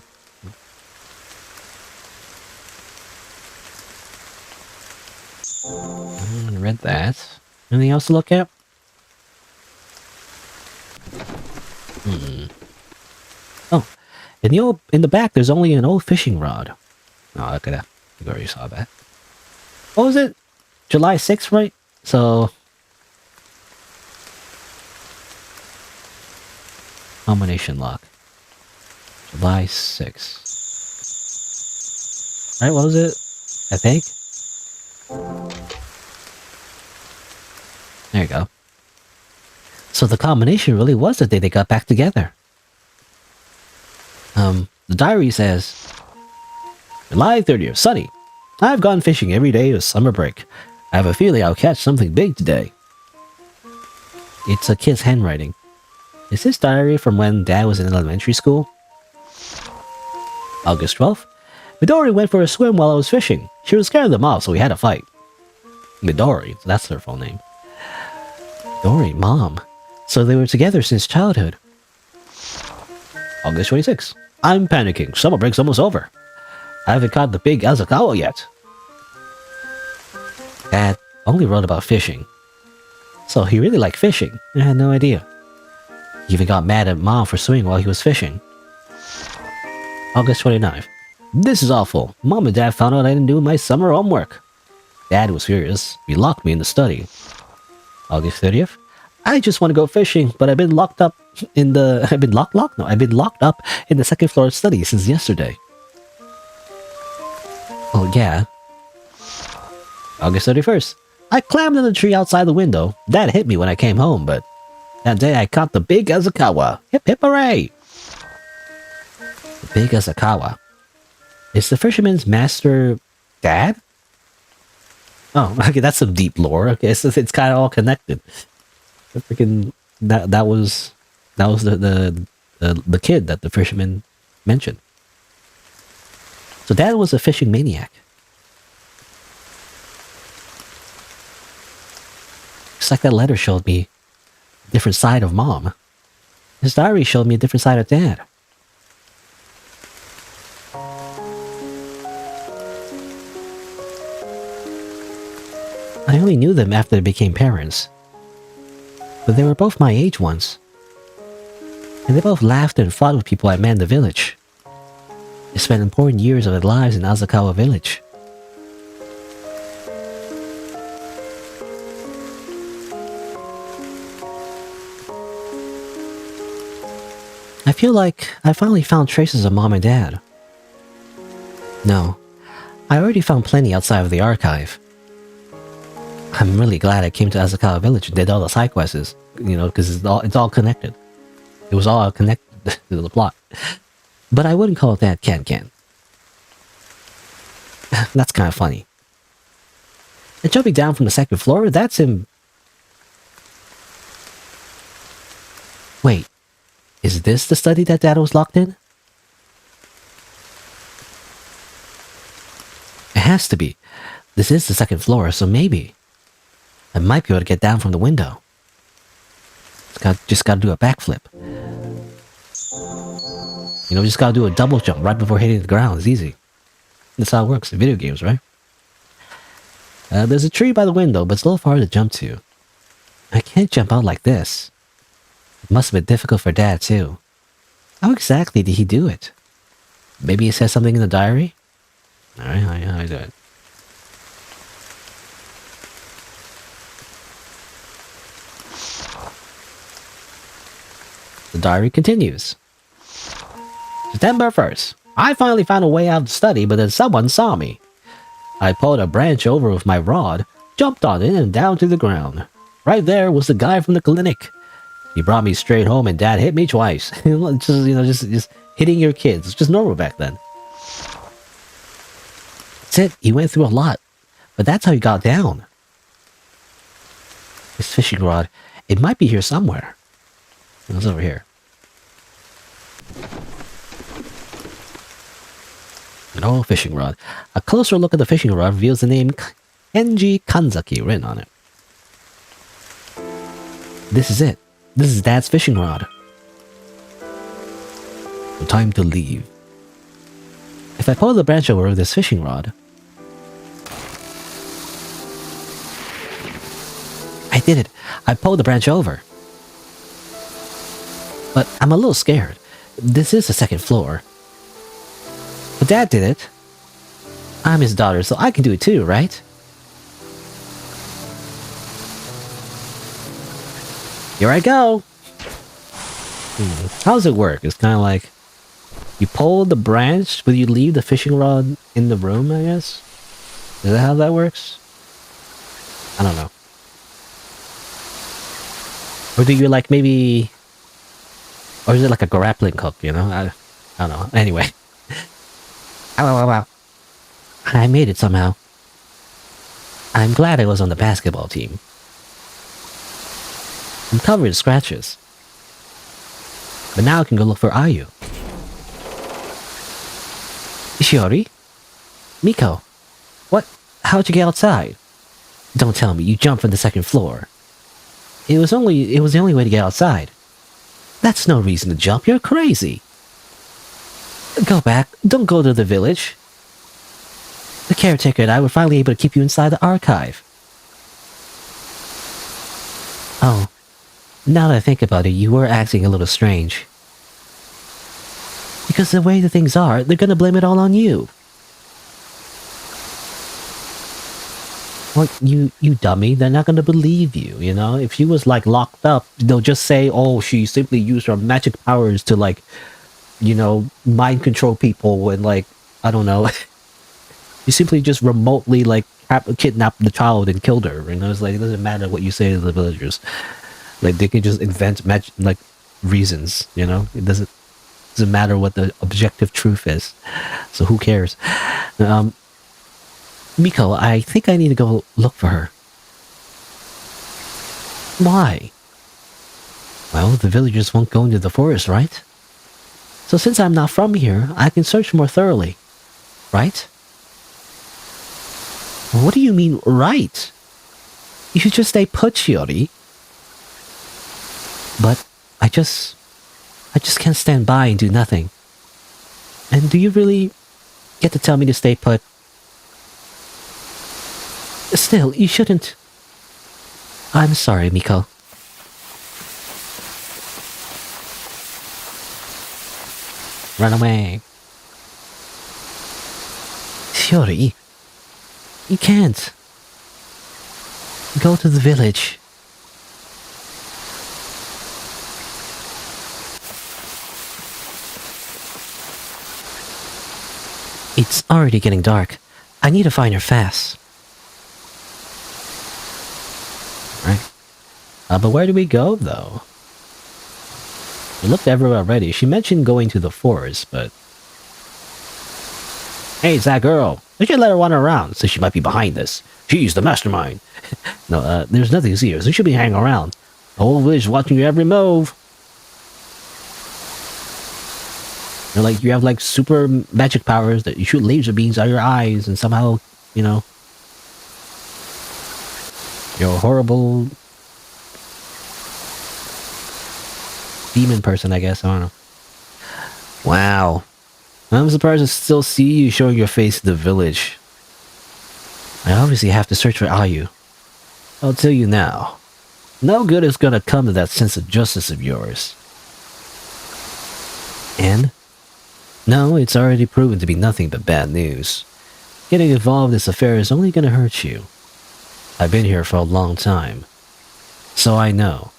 I read that. Anything else to look at? Oh, in the back there's only an old fishing rod. Oh, look at that. You already saw that. What was it? July 6th, right? So combination lock. July 6th. Right, what was it? I think. There you go. So the combination really was the day they got back together. The diary says, July 30th, sunny. I've gone fishing every day of summer break. I have a feeling I'll catch something big today. It's a kid's handwriting. Is this diary from when Dad was in elementary school? August 12th. Midori went for a swim while I was fishing. She was scared of them off, so we had a fight. Midori, that's her full name. Dory, Mom. So they were together since childhood. August 26th. I'm panicking. Summer break's almost over. I haven't caught the big Azakawa yet. Dad only wrote about fishing. So he really liked fishing. I had no idea. He even got mad at Mom for swimming while he was fishing. August 29th. This is awful. Mom and Dad found out I didn't do my summer homework. Dad was furious. He locked me in the study. August 30th. I just want to go fishing, but I've been locked up in the... I've been locked up in the second floor study since yesterday. Oh, yeah. August 31st. I climbed in the tree outside the window. Dad hit me when I came home, but that day I caught the big Azakawa. Hip hip hooray! The big Azakawa. Is the fisherman's master dad? Oh, okay, that's some deep lore. Okay, so it's kind of all connected. Freaking that was the kid that the fisherman mentioned. So Dad was a fishing maniac. It's like that letter showed me a different side of Mom. His diary showed me a different side of Dad. I only knew them after they became parents. But they were both my age once. And they both laughed and fought with people I met in the village. They spent important years of their lives in Azakawa village. I feel like I finally found traces of Mom and Dad. No, I already found plenty outside of the archive. I'm really glad I came to Azakawa village and did all the side quests, because it's all connected. It was all connected to the plot. But I wouldn't call it that can. That's kind of funny. And jumping down from the second floor, that's him... Wait, is this the study that Dad was locked in? It has to be. This is the second floor, so maybe I might be able to get down from the window. Just gotta do a backflip. Just gotta do a double jump right before hitting the ground. It's easy. That's how it works in video games, right? There's a tree by the window, but it's a little far to jump to. I can't jump out like this. It must have been difficult for Dad, too. How exactly did he do it? Maybe he said something in the diary? Alright, how do it? The diary continues. September 1st. I finally found a way out of the study, but then someone saw me. I pulled a branch over with my rod, jumped on it, and down to the ground. Right there was the guy from the clinic. He brought me straight home, and Dad hit me twice. just hitting your kids. It's just normal back then. That's it. He went through a lot, but that's how he got down. This fishing rod, it might be here somewhere. It's over here. An old fishing rod. A closer look at the fishing rod reveals the name Kenji Kanzaki written on it. This is it. This is Dad's fishing rod. Time to leave. If I pull the branch over this fishing rod... I did it. I pulled the branch over. But I'm a little scared. This is the second floor. But Dad did it. I'm his daughter, so I can do it too, right? Here I go! How does it work? It's kind of like... You pull the branch, but you leave the fishing rod in the room, I guess? Is that how that works? I don't know. Or do you like maybe... Or is it like a grappling hook, I don't know. Anyway. Ow. I made it somehow. I'm glad I was on the basketball team. I'm covered in scratches. But now I can go look for Ayu. Ishiori? Miko? What? How'd you get outside? Don't tell me, you jumped from the second floor. It was the only way to get outside. That's no reason to jump. You're crazy. Go back. Don't go to the village. The caretaker and I were finally able to keep you inside the archive. Oh, now that I think about it, you were acting a little strange. Because the way the things are, they're gonna blame it all on you. Well, you dummy, they're not gonna believe you, you know? If she was, like, locked up, they'll just say, oh, she simply used her magic powers to, like, you know, mind control people and, like, I don't know. You simply just remotely, like, kidnapped the child and killed her. You know, it's like, it doesn't matter what you say to the villagers. Like, they can just invent, like, reasons, you know? It doesn't matter what the objective truth is. So who cares? Miko, I think I need to go look for her. Why? Well, the villagers won't go into the forest, right? So since I'm not from here, I can search more thoroughly. Right? What do you mean, right? You should just stay put, Shiori. But I just can't stand by and do nothing. And do you really get to tell me to stay put? Still, you shouldn't. I'm sorry, Miko. Run away. Shiori, you can't. Go to the village. It's already getting dark. I need to find her fast. Right. But where do we go, though? We looked everywhere already. She mentioned going to the forest, but... Hey, it's that girl. We should let her wander around, since she might be behind this. She's the mastermind. No, there's nothing to see here, so you should be hanging around. The whole village is watching your every move. You're like, you have, like, super magic powers that you shoot laser beams out of your eyes, and somehow, you know... You're a horrible... demon person, I guess. I don't know. Wow. I'm surprised to still see you showing your face in the village. I obviously have to search for Ayu. I'll tell you now. No good is gonna come to that sense of justice of yours. And? No, it's already proven to be nothing but bad news. Getting involved in this affair is only gonna hurt you. I've been here for a long time. So I know.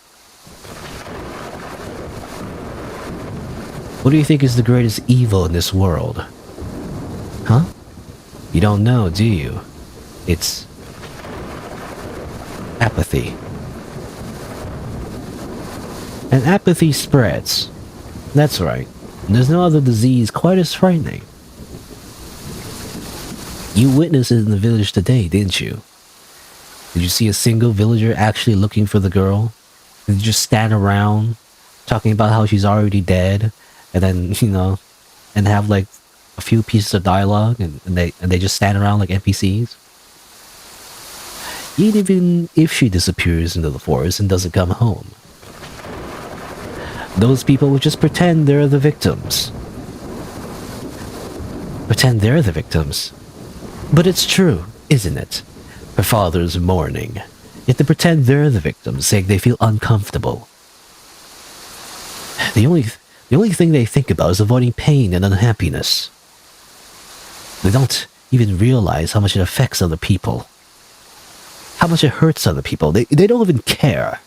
What do you think is the greatest evil in this world? Huh? You don't know, do you? It's... apathy. And apathy spreads. That's right. There's no other disease quite as frightening. You witnessed it in the village today, didn't you? Did you see a single villager actually looking for the girl? Did you just stand around talking about how she's already dead? And then, you know, and have like a few pieces of dialogue and they just stand around like NPCs? Even if she disappears into the forest and doesn't come home, those people would just pretend they're the victims. Pretend they're the victims. But it's true, isn't it? Her father's mourning. Yet they pretend they're the victims, saying they feel uncomfortable. The only thing they think about is avoiding pain and unhappiness. They don't even realize how much it affects other people. How much it hurts other people. They don't even care.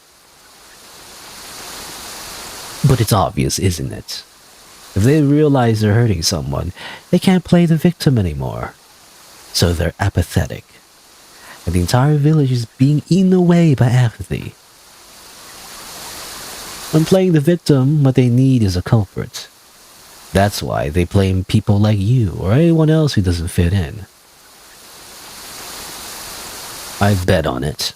But it's obvious, isn't it? If they realize they're hurting someone, they can't play the victim anymore. So they're apathetic. And the entire village is being eaten away by apathy. When playing the victim, what they need is a culprit. That's why they blame people like you or anyone else who doesn't fit in. I bet on it.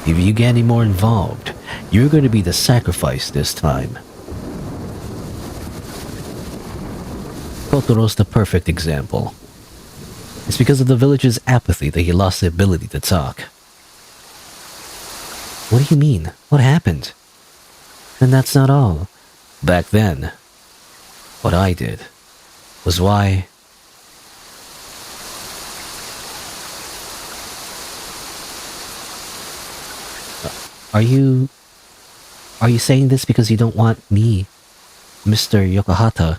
If you get any more involved, you're going to be the sacrifice this time. Kotoro's the perfect example. It's because of the village's apathy that he lost the ability to talk. What do you mean? What happened? And that's not all. Back then, what I did was why... Are you... Are you saying this because you don't want me, Mr. Yokohata,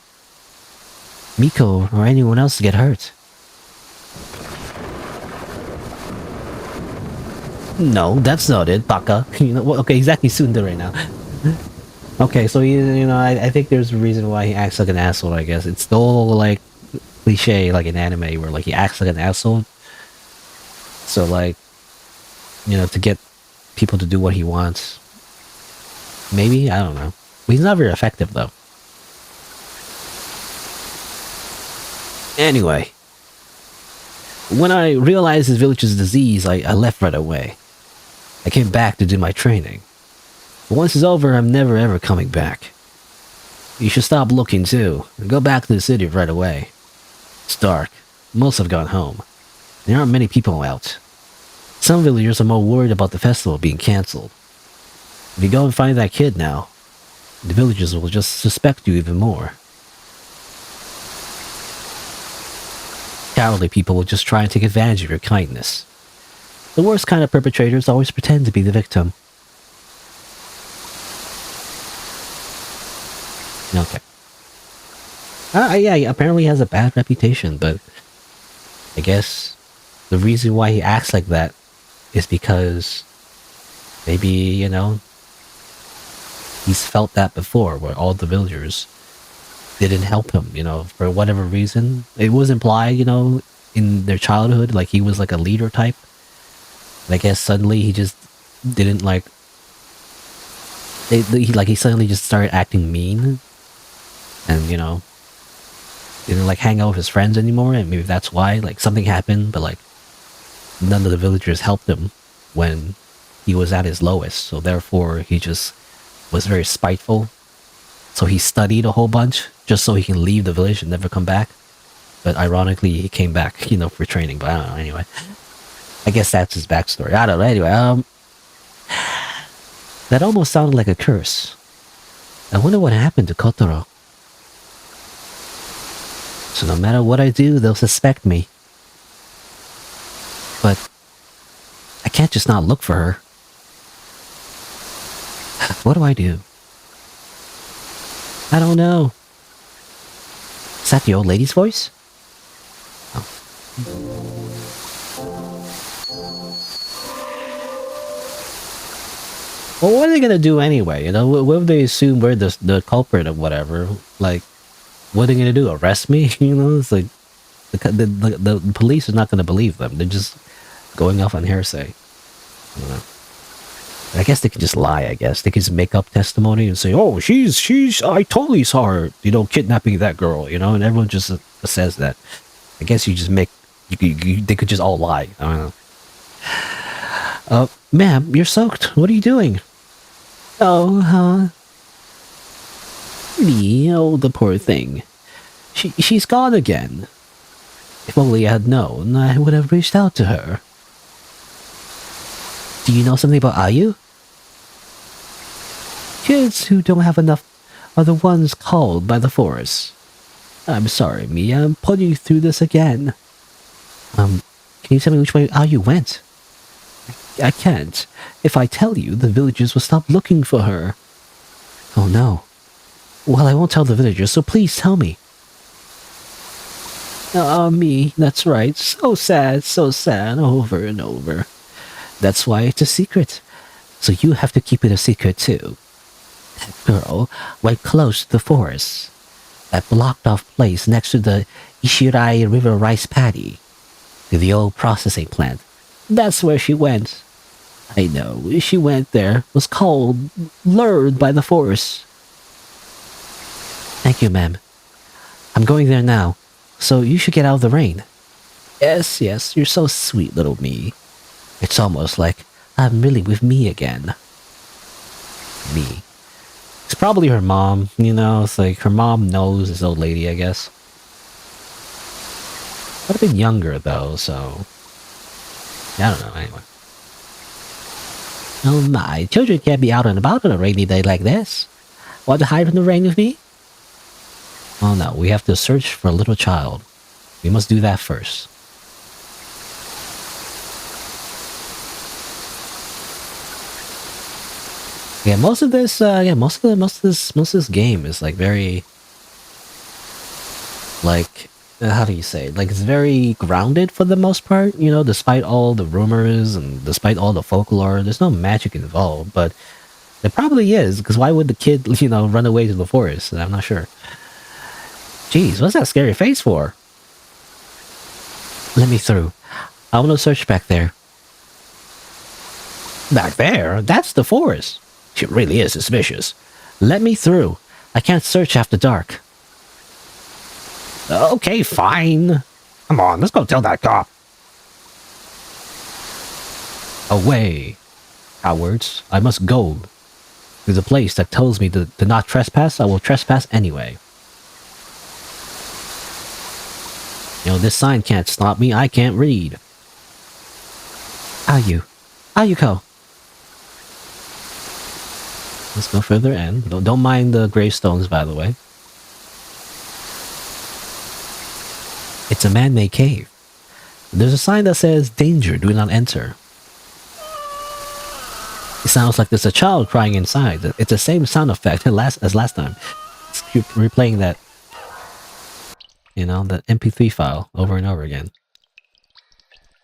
Miko, or anyone else to get hurt? No, that's not it, Baka. You know, well, okay, he's acting Sunda right now. Okay, so I think there's a reason why he acts like an asshole. I guess it's the whole like cliche, like in anime, where like he acts like an asshole. So like, to get people to do what he wants. Maybe, I don't know. He's not very effective though. Anyway, when I realized his village's disease, I left right away. I came back to do my training. But once it's over, I'm never ever coming back. You should stop looking too, and go back to the city right away. It's dark. Most have gone home. There aren't many people out. Some villagers are more worried about the festival being cancelled. If you go and find that kid now, the villagers will just suspect you even more. Cowardly people will just try and take advantage of your kindness. The worst kind of perpetrators always pretend to be the victim. Okay. Yeah, apparently he has a bad reputation, but I guess the reason why he acts like that is because maybe, he's felt that before, where all the villagers didn't help him, for whatever reason. It was implied, in their childhood, like he was like a leader type. And I guess suddenly he just didn't like... he suddenly just started acting mean. And, didn't like hang out with his friends anymore, and maybe that's why, like, something happened, but like, none of the villagers helped him when he was at his lowest, so therefore he just was very spiteful. So he studied a whole bunch just so he can leave the village and never come back. But ironically, he came back, for training. But I don't know. Anyway, I guess that's his backstory. I don't know. Anyway, that almost sounded like a curse. I wonder what happened to Kotaro. So no matter what I do, they'll suspect me. But I can't just not look for her. What do I do? I don't know. Is that the old lady's voice? Oh. Well, what are they gonna do anyway? What if they assume we're the culprit or whatever? Like, what are they gonna do? Arrest me? It's like the police are not gonna believe them. They're just going off on hearsay. I don't know. I guess they could just lie, I guess. They could just make up testimony and say, oh, I totally saw her, kidnapping that girl, and everyone just says that. I guess you just make, they could just all lie. I don't know. Ma'am, you're soaked. What are you doing? Oh, me, oh, the poor thing. She's gone again. If only I had known, I would have reached out to her. Do you know something about Ayu? Kids who don't have enough are the ones called by the forest. I'm sorry, Mia, I'm putting you through this again. Can you tell me which way Ayu went? I can't. If I tell you, the villagers will stop looking for her. Oh no. Well, I won't tell the villagers, so please tell me. Me, that's right. So sad, over and over. That's why it's a secret. So you have to keep it a secret too. That girl went close to the forest. That blocked off place next to the Ishirai River rice paddy. To the old processing plant. That's where she went. I know, she went there. Was called, lured by the forest. Thank you, ma'am. I'm going there now. So you should get out of the rain. Yes, you're so sweet, little me. It's almost like I'm really with me again. Me. It's probably her mom, it's like her mom knows this old lady, I guess. I'd have been younger though, so... I don't know, anyway. Oh my, children can't be out and about on a rainy day like this. Want to hide from the rain with me? Oh no, we have to search for a little child. We must do that first. Yeah, most of this game is like very, like, how do you say? Like, it's very grounded for the most part, you know, despite all the rumors and despite all the folklore. There's no magic involved, but there probably is, because why would the kid, you know, run away to the forest? I'm not sure. Jeez, what's that scary face for? Let me through. I want to search back there. Back there? That's the forest. It really is suspicious. Let me through. I can't search after dark. Okay, fine. Come on, let's go tell that cop. Away. Cowards, I must go. There's a place that tells me to not trespass. I will trespass anyway. You know, this sign can't stop me. I can't read. Ayuko. Let's go further in. Don't mind the gravestones, by the way. It's a man-made cave. There's a sign that says, "Danger, do not enter." It sounds like there's a child crying inside. It's the same sound effect as last time. Let's keep replaying that, you know, that MP3 file over and over again.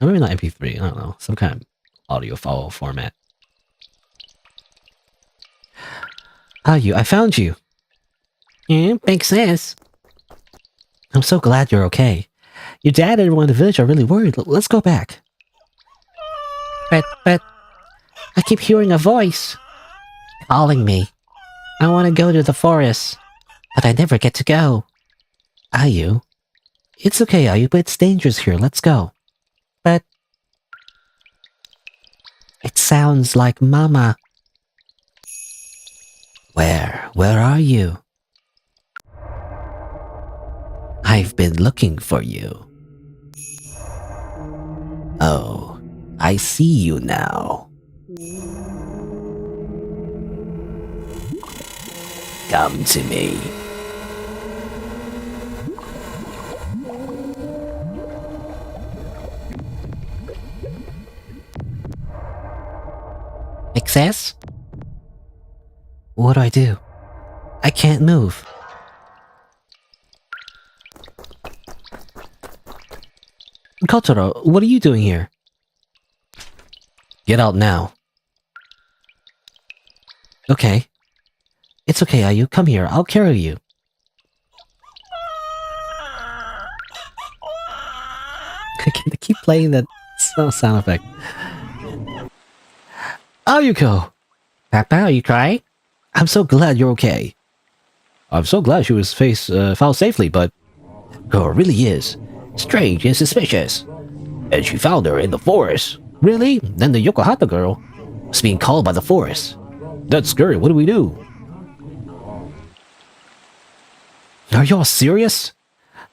Or maybe not MP3, I don't know. Some kind of audio file format. I found you. Yeah, makes sense. I'm so glad you're okay. Your dad and everyone in the village are really worried. Let's go back. But, I keep hearing a voice calling me. I want to go to the forest, but I never get to go. Ayu? It's okay, Ayu, but it's dangerous here. Let's go. But it sounds like Mama. Where are you? I've been looking for you. Oh, I see you now. Come to me. Success? What do? I can't move. Kotaro, what are you doing here? Get out now. Okay. It's okay, Ayu. Come here. I'll carry you. I keep playing that sound effect. Ayuko! Papa, are you crying? I'm so glad you're okay. I'm so glad she was found safely, but girl really is strange and suspicious. And she found her in the forest. Really? Then the Yokohata girl was being called by the forest. That's scary. What do we do? Are y'all serious?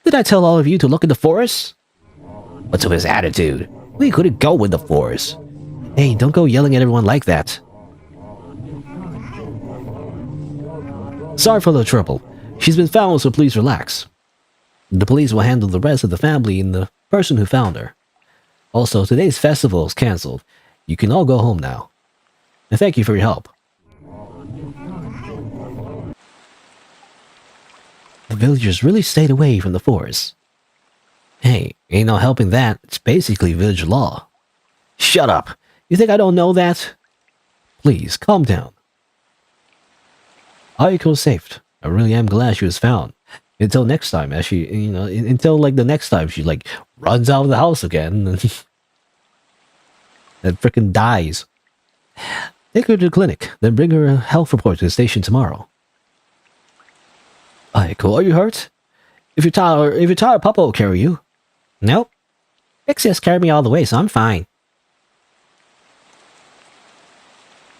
Did I tell all of you to look in the forest? What's with his attitude? We couldn't go in the forest. Hey, don't go yelling at everyone like that. Sorry for the trouble. She's been found, so please relax. The police will handle the rest of the family and the person who found her. Also, today's festival is cancelled. You can all go home now. And thank you for your help. The villagers really stayed away from the forest. Hey, ain't no helping that. It's basically village law. Shut up! You think I don't know that? Please, calm down. Ayuko's safe. I really am glad she was found. Until next time, as she, you know, until like the next time she like runs out of the house again and frickin' dies. Take her to the clinic, then bring her a health report to the station tomorrow. Ayuko, are you hurt? If you're tired, Papa will carry you. Nope. Pixie has carried me all the way, so I'm fine.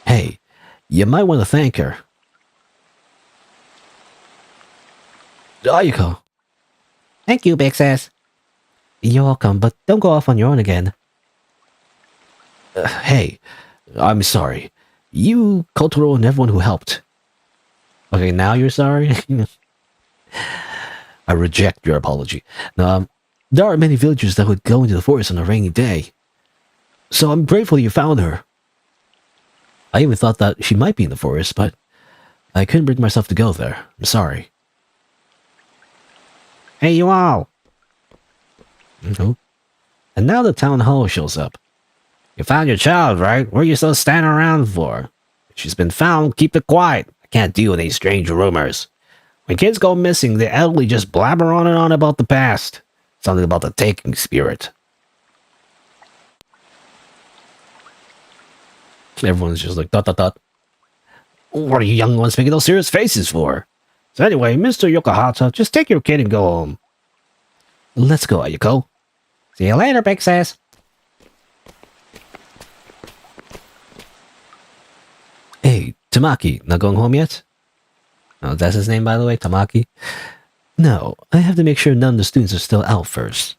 Hey, you might want to thank her. Ayuko. Thank you, Big Sis. You're welcome, but don't go off on your own again. Hey, I'm sorry. You, Kotaro, and everyone who helped. Okay, now you're sorry? I reject your apology. There aren't many villagers that would go into the forest on a rainy day. So I'm grateful you found her. I even thought that she might be in the forest, but I couldn't bring myself to go there. I'm sorry. Hey, you all! No. And now the town hall shows up. You found your child, right? What are you still standing around for? If she's been found, keep it quiet. I can't deal with any strange rumors. When kids go missing, the elderly just blabber on and on about the past. Something about the taking spirit. Everyone's just like, dot, dot, dot. What are you young ones making those serious faces for? So anyway, Mr. Yokohata, just take your kid and go home. Let's go, Ayako. See you later, big sis. Hey, Tamaki, not going home yet? Oh, that's his name, by the way, Tamaki? No, I have to make sure none of the students are still out first.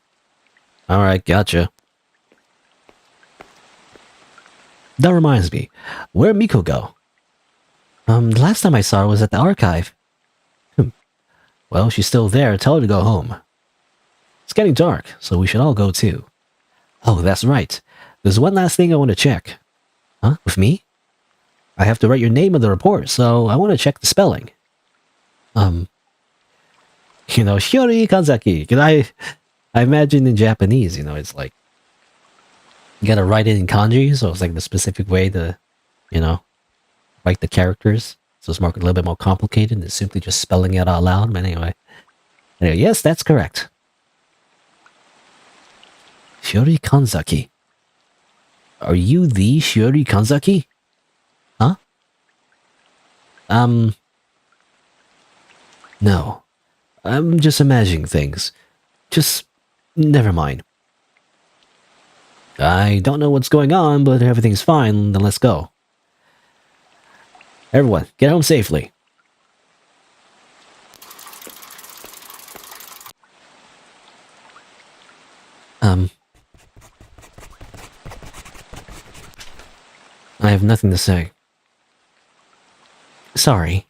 Alright, gotcha. That reminds me, where'd Miko go? The last time I saw her was at the archive. Well, she's still there, tell her to go home. It's getting dark, so we should all go too. Oh, that's right. There's one last thing I want to check. Huh? With me? I have to write your name in the report, so I want to check the spelling. Shiori Kanzaki. I imagine in Japanese, it's like, you gotta write it in kanji, so it's like the specific way to, write the characters. So it's a little bit more complicated than simply just spelling it out loud. But anyway, yes, that's correct. Shiori Kanzaki. Are you the Shiori Kanzaki? Huh? No. I'm just imagining things. Just never mind. I don't know what's going on, but everything's fine, then let's go. Everyone, get home safely. I have nothing to say. Sorry.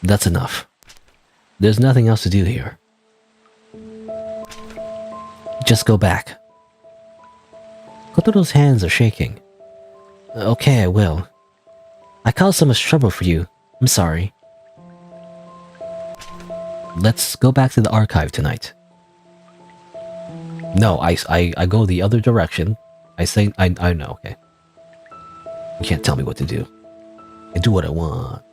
That's enough. There's nothing else to do here. Just go back. Kotaro's hands are shaking. Okay, I will. I caused so much trouble for you. I'm sorry. Let's go back to the archive tonight. No, I go the other direction. I know, okay. You can't tell me what to do. I do what I want.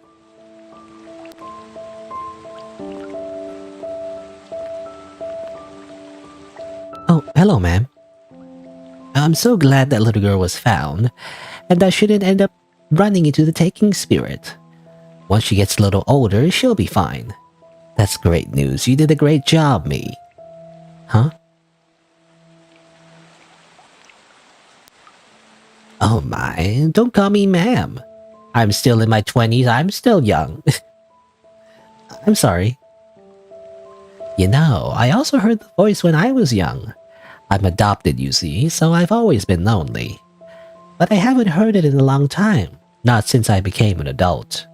Oh, hello, ma'am. I'm so glad that little girl was found, and I shouldn't end up running into the taking spirit. Once she gets a little older, she'll be fine. That's great news. You did a great job, me. Huh? Oh my, don't call me ma'am. I'm still in my 20s, I'm still young. I'm sorry. I also heard the voice when I was young. I'm adopted, you see, so I've always been lonely. But I haven't heard it in a long time, not since I became an adult.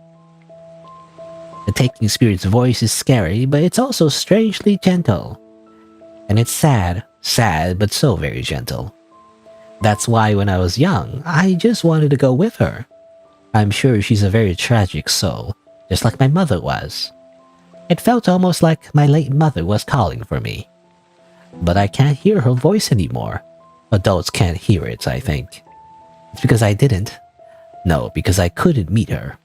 The taking spirit's voice is scary, but it's also strangely gentle. And it's sad, but so very gentle. That's why when I was young, I just wanted to go with her. I'm sure she's a very tragic soul, just like my mother was. It felt almost like my late mother was calling for me. But I can't hear her voice anymore. Adults can't hear it, I think. It's because I didn't. No, because I couldn't meet her.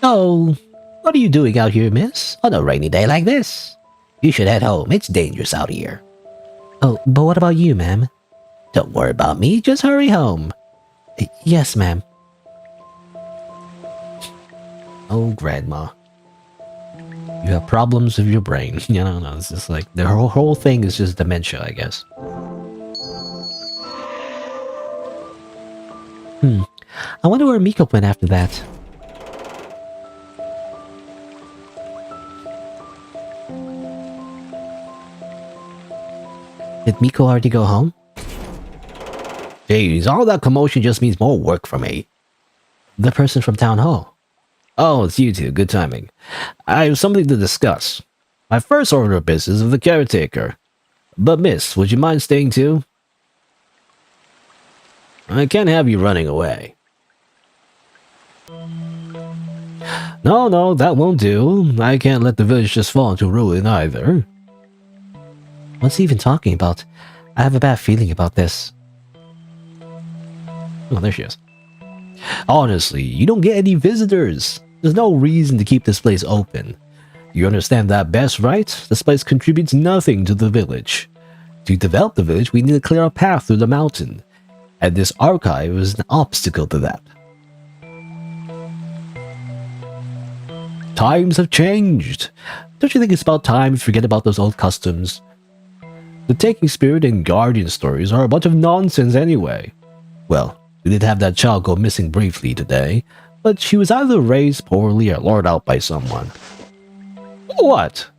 Oh, what are you doing out here, miss? On a rainy day like this? You should head home. It's dangerous out here. Oh, but what about you, ma'am? Don't worry about me. Just hurry home. Yes, ma'am. Oh, Grandma. You have problems with your brain. No, it's just like the whole thing is just dementia, I guess. I wonder where Miko went after that. Did Miko already go home? Jeez, all that commotion just means more work for me. The person from town hall. Oh, it's you two. Good timing. I have something to discuss. My first order of business is the caretaker. But miss, would you mind staying too? I can't have you running away. No, that won't do. I can't let the village just fall into ruin either. What's he even talking about? I have a bad feeling about this. Oh, there she is. Honestly, you don't get any visitors. There's no reason to keep this place open. You understand that best, right? This place contributes nothing to the village. To develop the village, we need to clear a path through the mountain. And this archive is an obstacle to that. Times have changed. Don't you think it's about time to forget about those old customs? The taking spirit and guardian stories are a bunch of nonsense anyway. Well, we did have that child go missing briefly today, but she was either raised poorly or lured out by someone. What?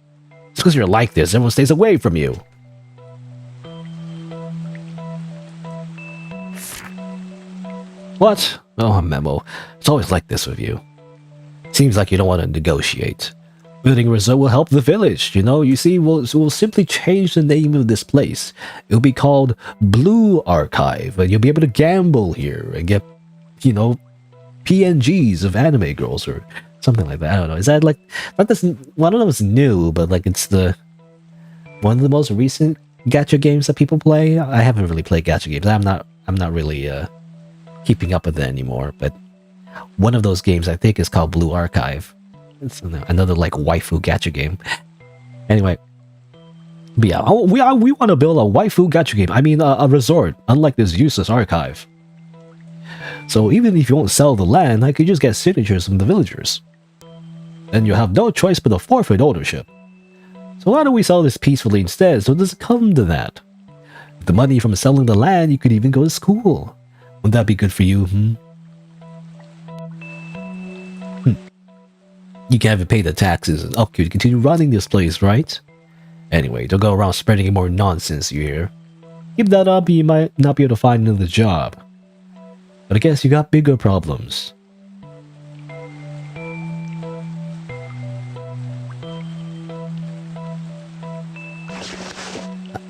It's because you're like this, everyone stays away from you. What? Oh, Memo. It's always like this with you. Seems like you don't want to negotiate. Building a resort will help the village, you know? You see, we'll simply change the name of this place. It'll be called Blue Archive, and you'll be able to gamble here and get, you know, PNGs of anime girls or something like that. I don't know. Is that like, not this, well, I don't know if it's new, but like it's the, one of the most recent gacha games that people play? I haven't really played gacha games. I'm not really, keeping up with it anymore, but one of those games I think is called Blue Archive. It's another like waifu gacha game. Anyway, but yeah, we want to build a waifu gacha game. I mean a resort, unlike this useless archive. So even if you won't sell the land, I could just get signatures from the villagers. Then you'll have no choice but to forfeit ownership. So why don't we sell this peacefully instead, so it doesn't come to that? With the money from selling the land, you could even go to school. Would that be good for you, You can't even pay the taxes and upkeep to continue running this place, right? Anyway, don't go around spreading more nonsense, you hear? Keep that up, you might not be able to find another job. But I guess you got bigger problems.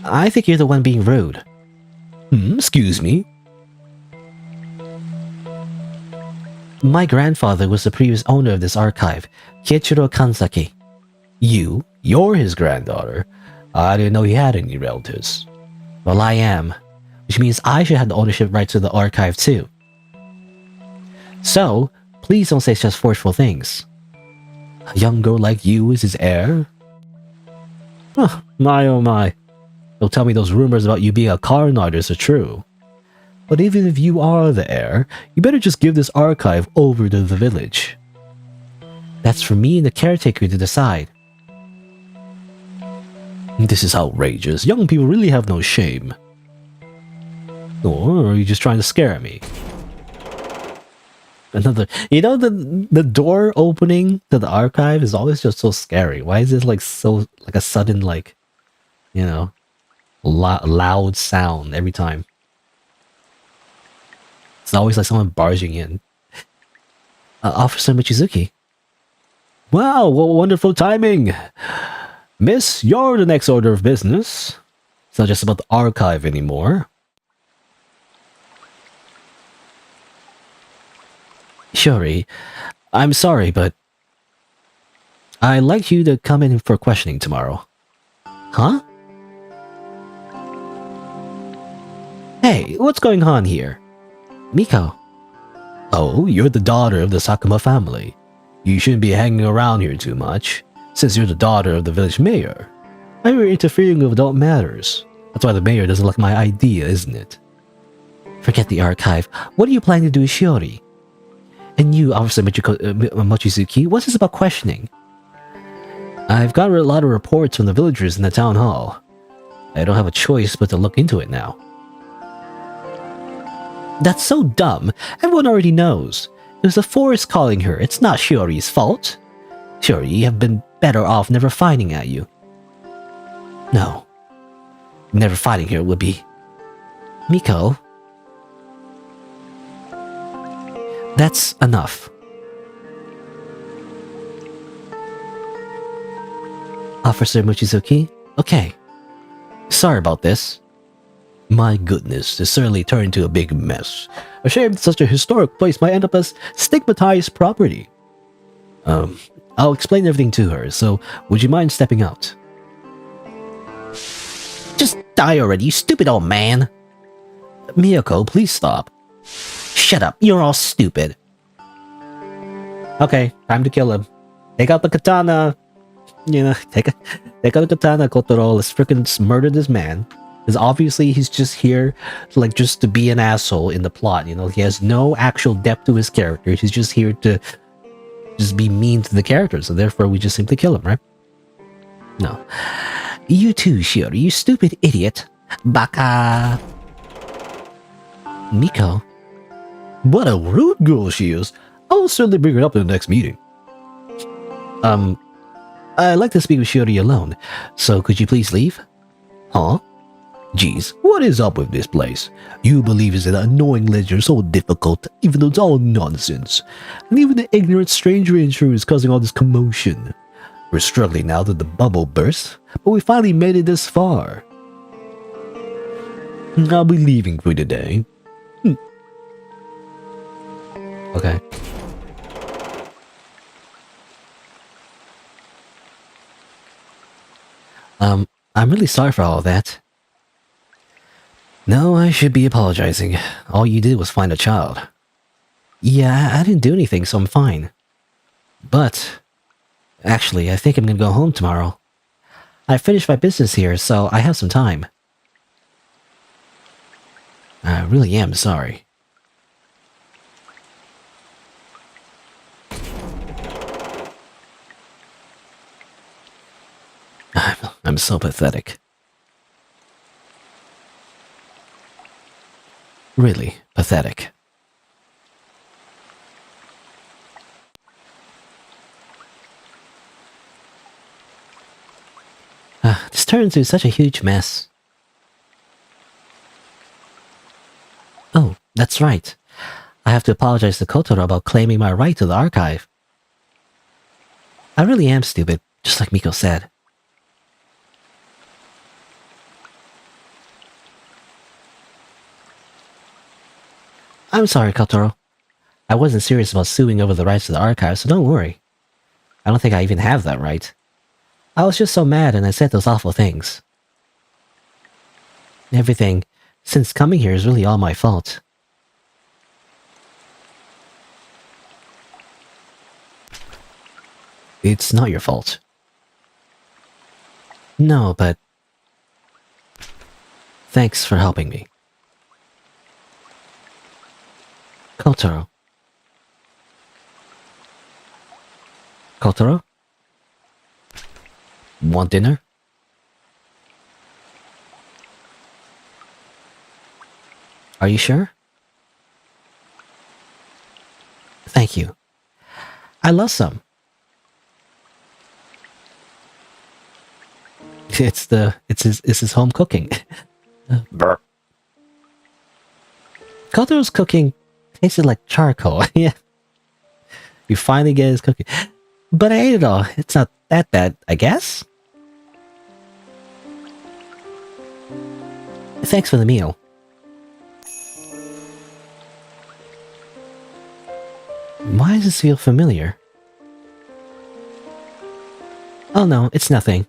I think you're the one being rude. Excuse me? My grandfather was the previous owner of this archive, Kiechiro Kansaki. You're his granddaughter. I didn't know he had any relatives. Well, I am, which means I should have the ownership rights to the archive too. So, please don't say such forceful things. A young girl like you is his heir? My oh my. Don't tell me those rumors about you being a card artist are true. But even if you are the heir, you better just give this archive over to the village. That's for me and the caretaker to decide. This is outrageous. Young people really have no shame. Or are you just trying to scare me? Another, you know, the door opening to the archive is always just so scary. Why is it like so, like a sudden, like, you know, loud sound every time? It's always like someone barging in. Officer Michizuki. Wow, what wonderful timing! Miss, you're the next order of business. It's not just about the archive anymore. Shiori, I'm sorry, but I'd like you to come in for questioning tomorrow. Huh? Hey, what's going on here? Miko. Oh, you're the daughter of the Sakuma family. You shouldn't be hanging around here too much, since you're the daughter of the village mayor. Why are you interfering with adult matters? That's why the mayor doesn't like my idea, isn't it? Forget the archive. What are you planning to do with Shiori? And you, Officer Mochizuki, what's this about questioning? I've got a lot of reports from the villagers in the town hall. I don't have a choice but to look into it now. That's so dumb. Everyone already knows. It was the forest calling her. It's not Shiori's fault. Shiori have been better off never finding at you. No. Never fighting here would be. Miko, that's enough. Officer Mochizuki? Okay. Sorry about this. My goodness, this certainly turned into a big mess. A shame that such a historic place might end up as stigmatized property. I'll explain everything to her, so would you mind stepping out? Just die already, you stupid old man! Miyako, please stop. Shut up, you're all stupid. Okay, time to kill him. Take out the katana. You know, take out the katana, Kotaro. Let's freaking murder this man. Because obviously he's just here, like, just to be an asshole in the plot, you know? He has no actual depth to his character. He's just here to just be mean to the characters, so therefore we just simply kill him, right? No. You too, Shiori, you stupid idiot. Baka. Miko. What a rude girl she is. I'll certainly bring her up in the next meeting. I'd like to speak with Shiori alone, so could you please leave? Huh? Geez, what is up with this place? You believe it's an annoying legend so difficult, even though it's all nonsense. And even the ignorant stranger intruder is causing all this commotion. We're struggling now that the bubble burst, but we finally made it this far. I'll be leaving for today. Okay. I'm really sorry for all of that. No, I should be apologizing. All you did was find a child. Yeah, I didn't do anything, so I'm fine. But, actually, I think I'm gonna go home tomorrow. I finished my business here, so I have some time. I really am sorry. I'm so pathetic. Really pathetic. This turns into such a huge mess. Oh, that's right. I have to apologize to Kotaro about claiming my right to the archive. I really am stupid, just like Miko said. I'm sorry, Kotaro. I wasn't serious about suing over the rights to the archive, so don't worry. I don't think I even have that right. I was just so mad and I said those awful things. Everything, since coming here, is really all my fault. It's not your fault. No, but... thanks for helping me. Kotaro. Kotaro? Want dinner? Are you sure? Thank you. I love some. It's his home cooking. Burp. Kotaro's cooking tasted like charcoal. Yeah. You finally get his cooking. But I ate it all. It's not that bad, I guess? Thanks for the meal. Why does this feel familiar? Oh no, it's nothing.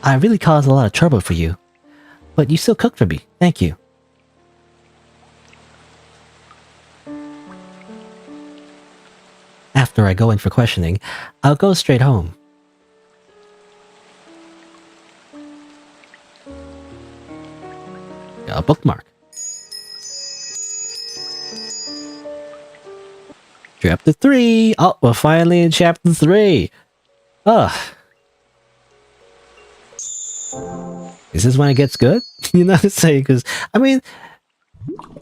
I really caused a lot of trouble for you. But you still cooked for me. Thank you. After I go in for questioning, I'll go straight home. A bookmark. Chapter 3! Oh, we're finally in Chapter 3! Ugh. Is this when it gets good? You know what I'm saying? Because, I mean,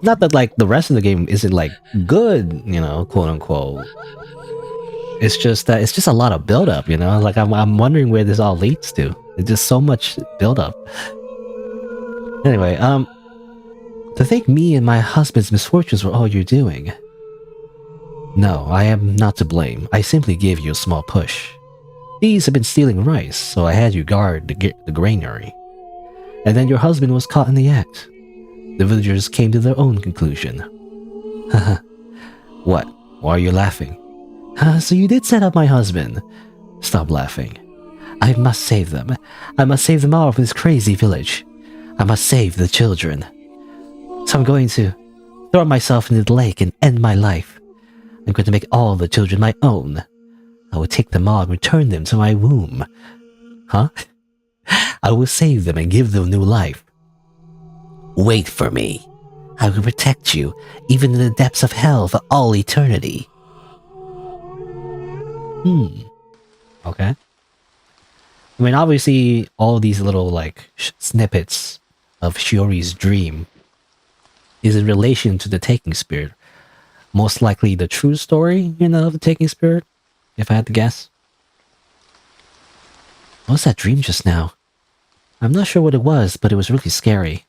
not that, like, the rest of the game isn't, like, good, you know, quote-unquote. It's just that it's just a lot of build-up, you know? Like, I'm wondering where this all leads to. It's just so much build-up. Anyway, to think me and my husband's misfortunes were all you're doing. No, I am not to blame. I simply gave you a small push. Thieves have been stealing rice, so I had you guard the granary. And then your husband was caught in the act. The villagers came to their own conclusion. Haha. What? Why are you laughing? So you did set up my husband. Stop laughing. I must save them. I must save them all from this crazy village. I must save the children. So I'm going to throw myself into the lake and end my life. I'm going to make all the children my own. I will take them all and return them to my womb. Huh? I will save them and give them new life. Wait for me. I will protect you, even in the depths of hell for all eternity. Okay. I mean, obviously, all these little, like, snippets of Shiori's dream is in relation to the Taking Spirit. Most likely the true story, of the Taking Spirit, if I had to guess. What was that dream just now? I'm not sure what it was, but it was really scary.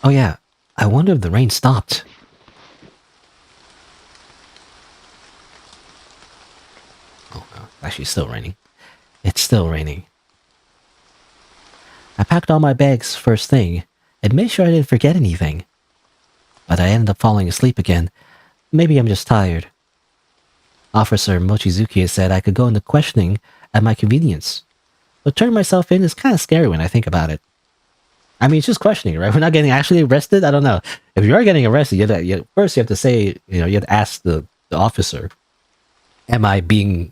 Oh yeah, I wonder if the rain stopped. Oh no, actually it's still raining. It's still raining. I packed all my bags first thing, and made sure I didn't forget anything. But I ended up falling asleep again. Maybe I'm just tired. Officer Mochizuki has said I could go into questioning at my convenience. But turning myself in is kind of scary when I think about it. I mean, it's just questioning, right? We're not getting actually arrested? I don't know. If you are getting arrested, first you have to say, you have to ask the officer, am I being,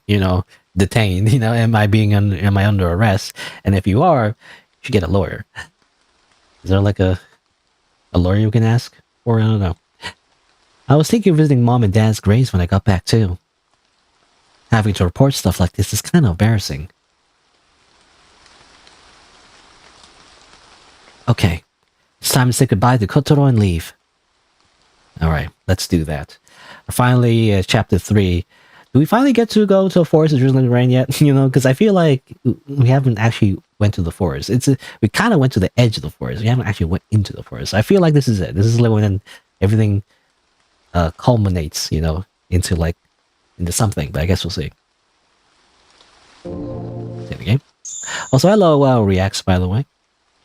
detained? Am I under arrest? And if you are, you should get a lawyer. Is there like a lawyer you can ask? Or I don't know. I was thinking of visiting mom and dad's graves when I got back too. Having to report stuff like this is kind of embarrassing. Okay, it's time to say goodbye to Kotaro and leave. Alright, let's do that. Finally, chapter 3. Do we finally get to go to the Forest of Drizzling Rain yet? Because I feel like we haven't actually went to the forest. We kind of went to the edge of the forest. We haven't actually went into the forest. I feel like this is it. This is like when everything culminates, into something. But I guess we'll see. Save the game. Also, hello, Reacts, by the way.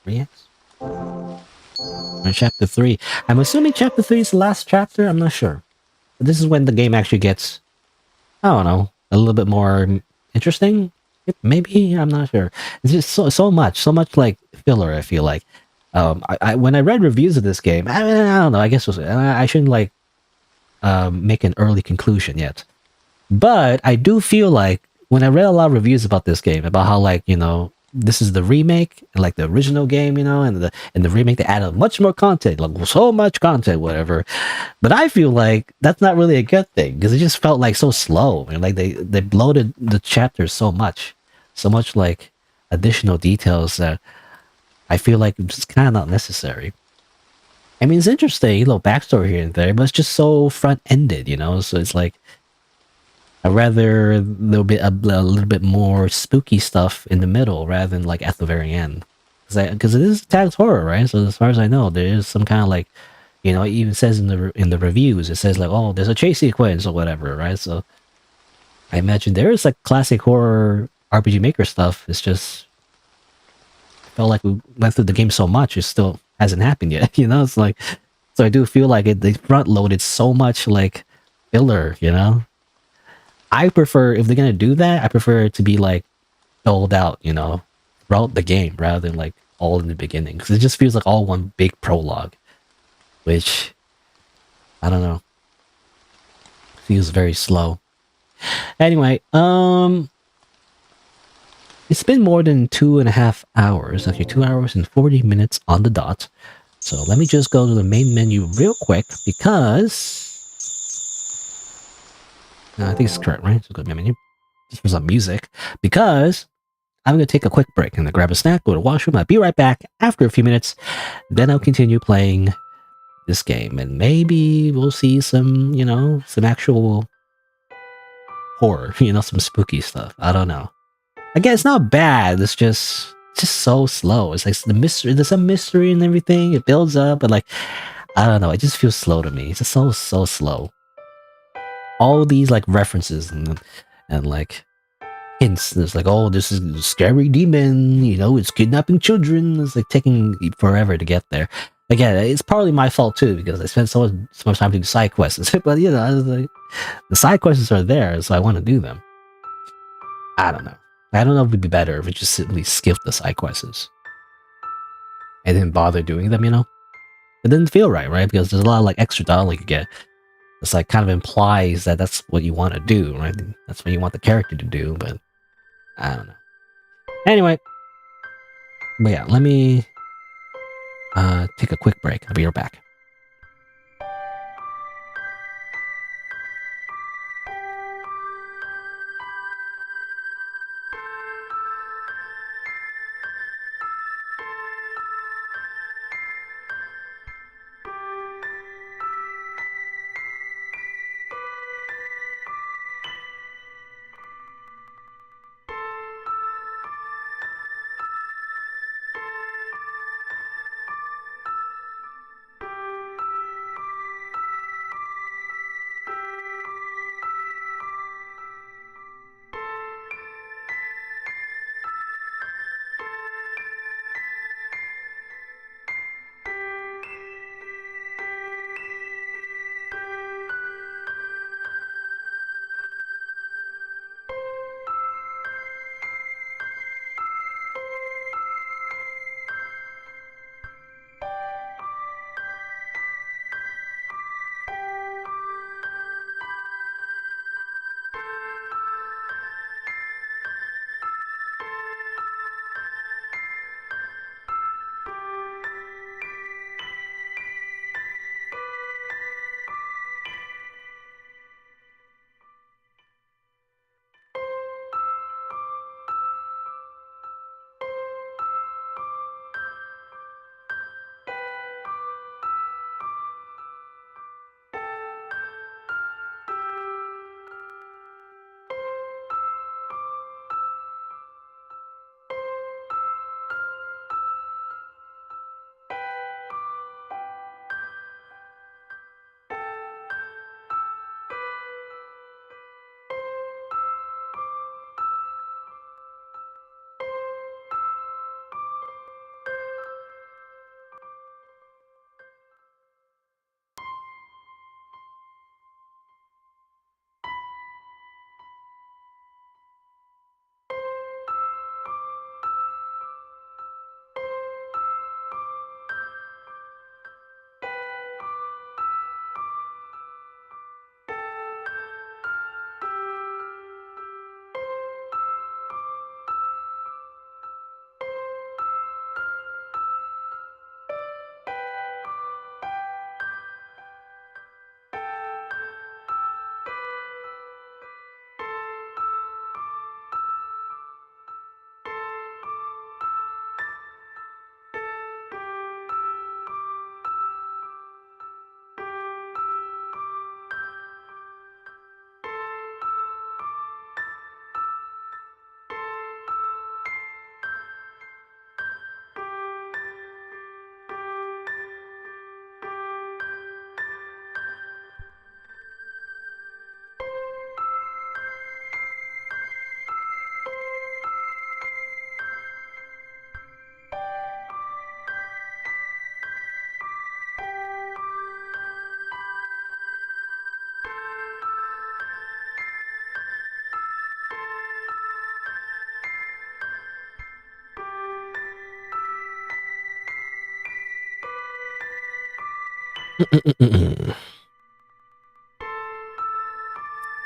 Reacts? Chapter 3. I'm assuming chapter 3 is the last chapter. I'm not sure. But this is when the game actually gets, I don't know, a little bit more interesting. Maybe, I'm not sure. It's just so much like filler. I feel like when I read reviews of this game, I don't know. I guess I shouldn't make an early conclusion yet. But I do feel like when I read a lot of reviews about this game, about how this is the remake, like the original game, and the remake, they added much more content, like so much content, whatever. But I feel like that's not really a good thing because it just felt like so slow and like they bloated the chapters so much like additional details that I feel like it's kind of not necessary. I mean, it's interesting, little backstory here and there, but it's just so front-ended, So it's like I'd rather there'll be a little bit more spooky stuff in the middle rather than like at the very end, because it is tagged horror, right? So as far as I know, there is some kind of it even says in the reviews, it says like, oh, there's a chase sequence or whatever, right? So I imagine there is like classic horror RPG Maker stuff. It's just felt like we went through the game so much, it still hasn't happened yet. It's like, so I do feel like they front loaded so much like filler, I prefer, if they're gonna do that, I prefer it to be like doled out, throughout the game rather than like all in the beginning, because it just feels like all one big prologue, which I don't know, feels very slow. Anyway, it's been more than 2.5 hours, actually 2 hours and 40 minutes on the dot. So let me just go to the main menu real quick because I think it's correct, right? So go to the menu. Just for some music. Because I'm going to take a quick break. I'm going to grab a snack, go to the washroom. I'll be right back after a few minutes. Then I'll continue playing this game. And maybe we'll see some, some actual horror, some spooky stuff. I don't know. Again, it's not bad. It's just so slow. It's like the mystery. There's some mystery and everything. It builds up, but like I don't know. It just feels slow to me. It's just so slow. All these like references and like hints. It's like, oh, this is a scary demon. It's kidnapping children. It's like taking forever to get there. Again, it's probably my fault too because I spent so much time doing side quests. But I was like, the side quests are there, so I want to do them. I don't know. I don't know if it'd be better if we just simply skipped the side quests and didn't bother doing them. It didn't feel right? Because there's a lot of like extra dialogue you get. It's like kind of implies that that's what you want to do, right? That's what you want the character to do, but I don't know. Anyway, but yeah, let me take a quick break. I'll be right back.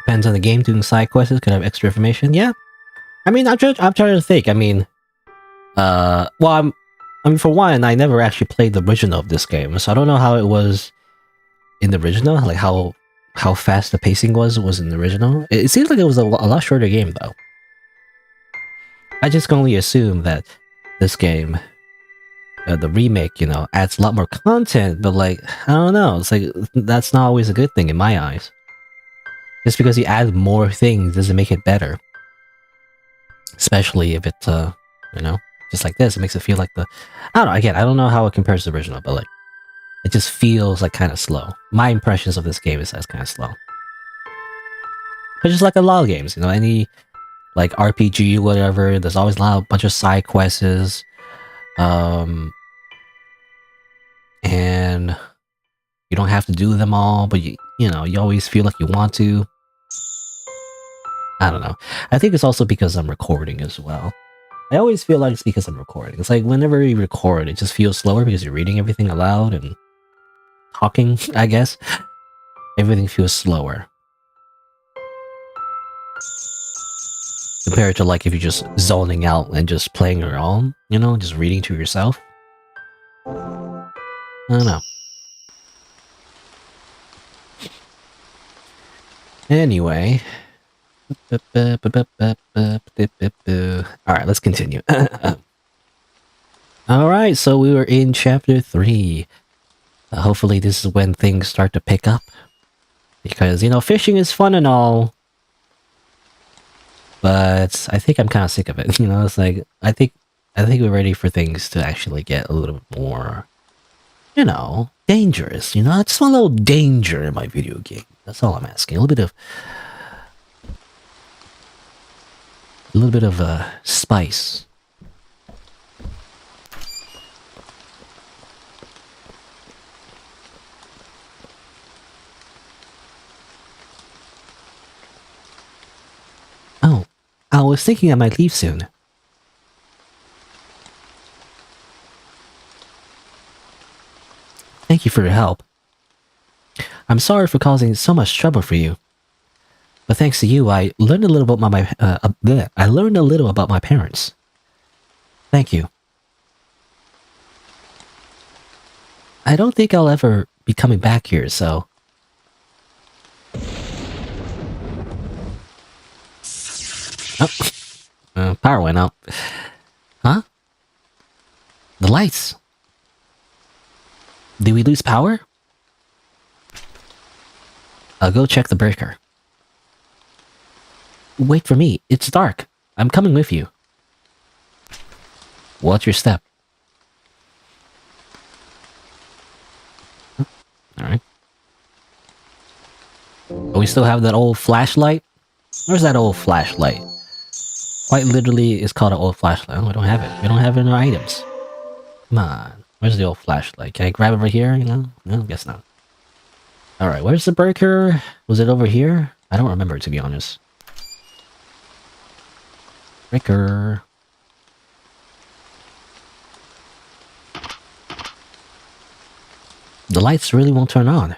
Depends on the game. Doing side quests could have extra information. Yeah, I mean, I'm trying to think. I mean, for one, I never actually played the original of this game, so I don't know how it was in the original. Like how fast the pacing was in the original. It seems like it was a lot shorter game though. I just can only assume that this game, the remake, adds a lot more content, but like I don't know. It's like that's not always a good thing in my eyes. Just because you add more things doesn't make it better. Especially if it's, you know, just like this, it makes it feel like the... I don't know, again, I don't know how it compares to the original, but like, it just feels like kind of slow. My impressions of this game is as kind of slow. But just like a lot of games, you know, any like RPG, whatever, there's always bunch of side quests. And you don't have to do them all, but you know, you always feel like you want to. I don't know. I think it's also because I'm recording as well. I always feel like it's because I'm recording. It's like whenever you record, it just feels slower because you're reading everything aloud and talking, I guess. Everything feels slower. Compared to like if you're just zoning out and just playing your own, you know, just reading to yourself. I don't know. Anyway. Alright, let's continue. Alright, so we were in chapter 3. Hopefully this is when things start to pick up. Because, you know, fishing is fun and all. But I think I'm kind of sick of it. You know, it's like, I think we're ready for things to actually get a little bit more, you know, dangerous. You know, I just want a little danger in my video game. That's all I'm asking. A little bit of spice. Oh, I was thinking I might leave soon. Thank you for your help. I'm sorry for causing so much trouble for you. But thanks to you, I learned a little about I learned a little about my parents. Thank you. I don't think I'll ever be coming back here, so... Oh. Power went out. Huh? The lights. Did we lose power? I'll go check the breaker. Wait for me. It's dark. I'm coming with you. Watch your step. Alright. But we still have that old flashlight? Where's that old flashlight? Quite literally, it's called an old flashlight. Oh, I don't have it. We don't have it in our items. Come on. Where's the old flashlight? Can I grab it over here, you know? No, guess not. Alright, where's the breaker? Was it over here? I don't remember, to be honest. Breaker. The lights really won't turn on.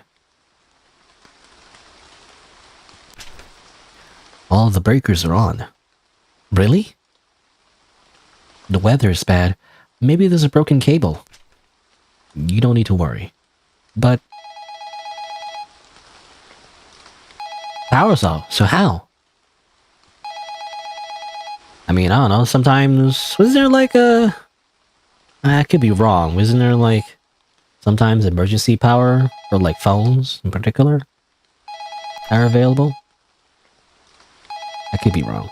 All the breakers are on. Really? The weather is bad. Maybe there's a broken cable. You don't need to worry. But... power's off, so how? I mean, I don't know, sometimes... was there like a... I could be wrong. Wasn't there like... sometimes emergency power for like phones in particular are available? I could be wrong.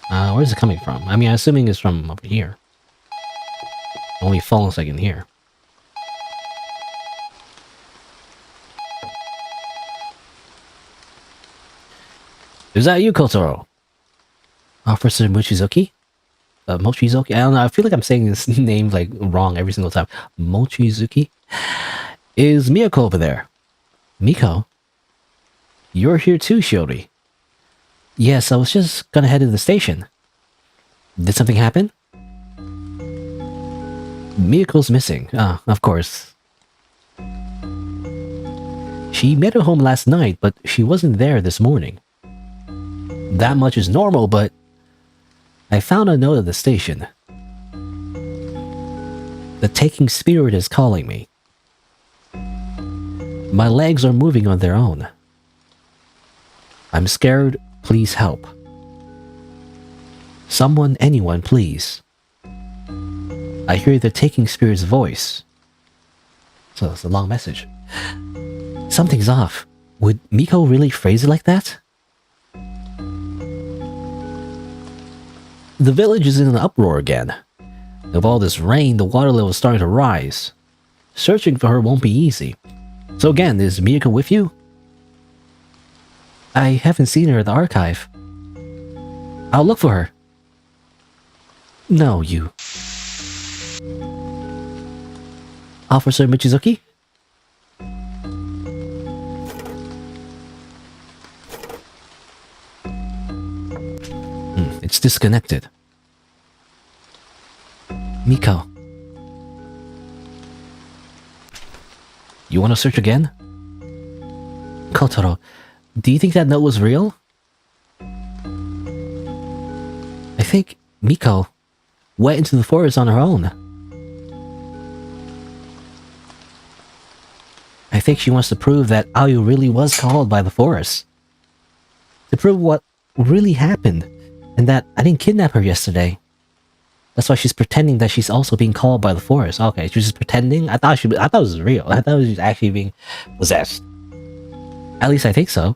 Where's it coming from? I mean, I'm assuming it's from over here. Only phones I can hear. Is that you, Kotaro? Officer Mochizuki? Mochizuki? I don't know, I feel like I'm saying this name like wrong every single time. Mochizuki? Is Miyako over there? Miko? You're here too, Shiori. Yes, I was just gonna head to the station. Did something happen? Miyako's missing. Ah, of course. She made it home last night, but she wasn't there this morning. That much is normal, but... I found a note at the station. The taking spirit is calling me. My legs are moving on their own. I'm scared. Please help. Someone, anyone, please. I hear the taking spirit's voice. So it's a long message. Something's off. Would Miko really phrase it like that? The village is in an uproar again. With all this rain, the water level is starting to rise. Searching for her won't be easy. So again, is Miko with you? I haven't seen her at the archive. I'll look for her. No, you. Officer Michizuki? It's disconnected. Miko. You want to search again? Kotaro, do you think that note was real? I think Miko went into the forest on her own. I think she wants to prove that Ayu really was called by the forest. To prove what really happened, and that I didn't kidnap her yesterday. That's why she's pretending that she's also being called by the forest. Okay, she's just pretending? I thought it was real. I thought she was actually being possessed. At least I think so.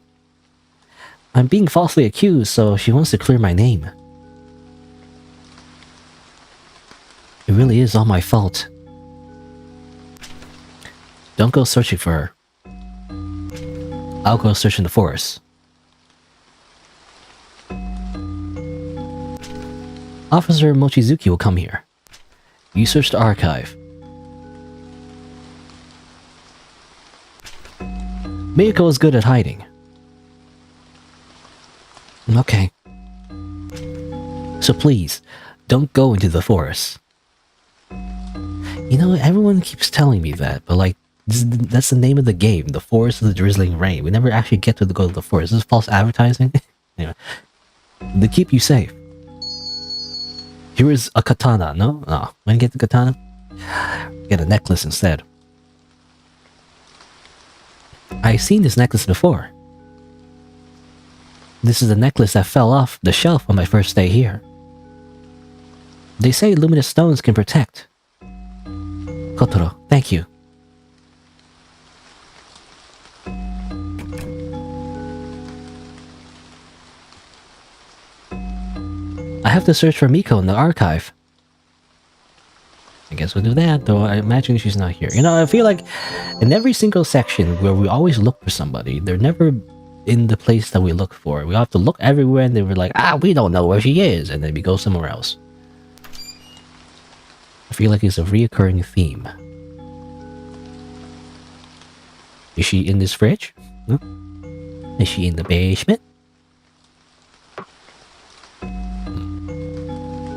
I'm being falsely accused, so she wants to clear my name. It really is all my fault. Don't go searching for her. I'll go search in the forest. Officer Mochizuki will come here. You search the archive. Miyako is good at hiding. Okay. So please, don't go into the forest. You know, everyone keeps telling me that, but like, that's the name of the game, the Forest of the Drizzling Rain. We never actually get to go to the forest. This is false advertising. Anyway, to keep you safe. Here is a katana, no? Oh, wanna get the katana? Get a necklace instead. I've seen this necklace before. This is the necklace that fell off the shelf on my first day here. They say luminous stones can protect. Kotaro, thank you. I have to search for Miko in the archive. I guess we'll do that, though I imagine she's not here. You know, I feel like in every single section where we always look for somebody, they're never in the place that we look for. We have to look everywhere and they were like, we don't know where she is, and then we go somewhere else. I feel like it's a reoccurring theme. Is she in this fridge? No? Is she in the basement?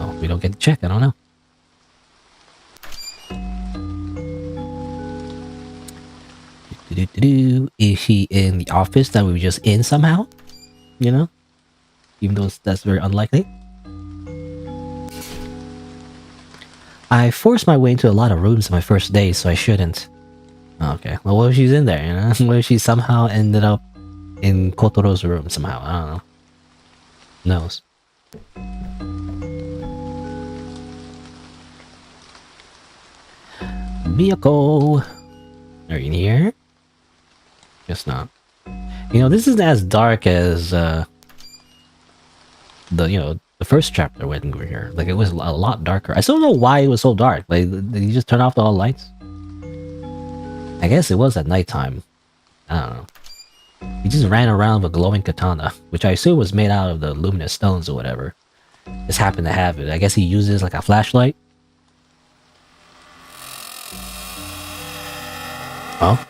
Oh, we don't get to check, I don't know. Is she in the office that we were just in somehow? You know? Even though that's very unlikely. I forced my way into a lot of rooms on my first day, so I shouldn't. Okay, well, what if she's in there, you know? What if she somehow ended up in Kotoro's room somehow? I don't know. Who knows? Miyako! Are you in here? Guess not. You know, this isn't as dark as the first chapter when we were here. Like, it was a lot darker. I still don't know why it was so dark. Like, did you just turn off all the lights? I guess it was at nighttime. I don't know. He just ran around with a glowing katana, which I assume was made out of the luminous stones or whatever. Just happened to have it. I guess he uses like a flashlight. Oh?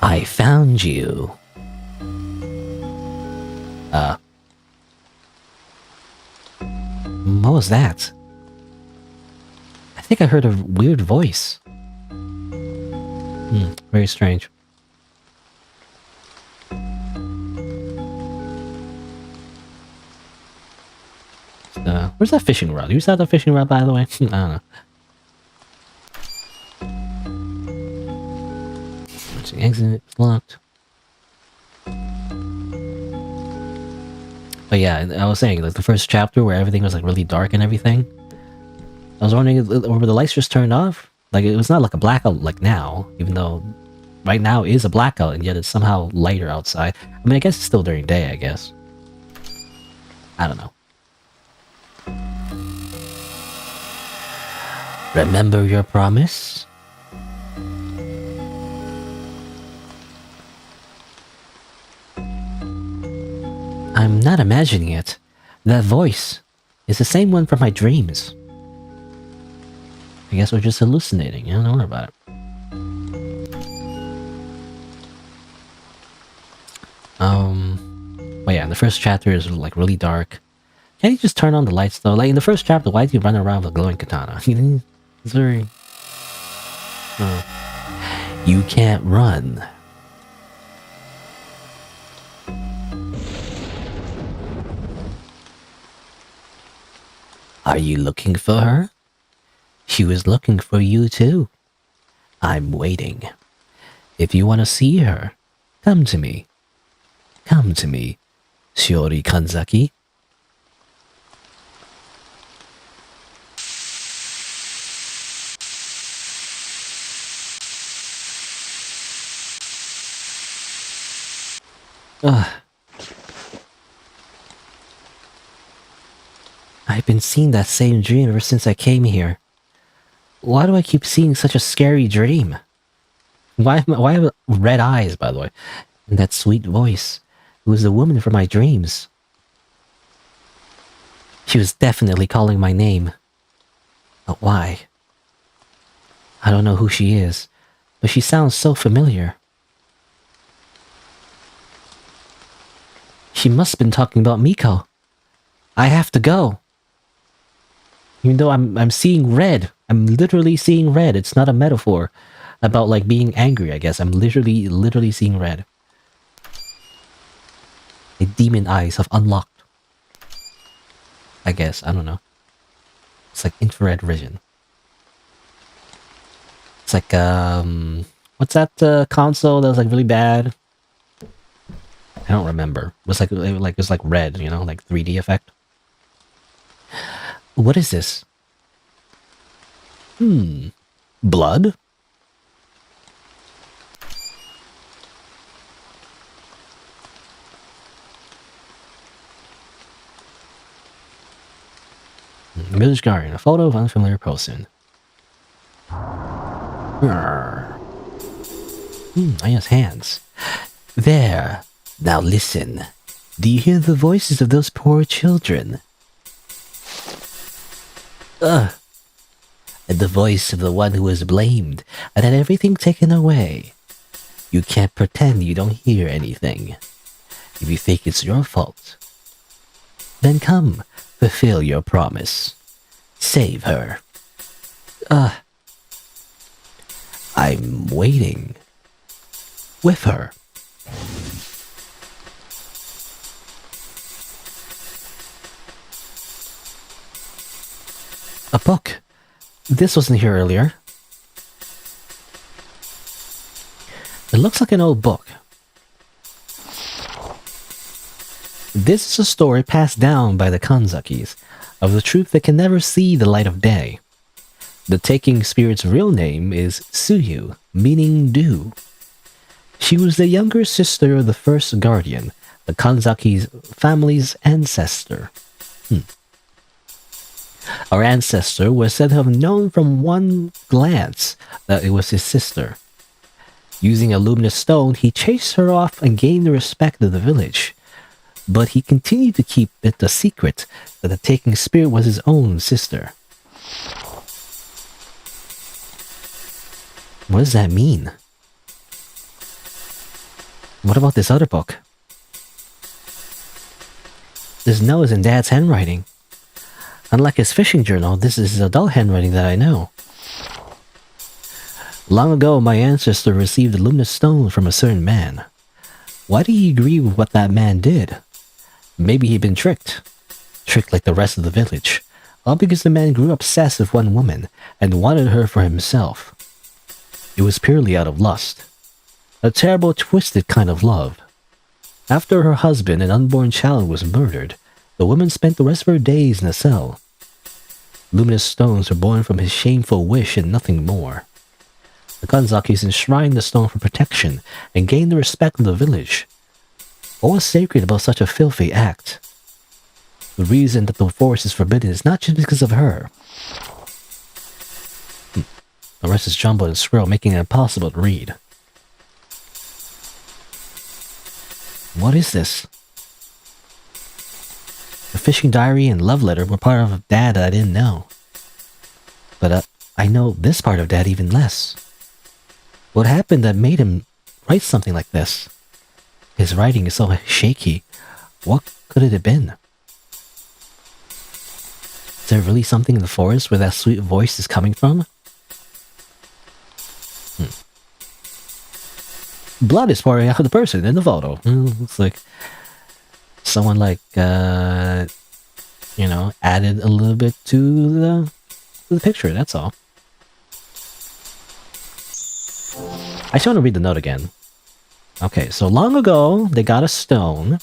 I found you. What was that? I think I heard a weird voice. Very strange. Where's that fishing rod? You saw the fishing rod, by the way? I don't know. What's the exit? It's locked. But yeah, I was saying, like the first chapter where everything was like really dark and everything. I was wondering, were the lights just turned off? Like it was not like a blackout like now, even though right now is a blackout, and yet it's somehow lighter outside. I mean, I guess it's still during day, I guess. I don't know. Remember your promise? I'm not imagining it. That voice is the same one from my dreams. I guess we're just hallucinating. Yeah, don't worry about it. But yeah, the first chapter is like really dark. Can't you just turn on the lights though? Like in the first chapter, why do you run around with a glowing katana? It's very... You can't run. Are you looking for her? She was looking for you too. I'm waiting. If you want to see her, come to me. Come to me, Shiori Kanzaki. I've been seeing that same dream ever since I came here. Why do I keep seeing such a scary dream? Why have I red eyes, by the way? And that sweet voice. It was the woman from my dreams. She was definitely calling my name. But why? I don't know who she is, but she sounds so familiar. She must have been talking about Miko. I have to go. Even though I'm seeing red. I'm literally seeing red. It's not a metaphor about like being angry, I guess. I'm literally seeing red. The demon eyes have unlocked. I guess, I don't know. It's like infrared vision. It's like, what's that console that was like really bad? I don't remember. It was like red, you know, like 3D effect. What is this? Blood? Village garden. A photo of unfamiliar person. I guess hands. There. Now listen. Do you hear the voices of those poor children? And the voice of the one who was blamed and had everything taken away. You can't pretend you don't hear anything. If you think it's your fault, then come, fulfill your promise. Save her. I'm waiting. With her. A book. This wasn't here earlier. It looks like an old book. This is a story passed down by the Kanzakis of the truth that can never see the light of day. The taking spirit's real name is Tsuyu, meaning dew. She was the younger sister of the first guardian, the Kanzaki's family's ancestor. Our ancestor was said to have known from one glance that it was his sister. Using a luminous stone, he chased her off and gained the respect of the village. But he continued to keep it a secret that the taking spirit was his own sister. What does that mean? What about this other book? This note is in Dad's handwriting. Unlike his fishing journal, this is his adult handwriting that I know. Long ago, my ancestor received a luminous stone from a certain man. Why did he agree with what that man did? Maybe he'd been tricked. Tricked like the rest of the village. All because the man grew obsessed with one woman and wanted her for himself. It was purely out of lust. A terrible, twisted kind of love. After her husband and unborn child was murdered, the woman spent the rest of her days in a cell. Luminous stones were born from his shameful wish and nothing more. The Kanzakis enshrined the stone for protection and gained the respect of the village. What was sacred about such a filthy act? The reason that the forest is forbidden is not just because of her. The rest is jumbled and scroll, making it impossible to read. What is this? The fishing diary and love letter were part of Dad that I didn't know. But I know this part of Dad even less. What happened that made him write something like this? His writing is so shaky. What could it have been? Is there really something in the forest where that sweet voice is coming from? Blood is pouring out of the person in the photo. It's like someone like, added a little bit to the picture, that's all. I just want to read the note again. Okay, so long ago, they got a stone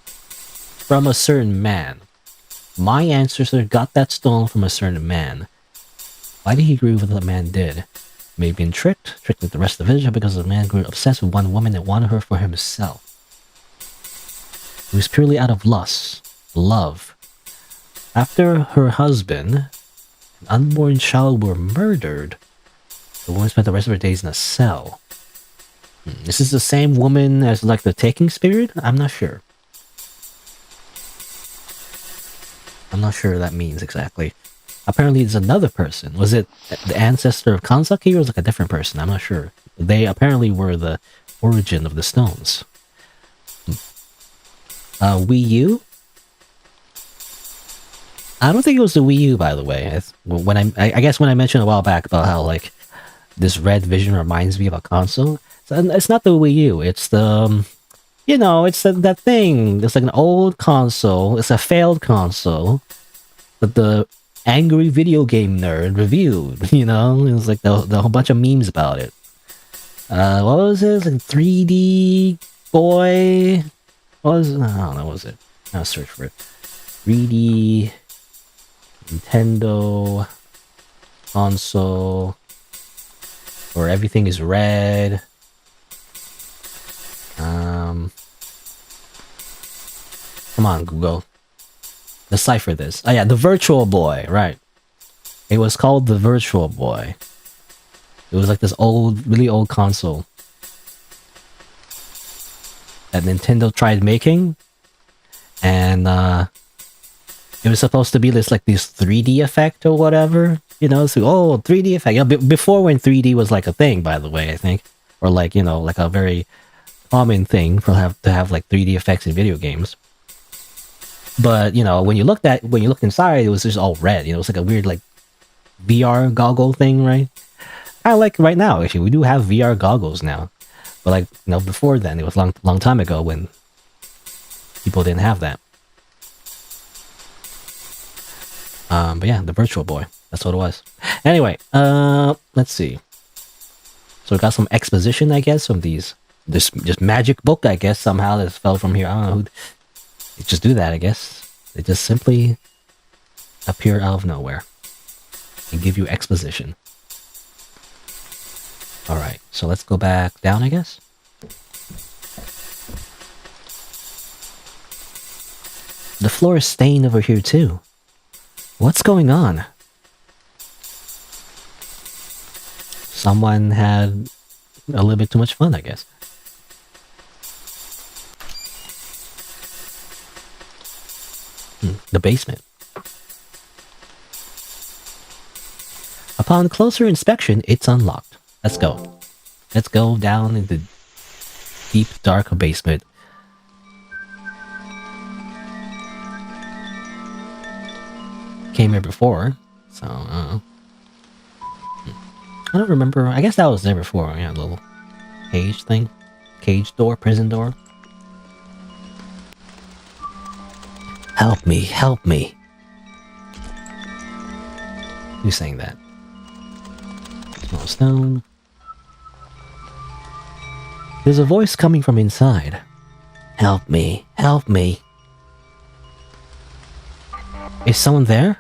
from a certain man. My ancestor got that stone from a certain man. Why did he agree with what the man did? Maybe being tricked like the rest of the village, because the man grew obsessed with one woman and wanted her for himself. It was purely out of love. After her husband and unborn child were murdered, the woman spent the rest of her days in a cell. This is the same woman as like the taking spirit? I'm not sure. I'm not sure what that means exactly. Apparently it's another person. Was it the ancestor of Kanzaki or was it like a different person? I'm not sure. They apparently were the origin of the stones. Wii U? I don't think it was the Wii U, by the way. I guess when I mentioned a while back about how like this red vision reminds me of a console, it's not the Wii U. It's the it's that thing. It's like an old console. It's a failed console, but the angry video game nerd reviewed. It was like the whole bunch of memes about it. What was it? Like 3D boy. What was it? I don't know. What was it? I'll search for it. 3D Nintendo console where everything is red. Come on, Google. Decipher this. Oh yeah, the Virtual Boy, right. It was called the Virtual Boy. It was like this really old console that Nintendo tried making. And it was supposed to be this 3D effect or whatever. So 3D effect. Before when 3D was like a thing, by the way, I think. Or like a very common thing to have 3D effects in video games. But when you looked inside, it was just all red. It was like a weird VR goggle thing, right? Kind of like right now. Actually, we do have VR goggles now, but before then, it was long time ago when people didn't have that. But yeah, the Virtual Boy. That's what it was. Anyway, let's see. So we got some exposition, I guess, from this just magic book, I guess, somehow that fell from here. I don't know who. They just do that, I guess. They just simply appear out of nowhere and give you exposition. Alright, so let's go back down, I guess. The floor is stained over here, too. What's going on? Someone had a little bit too much fun, I guess. The basement. Upon closer inspection, it's unlocked. Let's go. Let's go down in the deep, dark basement. Came here before, so I don't remember. I guess that was there before. Yeah, little cage thing, cage door, prison door. Help me, help me. Who's saying that? Small stone. There's a voice coming from inside. Help me, help me. Is someone there?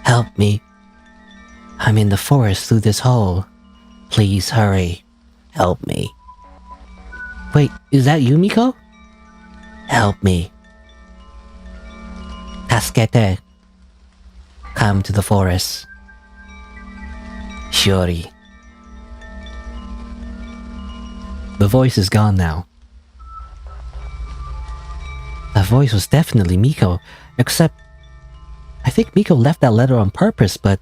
Help me. I'm in the forest through this hole. Please hurry. Help me. Wait, is that you, Miko? Help me. Tasukete. Come to the forest. Shiori. The voice is gone now. That voice was definitely Miko, except I think Miko left that letter on purpose, but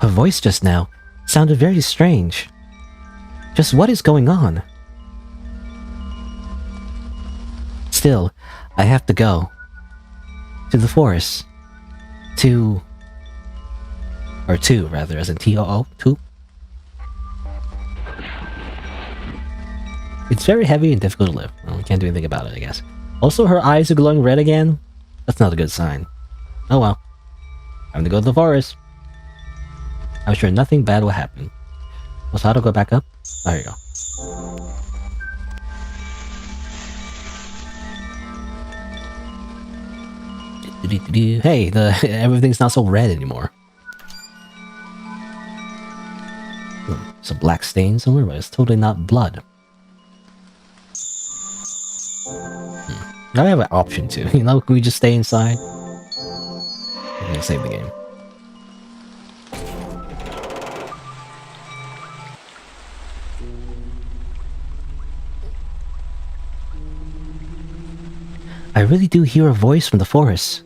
her voice just now sounded very strange. Just what is going on? Still, I have to go. To the forest. To... Or two, rather, as in T-O-O, two. It's very heavy and difficult to lift. Well, we can't do anything about it, I guess. Also, her eyes are glowing red again. That's not a good sign. Oh well. Time to go to the forest. I'm sure nothing bad will happen. Also, how to go back up? There you go. Hey, everything's not so red anymore. Some black stain somewhere, but it's totally not blood. Now I have an option to, you know, can we just stay inside? I'm gonna save the game. I really do hear a voice from the forest.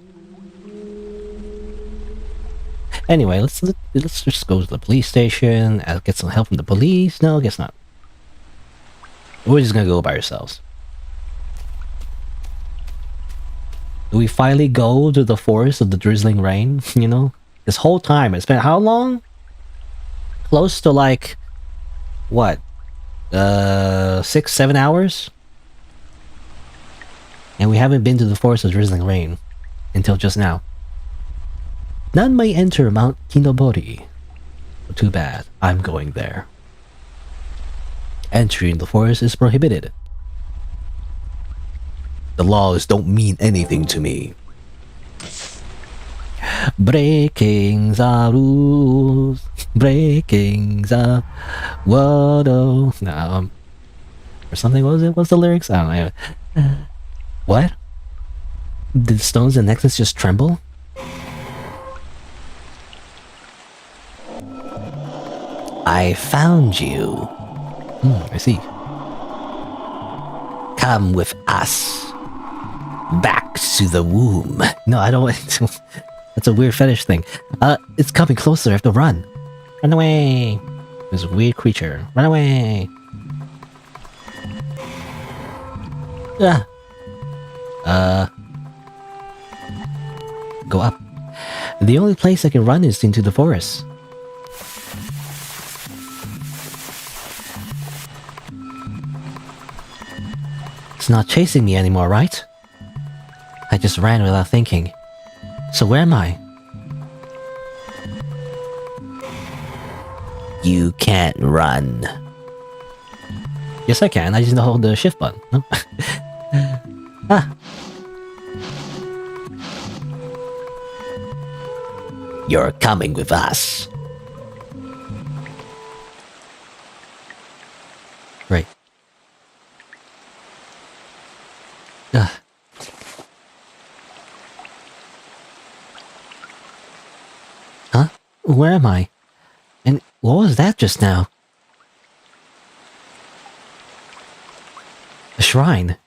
Anyway, let's just go to the police station, get some help from the police. No, I guess not. We're just gonna go by ourselves. Do we finally go to the Forest of the Drizzling Rain? You know? This whole time, it's been how long? Close to like... What? 6-7 hours? And we haven't been to the Forest of Drizzling Rain until just now. None may enter Mount Kinobori. Too bad, I'm going there. Entry in the forest is prohibited. The laws don't mean anything to me. Breaking the rules, breaking the world. No, or something. What was it? What's the lyrics? I don't know. What? Did the stones in the necklace just tremble? I found you. I see. Come with us. Back to the womb. No, I don't want to. That's a weird fetish thing. It's coming closer. I have to run. Run away. There's a weird creature. Run away. Go up. The only place I can run is into the forest. It's not chasing me anymore, right? I just ran without thinking. So where am I? You can't run. Yes, I can. I just hold the shift button. No? You're coming with us. Right. Huh? Where am I? And what was that just now? A shrine.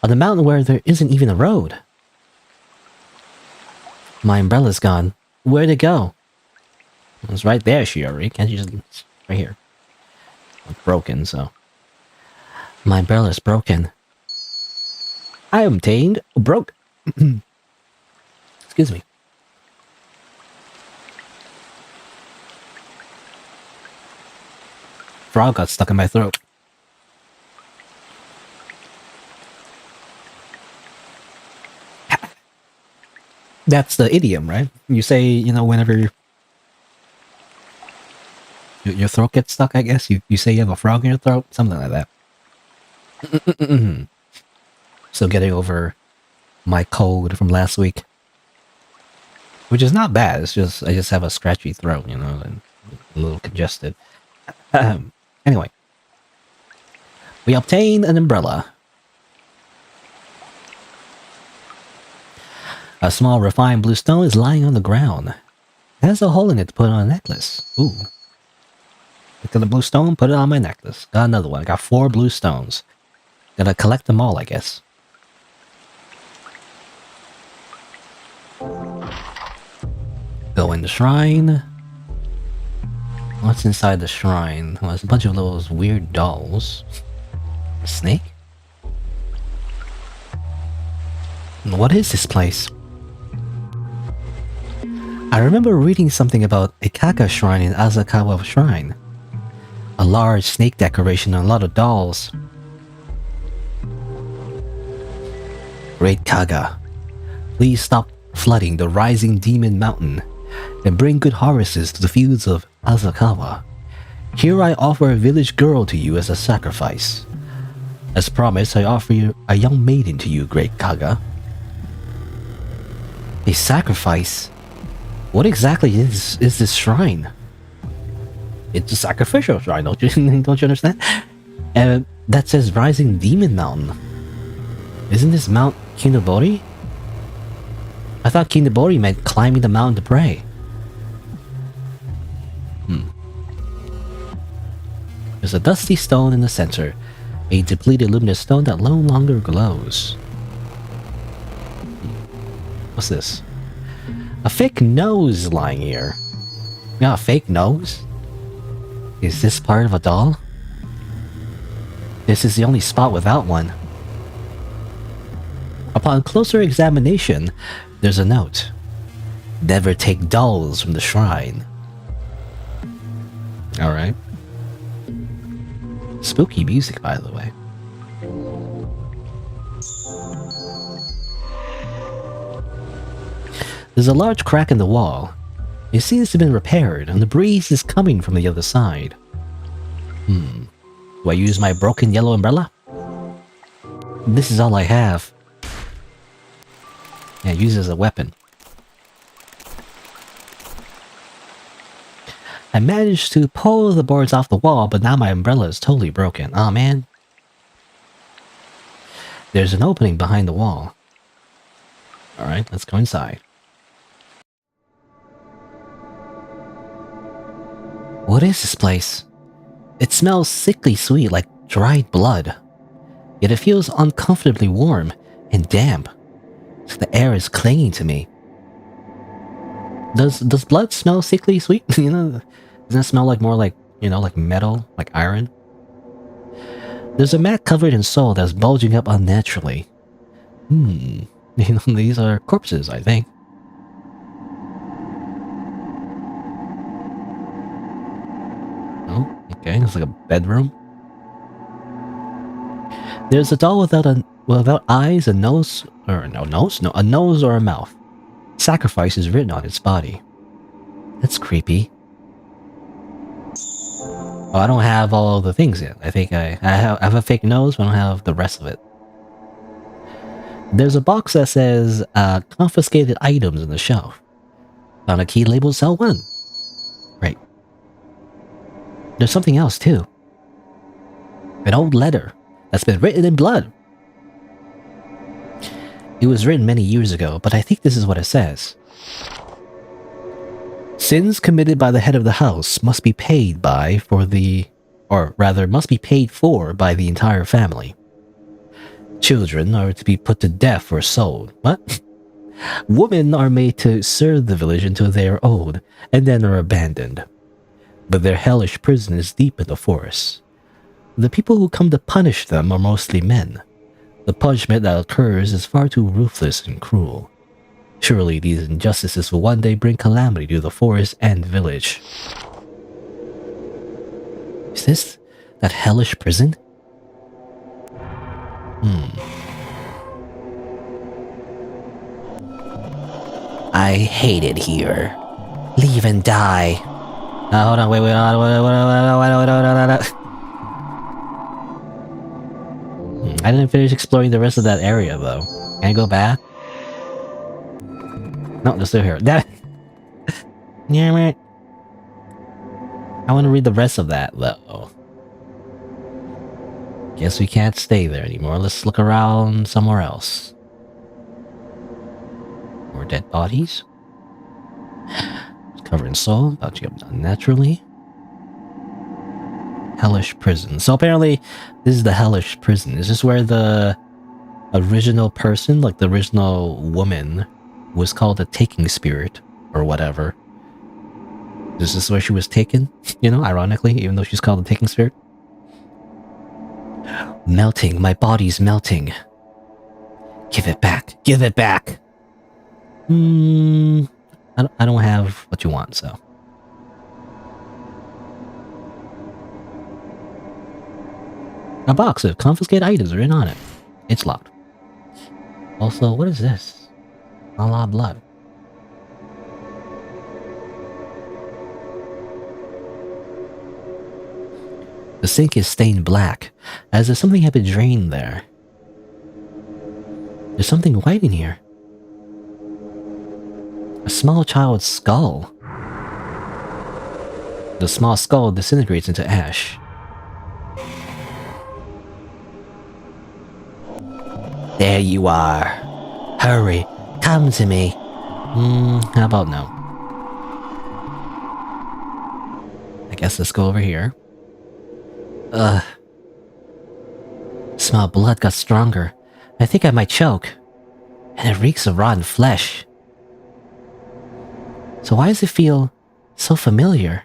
On the mountain where there isn't even a road. My umbrella's gone. Where'd it go? It was right there, Shiori. Can't you just... It's right here. It's broken, so... My umbrella's broken. I am tamed. Broke. Excuse me. Frog got stuck in my throat. That's the idiom, right? You say, you know, whenever your throat gets stuck, I guess. You say you have a frog in your throat. Something like that. Still getting over my cold from last week. Which is not bad. It's just, I just have a scratchy throat, you know, and a little congested. Anyway, we obtained an umbrella. A small refined blue stone is lying on the ground. It has a hole in it to put on a necklace. Ooh. Look at the blue stone, put it on my necklace. Got another one. I got 4 blue stones. Gotta collect them all, I guess. Go in the shrine. What's inside the shrine? Well, there's a bunch of those weird dolls. A snake? What is this place? I remember reading something about a Kaka shrine in Asakawa Shrine. A large snake decoration and a lot of dolls. Great Kaga, please stop flooding the rising demon mountain and bring good harvests to the fields of Asakawa. Here I offer a village girl to you as a sacrifice. As promised, I offer you a young maiden to you, Great Kaga. A sacrifice? What exactly is this shrine? It's a sacrificial shrine, don't you don't you understand? And that says Rising Demon Mountain. Isn't this Mount Kinobori? I thought Kinobori meant climbing the mountain to pray. There's a dusty stone in the center, a depleted luminous stone that no longer glows. What's this? A fake nose lying here. Yeah, a fake nose? Is this part of a doll? This is the only spot without one. Upon closer examination, there's a note. Never take dolls from the shrine. Alright. Spooky music, by the way. There's a large crack in the wall. It seems to have been repaired, and the breeze is coming from the other side. Do I use my broken yellow umbrella? This is all I have. Yeah, use it as a weapon. I managed to pull the boards off the wall, but now my umbrella is totally broken. Aw, man. There's an opening behind the wall. Alright, let's go inside. What is this place? It smells sickly sweet like dried blood. Yet it feels uncomfortably warm and damp. So the air is clinging to me. Does blood smell sickly sweet? You know, doesn't it smell like more like, you know, like metal, like iron? There's a mat covered in soil that's bulging up unnaturally. You know, these are corpses, I think. Oh, okay, it's like a bedroom. There's a doll without eyes, a nose, or no nose? No, a nose or a mouth. Sacrifice is written on its body. That's creepy. Oh, I don't have all of the things yet. I think I have a fake nose, but I don't have the rest of it. There's a box that says confiscated items on the shelf. Found a key labeled cell 1. Right. There's something else too. An old letter that's been written in blood. It was written many years ago, but I think this is what it says. Sins committed by the head of the house must be paid for by the entire family. Children are to be put to death or sold. What? Women are made to serve the village until they are old, and then are abandoned. But their hellish prison is deep in the forest. The people who come to punish them are mostly men. The punishment that occurs is far too ruthless and cruel. Surely these injustices will one day bring calamity to the forest and village. Is this that hellish prison? I hate it here. Leave and die. Hold on, wait. I didn't finish exploring the rest of that area, though. Can I go back? No, they're still here. Damn it! I want to read the rest of that, though. Guess we can't stay there anymore. Let's look around somewhere else. More dead bodies. Covered in soul, about to get done naturally. Hellish prison. So apparently, this is the hellish prison. Is this where the original person, like the original woman, was called a taking spirit or whatever? Is this where she was taken? You know, ironically, even though she's called a taking spirit. Melting, my body's melting. Give it back. Give it back. I don't have what you want, so. A box of confiscated items written on it. It's locked. Also, what is this? A lot of blood. The sink is stained black, as if something had been drained there. There's something white in here. A small child's skull. The small skull disintegrates into ash. There you are. Hurry, come to me. How about no? I guess let's go over here. Smell of blood got stronger. I think I might choke. And it reeks of rotten flesh. So why does it feel so familiar?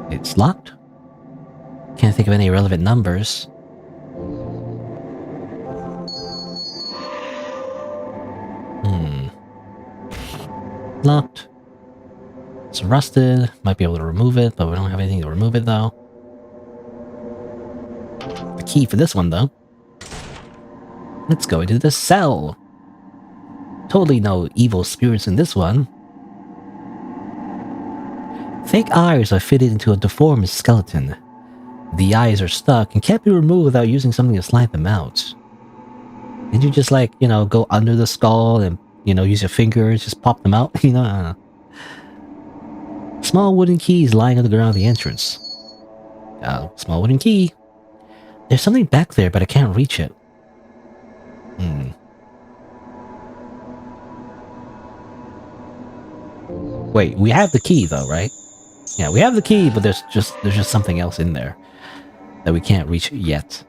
It's locked. Can't think of any relevant numbers. Locked. It's rusted. Might be able to remove it, but we don't have anything to remove it though. The key for this one though. Let's go into the cell. Totally no evil spirits in this one. Fake eyes are fitted into a deformed skeleton. The eyes are stuck and can't be removed without using something to slide them out. Didn't you just like, you know, go under the skull and, you know, use your fingers, just pop them out? You know, I don't know. Small wooden keys lying on the ground at the entrance. Small wooden key. There's something back there, but I can't reach it. Wait, we have the key though, right? Yeah, we have the key, but there's just something else in there that we can't reach yet.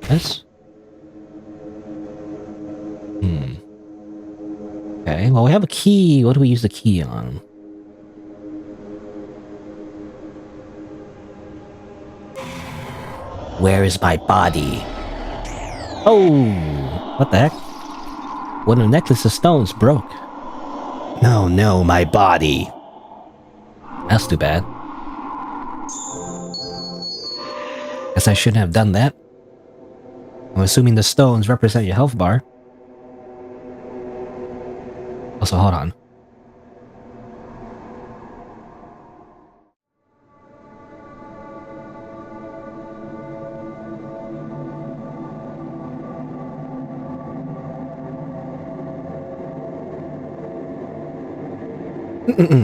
Yes? Okay, well we have a key. What do we use the key on? Where is my body? Oh! What the heck? One of the necklace of stones broke. No, my body. That's too bad. Guess I shouldn't have done that. I'm assuming the stones represent your health bar. Also, hold on.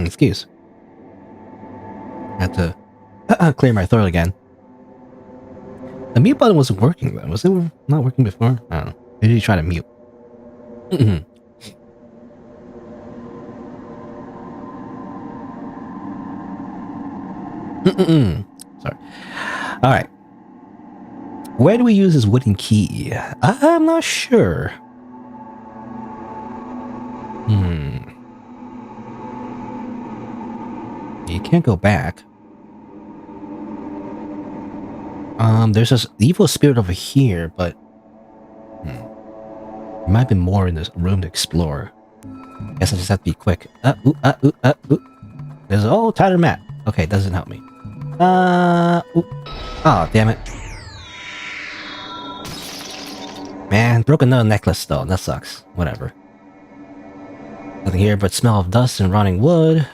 Excuse. I have to clear my throat again. The mute button wasn't working though. Was it not working before? I don't know. Maybe you try to mute. Sorry. Alright. Where do we use this wooden key? I'm not sure. You can't go back. There's this evil spirit over here, but there might be more in this room to explore. Guess I just have to be quick. There's a whole tattered mat. Okay, doesn't help me. Oh, damn it. Man, broke another necklace though. That sucks. Whatever. Nothing here but smell of dust and rotting wood.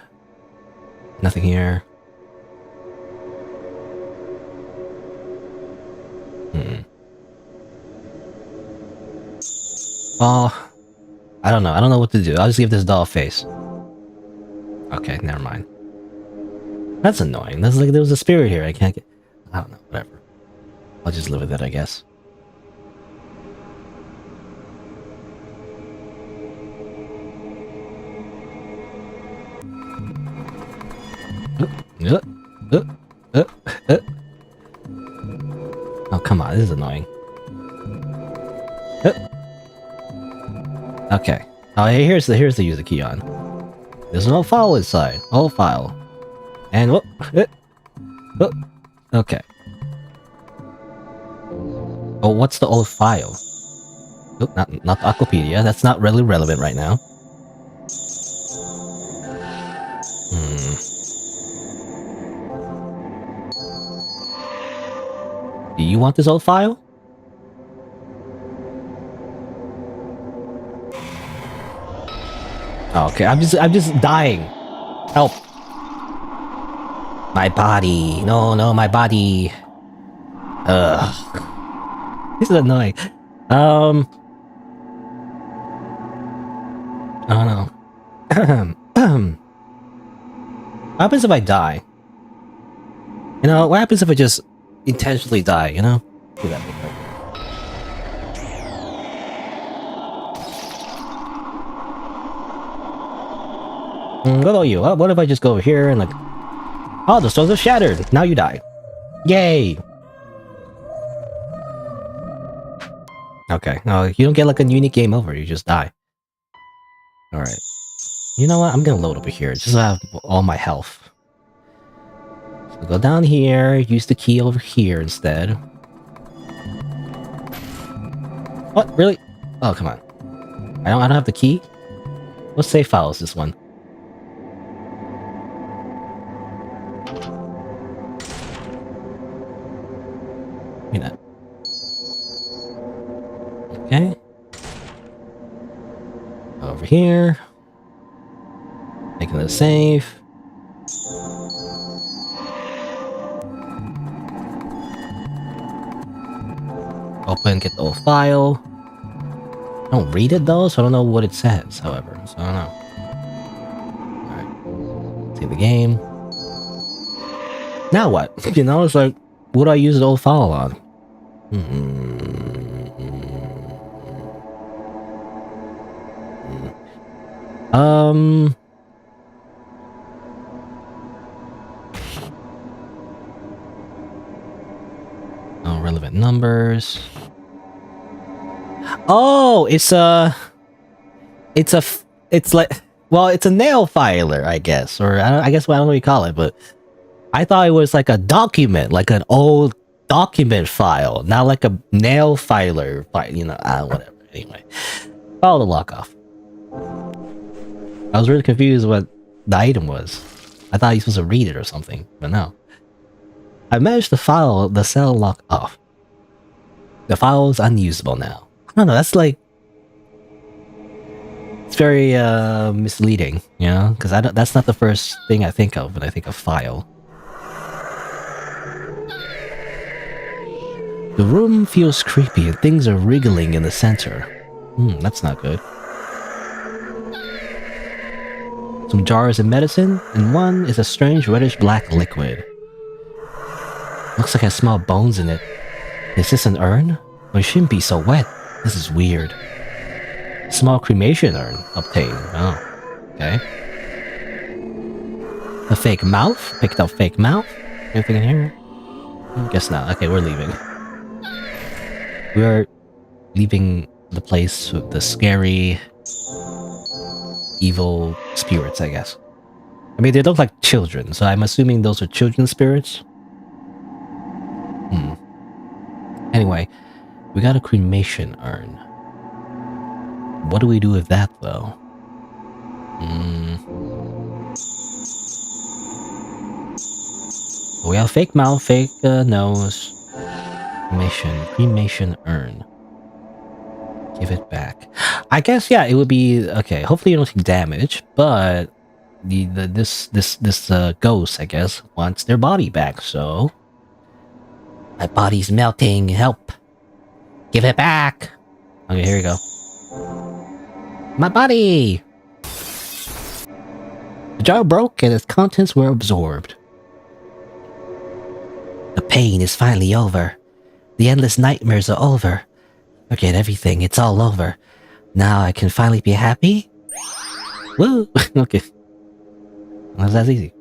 Nothing here. Oh, I don't know. I don't know what to do. I'll just give this doll a face. Okay, never mind. That's annoying. That's like there was a spirit here. I can't get. I don't know. Whatever. I'll just live with it, I guess. Oh, come on. This is annoying. Okay. Oh, here's the user key on. There's no file inside. All file. And whoop. Okay. Oh, what's the old file? Oh, not the Aquapedia. That's not really relevant right now. Do you want this old file? Oh, okay, I'm just dying. Help. My body. No, my body. Ugh. This is annoying. Oh no. What happens if I die? You know, what happens if I just intentionally die, you know? Do that real quick. What about you? What if I just go over here and like... Oh, the stones are shattered! Now you die. Yay! Okay, no, you don't get like a unique game over, you just die. Alright. You know what? I'm gonna load over here, just to have all my health. So go down here, use the key over here instead. What? Really? Oh, come on. I don't have the key? What save file is this one? Give me that. Okay. Over here. Making it safe. Open, get the old file. I don't read it though, so I don't know what it says, however. So I don't know. Alright. Save the game. Now what? You know, it's like, what do I use the old file on? Oh, relevant numbers. Oh, it's like, well, it's a nail filer, I guess, or I guess I don't know what you call it, but I thought it was like a document, like an old document file, not like a nail filer, you know, whatever. Anyway, follow the lock off. I was really confused what the item was. I thought you were supposed to read it or something, but no. I managed to file the cell lock off. The file is unusable now. I don't know, that's like... It's very misleading, you know? Because that's not the first thing I think of when I think of file. The room feels creepy and things are wriggling in the center. That's not good. Some jars of medicine, and one is a strange reddish-black liquid. Looks like I smell bones in it. Is this an urn? But it shouldn't be so wet. This is weird. Small cremation urn obtained. Oh, okay. A fake mouth? Picked up fake mouth? Anything in here? Guess not. Okay, we're leaving. We're leaving the place with the scary, evil spirits, I guess. I mean, they look like children, so I'm assuming those are children's spirits. Anyway, we got a cremation urn. What do we do with that, though? We have fake mouth, fake nose. Cremation urn. Give it back. I guess, yeah, it would be... Okay, hopefully you don't take damage, but... this ghost, I guess, wants their body back. So my body's melting. Help! Give it back. Okay, here we go. My body. The jar broke and its contents were absorbed. The pain is finally over. The endless nightmares are over. Forget everything. It's all over. Now I can finally be happy. Woo! Okay. That's easy.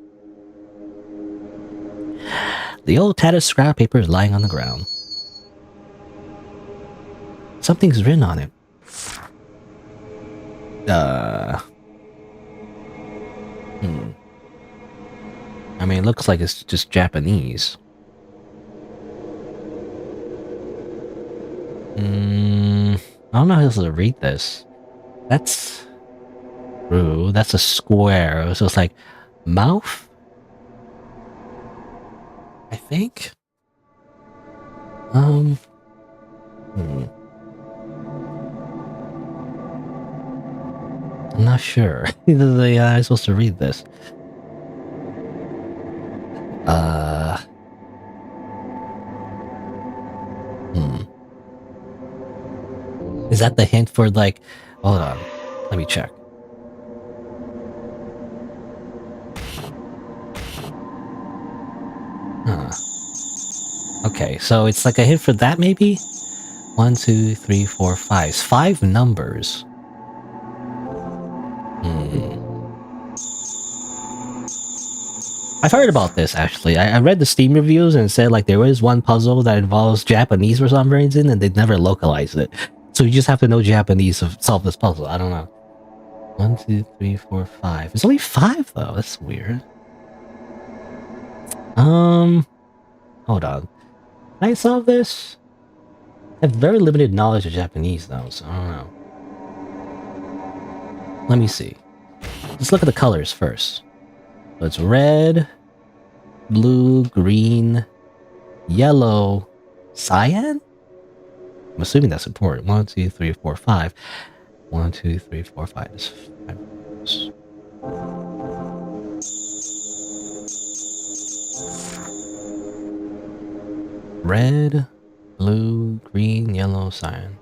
The old tattered scrap paper is lying on the ground. Something's written on it. I mean, it looks like it's just Japanese. I don't know how to read this. That's... Ooh, that's a square. So it's like... Mouth? I think? I'm not sure. Either the I'm supposed to read this. Is that the hint for like... Hold on. Let me check. Okay, so it's like a hint for that maybe? 1, 2, 3, 4, 5. It's 5 numbers. I've heard about this actually. I read the Steam reviews and it said like there is one puzzle that involves Japanese for some reason and they'd never localized it. So you just have to know Japanese to solve this puzzle. I don't know. 1, 2, 3, 4, 5. It's only 5 though. That's weird. Hold on. Can I solve this? I have very limited knowledge of Japanese though, so I don't know. Let me see. Let's look at the colors first. So it's red, blue, green, yellow, cyan? I'm assuming that's important. 1, 2, 3, 4, 5. 1, 2, 3, 4, 5. There's 5 numbers. Red, blue, green, yellow, cyan.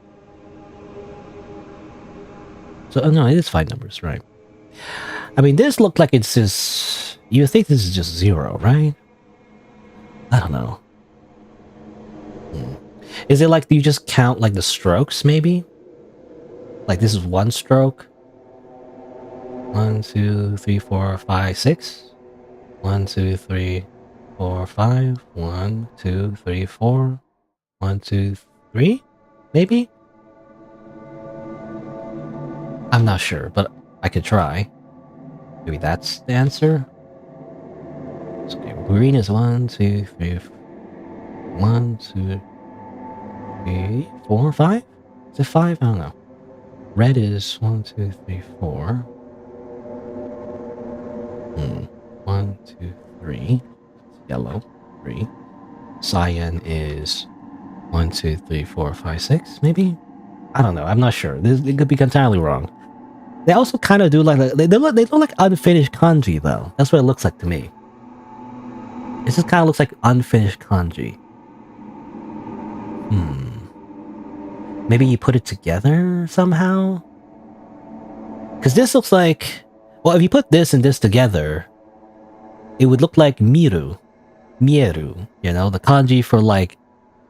So, oh no, it is 5 numbers, right? I mean, this looked like it's just... You think this is just 0, right? I don't know. Is it like you just count like the strokes, maybe? Like this is 1 stroke? 1, 2, 3, 4, 5, 6? 1, 2, 3, 4, 5. 1, 2, 3, 4. 1, 2, 3? Maybe? I'm not sure, but I could try. Maybe that's the answer? So, okay, green is 1, 2, 3, 1, 2, 3, 4, 5? Is it 5? I don't know. Red is 1, 2, 3, 4. 1, 2, 3. Yellow, 3. Cyan is 1, 2, 3, 4, 5, 6, maybe? I don't know. I'm not sure. It could be entirely wrong. They also kind of do like they look like unfinished kanji though. That's what it looks like to me. It just kind of looks like unfinished kanji. Maybe you put it together somehow? Because this looks like... Well, if you put this and this together, it would look like miru. Mieru. You know, the kanji for like...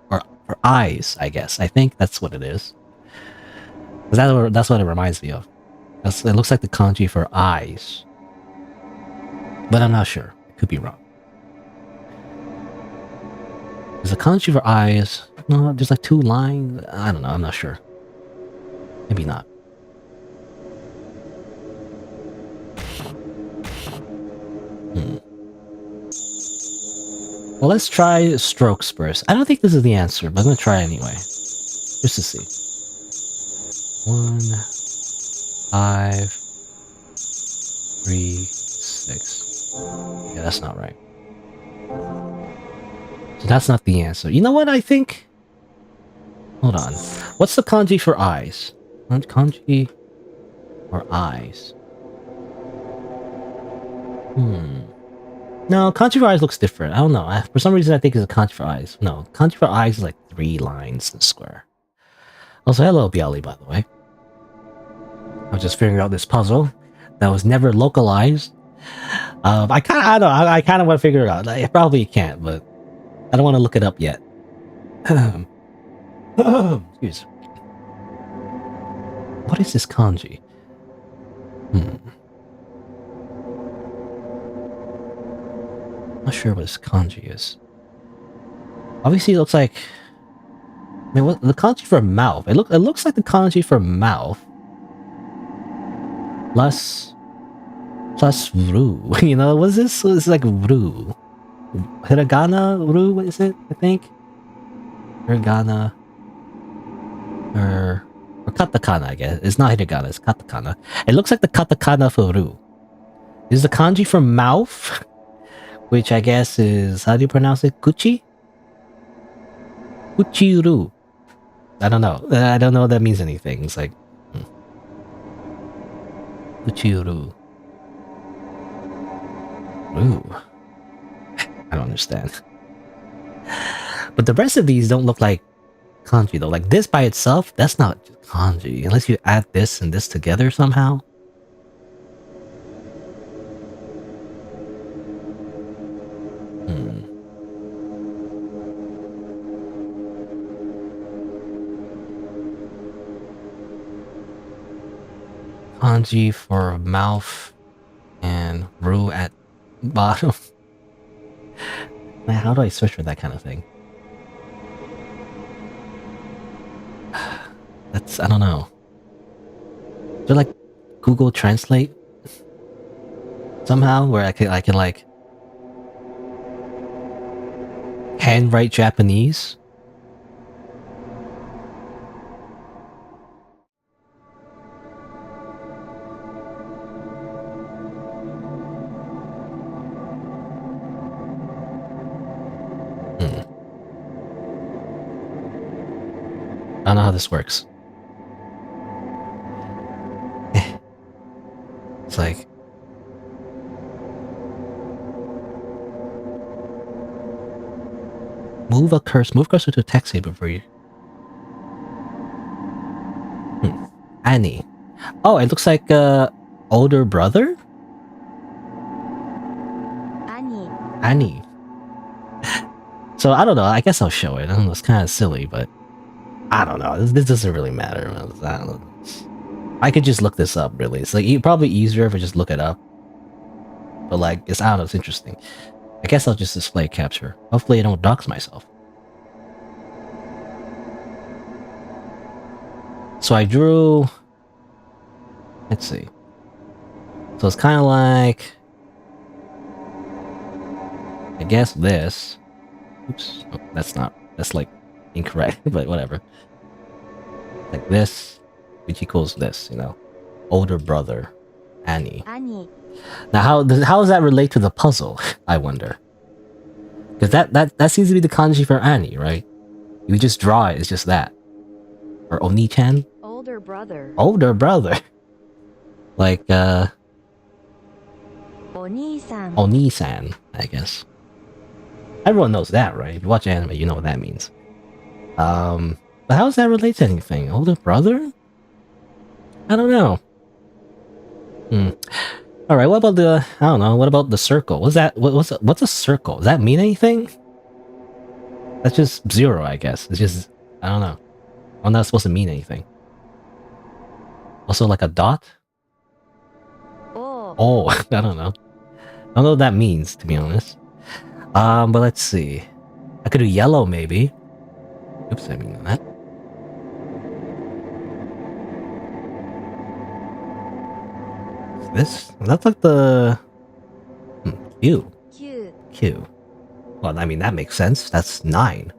Or for eyes, I guess. I think that's what it is. That's what it reminds me of. It looks like the kanji for eyes. But I'm not sure. It could be wrong. There's a kanji for eyes. No, there's like 2 lines. I don't know. I'm not sure. Maybe not. Well, let's try strokes first. I don't think this is the answer, but I'm going to try anyway. Just to see. 1, 5, 3, 6. Yeah, that's not right. So that's not the answer. You know what I think? Hold on. What's the kanji for eyes? Kanji for eyes. No, kanji for eyes looks different. I don't know. For some reason, I think it's a kanji for eyes. No, kanji for eyes is like 3 lines in a square. Also, hello, Bialy, by the way. I was just figuring out this puzzle that was never localized. I kind of want to figure it out. I probably can't, but I don't want to look it up yet. Excuse. What is this kanji? Not sure what this kanji is. Obviously, it looks like. I mean, what the kanji for mouth? It looks like the kanji for mouth. Plus ru. You know, what's this? It's like ru. Hiragana ru. What is it? I think. Hiragana. Or katakana, I guess. It's not hiragana. It's katakana. It looks like the katakana for ru. This is the kanji for mouth, which I guess is, how do you pronounce it? Kuchi? Kuchiru. I don't know. I don't know if that means anything. It's like... Kuchiru. Ooh. I don't understand. But the rest of these don't look like kanji though. Like this by itself, that's not kanji. Unless you add this and this together somehow. Kanji for mouth and ru at bottom. Man, how do I search for that kind of thing? That's, I don't know. Is there like Google Translate somehow where I can like handwrite Japanese? I don't know how this works. It's like... Move cursor to text before you... Annie. Oh, it looks like older brother? Annie. So I don't know, I guess I'll show it. I don't know, it's kind of silly, but... I don't know, this doesn't really matter. I don't know. I could just look this up, really. It's like probably easier if I just look it up. But like, I don't know, it's interesting. I guess I'll just display capture. Hopefully I don't dox myself. So I drew... Let's see. So it's kind of like... I guess this... Oops. Oh, that's not... That's like incorrect, but whatever. Like this, which equals this, you know. Older brother, Annie. Now how does that relate to the puzzle, I wonder? Because that seems to be the kanji for Annie, right? You just draw it, it's just that. Or Oni-chan? Older brother. Older brother. Like, Oni-san. Oni-san, I guess. Everyone knows that, right? If you watch anime, you know what that means. But how does that relate to anything? Older brother? I don't know. Alright, what about the... I don't know, what about the circle? What's that? What's a circle? Does that mean anything? That's just 0, I guess. It's just... I don't know. I'm not supposed to mean anything. Also like a dot? Oh, I don't know. I don't know what that means, to be honest. But let's see. I could do yellow, maybe. Oops, I mean that. This? That's like the... Q. Q. Well, I mean, that makes sense. That's 9.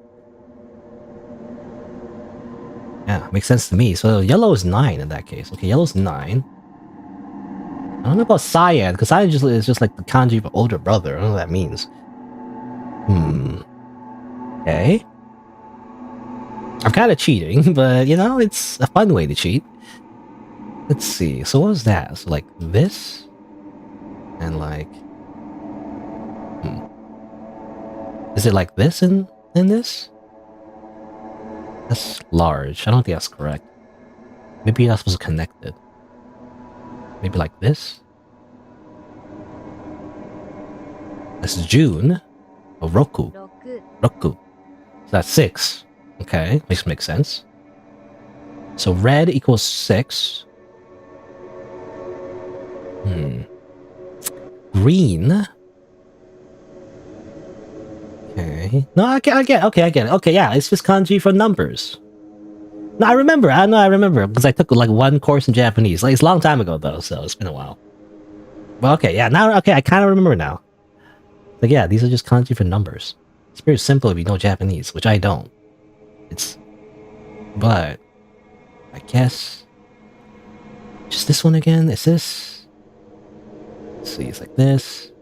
Yeah, makes sense to me. So yellow is 9 in that case. Okay, yellow's 9. I don't know about cyan, because cyan is just like the kanji for older brother. I don't know what that means. Okay. I'm kind of cheating, but you know, it's a fun way to cheat. Let's see. So what was that? So like this, and like Is it like this in this? That's large. I don't think that's correct. Maybe you're not supposed to connect it. Maybe like this? This is June. Oh, Roku. 6 Roku. So that's 6. Okay, makes sense. So red equals 6. Green. Okay. No, I get it. Okay, yeah, it's just kanji for numbers. No, I remember. I remember because I took like one course in Japanese. Like it's a long time ago though, so it's been a while. Well, okay, yeah, now okay, I kind of remember now. Like yeah, these are just kanji for numbers. It's very simple if you know Japanese, which I don't. But I guess just this one again. Is this? Let's see, it's like this.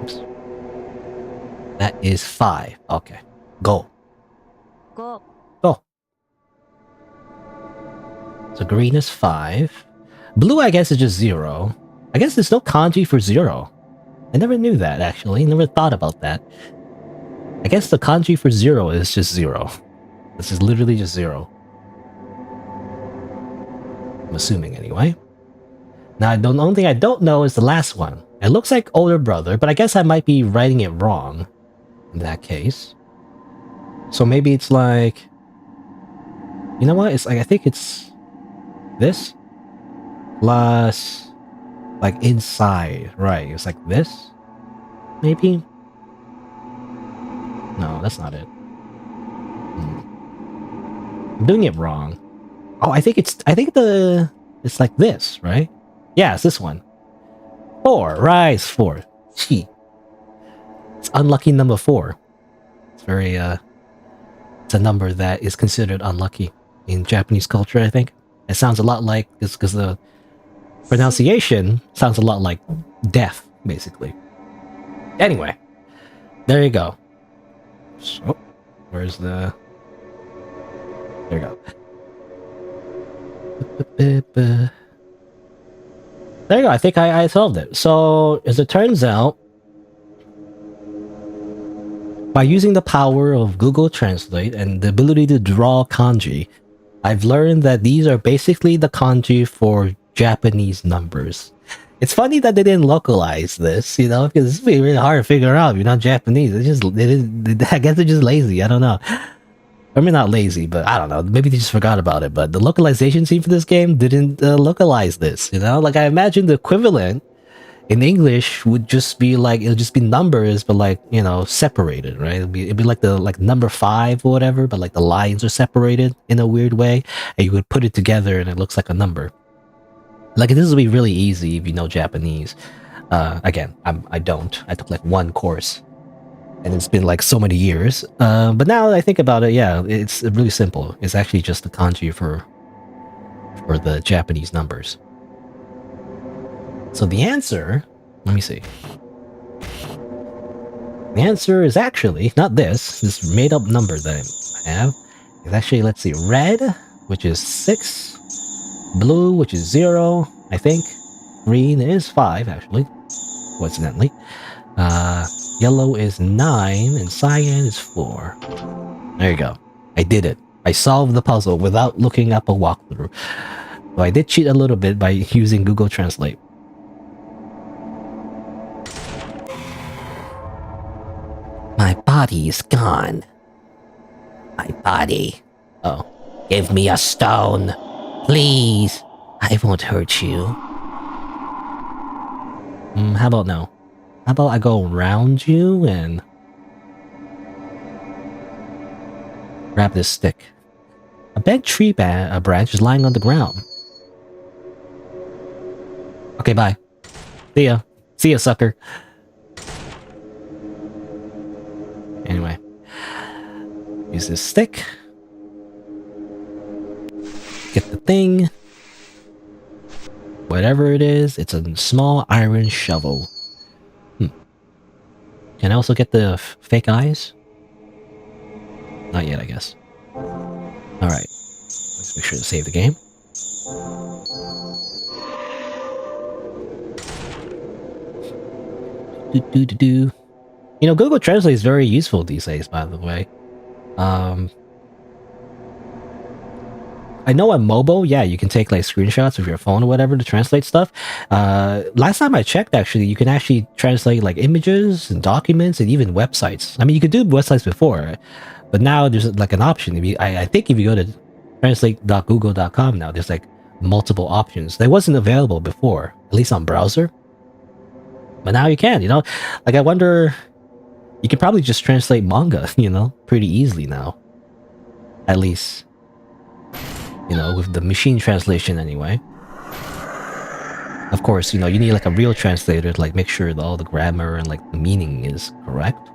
Oops. That is 5. Okay, go. 5 Go. So green is 5. Blue, I guess, is just 0. I guess there's no kanji for 0. I never knew that, actually. Never thought about that. I guess the kanji for 0 is just 0. This is literally just 0. I'm assuming, anyway. Now, the only thing I don't know is the last one. It looks like older brother, but I guess I might be writing it wrong in that case. So maybe it's like... You know what? It's like, I think it's... this? Plus... like inside, right? It's like this? Maybe? No, that's not it. I'm doing it wrong. Oh, I think it's like this, right? Yeah, it's this one. 4, rise 4. Gee. It's unlucky number 4. It's very, it's a number that is considered unlucky in Japanese culture, I think. It sounds a lot like, because the pronunciation sounds a lot like death, basically. Anyway, there you go. So, where's the... there you go. There you go, I think I solved it. So, as it turns out, by using the power of Google Translate and the ability to draw kanji, I've learned that these are basically the kanji for Japanese numbers. It's funny that they didn't localize this, you know, because it's really hard to figure out if you're not Japanese. I guess they're just lazy. I don't know. I mean, not lazy, but I don't know. Maybe they just forgot about it. But the localization team for this game didn't localize this, you know? Like, I imagine the equivalent in English would just be like, it'll just be numbers, but like, you know, separated, right? It'd be like the number 5 or whatever, but like the lines are separated in a weird way, and you would put it together and it looks like a number. Like, this would be really easy if you know Japanese. Again, I don't. I took like one course, and it's been like so many years. But now that I think about it, yeah, it's really simple. It's actually just the kanji for the Japanese numbers. So the answer, let me see. The answer is actually not this made-up number that I have. It's actually, let's see, red, which is 6. Blue, which is 0, I think. Green is 5, actually, coincidentally. Yellow is 9, and cyan is 4. There you go. I did it. I solved the puzzle without looking up a walkthrough. So I did cheat a little bit by using Google Translate. My body is gone. My body. Oh. Give me a stone. Please, I won't hurt you. How about no? How about I go around you and grab this stick? A bent tree branch is lying on the ground. Okay, bye. See ya. See ya, sucker. Anyway. Use this stick. Get the thing. Whatever it is, it's a small iron shovel. Can I also get the fake eyes? Not yet, I guess. Alright. Let's make sure to save the game. Do. You know, Google Translate is very useful these days, by the way. I know on mobile, yeah, you can take like screenshots of your phone or whatever to translate stuff. Last time I checked, actually, you can actually translate like images and documents and even websites. I mean, you could do websites before, but now there's like an option. I think if you go to translate.google.com now, there's like multiple options. That wasn't available before, at least on browser. But now you can, you know? Like, I wonder, you can probably just translate manga, you know, pretty easily now. At least, you know, with the machine translation anyway. Of course, you know, you need like a real translator to like make sure that all the grammar and like the meaning is correct.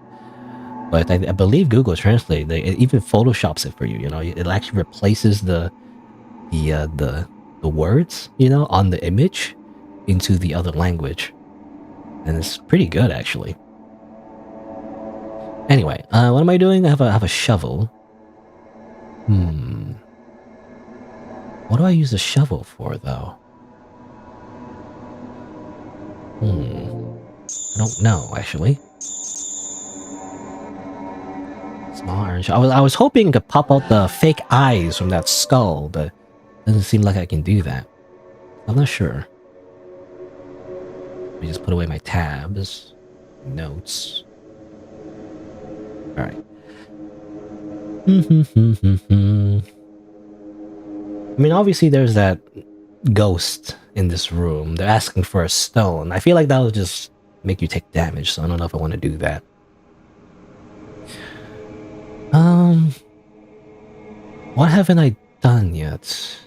But I believe Google Translate, it even photoshops it for you, you know, it actually replaces the words, you know, on the image into the other language. And it's pretty good, actually. Anyway, what am I doing? I have a shovel. What do I use a shovel for, though? I don't know, actually. Small orange. I was hoping to pop out the fake eyes from that skull, but it doesn't seem like I can do that. I'm not sure. Let me just put away my tabs. Notes. Alright. I mean, obviously there's that ghost in this room. They're asking for a stone. I feel like that will just make you take damage, so I don't know if I want to do that. What haven't I done yet?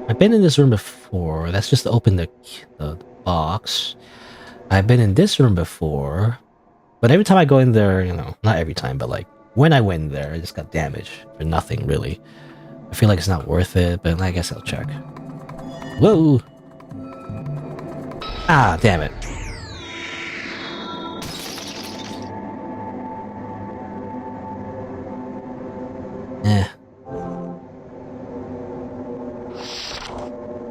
I've been in this room before. That's just to open the box. I've been in this room before. But every time I go in there, you know, not every time, but like when I went there, I just got damaged for nothing, really. I feel like it's not worth it, but I guess I'll check. Whoa! Ah, damn it.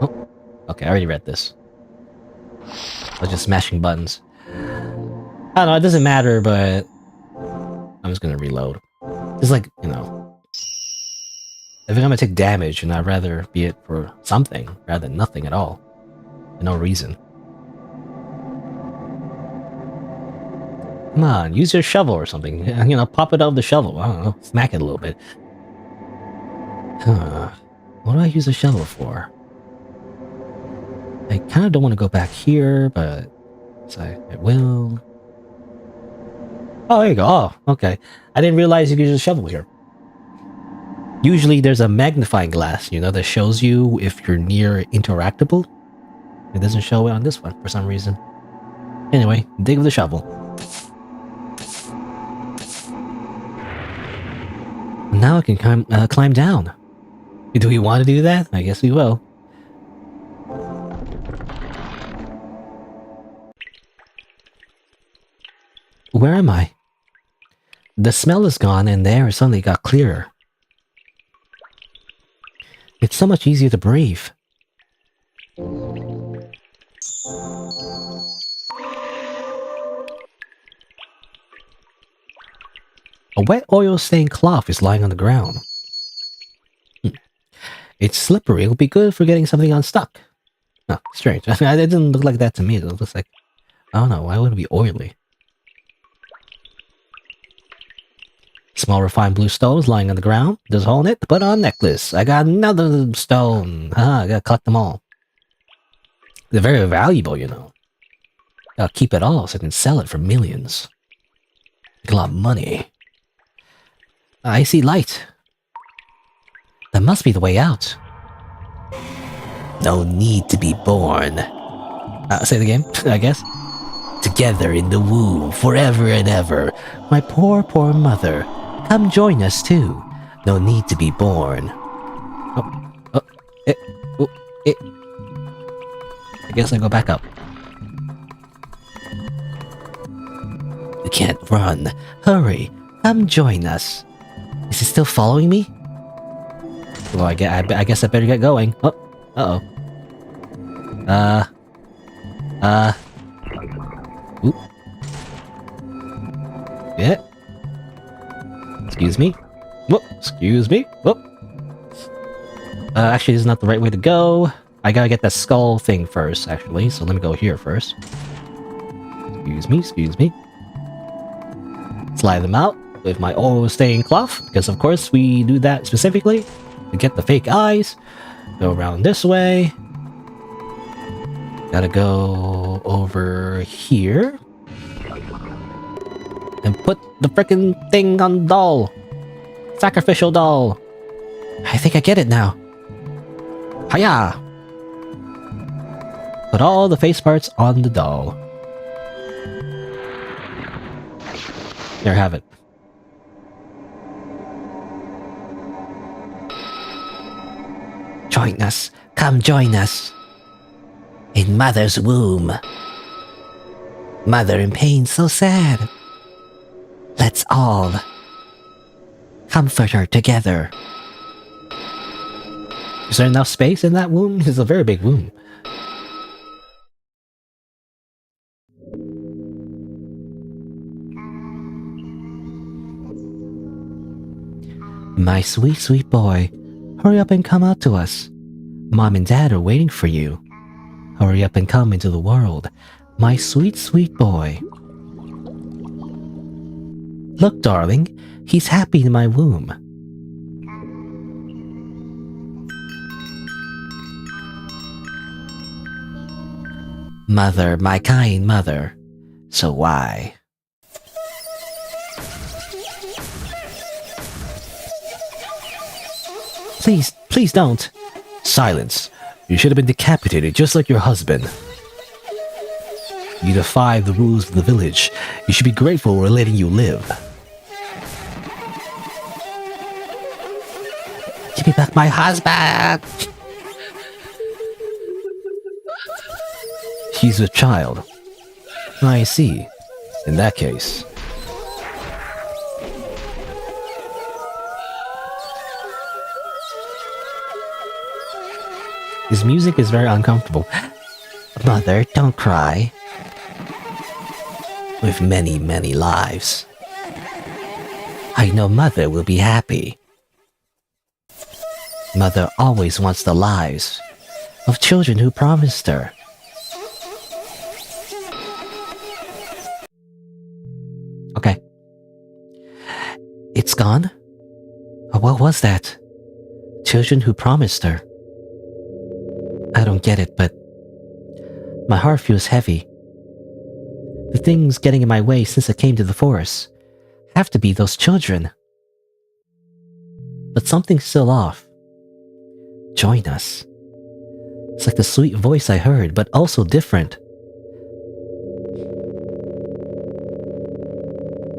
Oh, okay, I already read this. I was just smashing buttons. I don't know, it doesn't matter, but I'm just gonna reload. It's like, you know, if I'm gonna take damage, and I'd rather be it for something rather than nothing at all. For no reason. Come on, use your shovel or something. You know, pop it out of the shovel. I don't know, smack it a little bit. What do I use a shovel for? I kind of don't want to go back here, but I will. Oh, there you go. Oh, okay. I didn't realize you could use a shovel here. Usually there's a magnifying glass, you know, that shows you if you're near interactable. It doesn't show it on this one for some reason. Anyway, dig with the shovel. Now I can climb down. Do we want to do that? I guess we will. Where am I? The smell is gone and the air suddenly got clearer. It's so much easier to breathe. A wet oil-stained cloth is lying on the ground. It's slippery. It'll be good for getting something unstuck. Oh, strange. It didn't look like that to me. It looks like... I don't know. Why would it be oily? Small refined blue stones lying on the ground. There's a hole in it. Put on a necklace. I got another stone. I gotta collect them all. They're very valuable, you know. Gotta keep it all so I can sell it for millions. Make a lot of money. I see light. That must be the way out. No need to be born. Say it again, I guess. Together in the womb, forever and ever. My poor, poor mother. Come join us too. No need to be born. I guess I go back up. You can't run. Hurry. Come join us. Is it still following me? Well, I guess I better get going. Oh, uh-oh. Oop. Yeah. Excuse me. Whoop, excuse me. Whoop. Actually, this is not the right way to go. I gotta get that skull thing first, actually, so let me go here first. Excuse me. Slide them out with my oil stained cloth, because of course we do that specifically to get the fake eyes. Go around this way. Gotta go over here. And put the frickin' thing on the doll. Sacrificial doll. I think I get it now. Hiya! Put all the face parts on the doll. There, have it. Join us. Come join us. In Mother's womb. Mother in pain, so sad. Let's all comfort her together. Is there enough space in that womb? It's a very big womb. My sweet, sweet boy, hurry up and come out to us. Mom and Dad are waiting for you. Hurry up and come into the world, my sweet, sweet boy. Look, darling, he's happy in my womb. Mother, my kind mother. So why? Please don't. Silence. You should have been decapitated just like your husband. You defied the rules of the village. You should be grateful we're letting you live. Give me back my husband! He's a child. I see. In that case... His music is very uncomfortable. Mother, don't cry. With many, many lives. I know Mother will be happy. Mother always wants the lives of children who promised her. Okay. It's gone? What was that? Children who promised her. I don't get it, but my heart feels heavy. The things getting in my way since I came to the forest have to be those children. But something's still off. Join us. It's like the sweet voice I heard, but also different.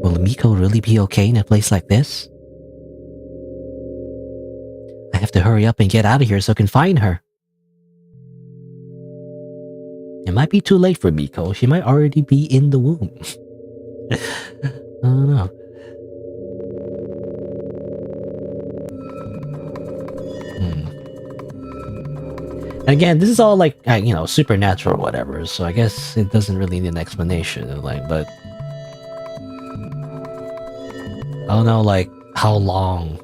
Will Miko really be okay in a place like this? I have to hurry up and get out of here so I can find her. It might be too late for Miko. She might already be in the womb. I don't know. Again, this is all like, supernatural or whatever, so I guess it doesn't really need an explanation. But I don't know, how long,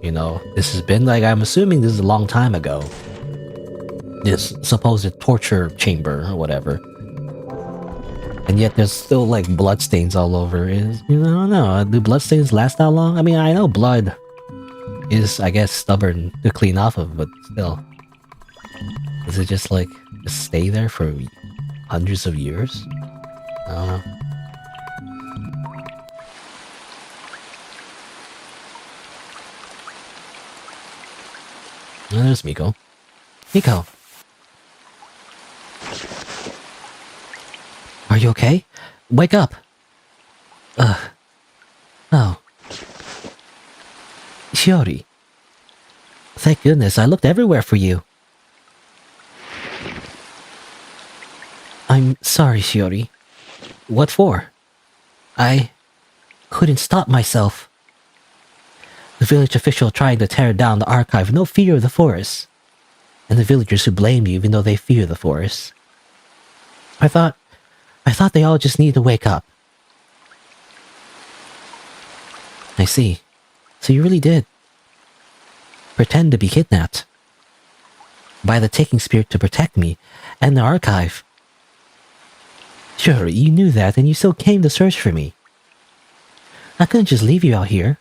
this has been. I'm assuming this is a long time ago. This supposed torture chamber or whatever. And yet there's still bloodstains all over. I don't know, do bloodstains last that long? I mean, I know blood is, I guess, stubborn to clean off of, but still. Does it just stay there for hundreds of years? I don't know. Oh, there's Miko. Miko! Are you okay? Wake up! Oh. Shiori. Thank goodness, I looked everywhere for you. I'm sorry, Shiori. What for? I couldn't stop myself. The village official trying to tear down the archive, no fear of the forest. And the villagers who blame you even though they fear the forest. I thought they all just need to wake up. I see. So you really did pretend to be kidnapped by the taking spirit to protect me and the archive. Sure, you knew that and you still came to search for me. I couldn't just leave you out here.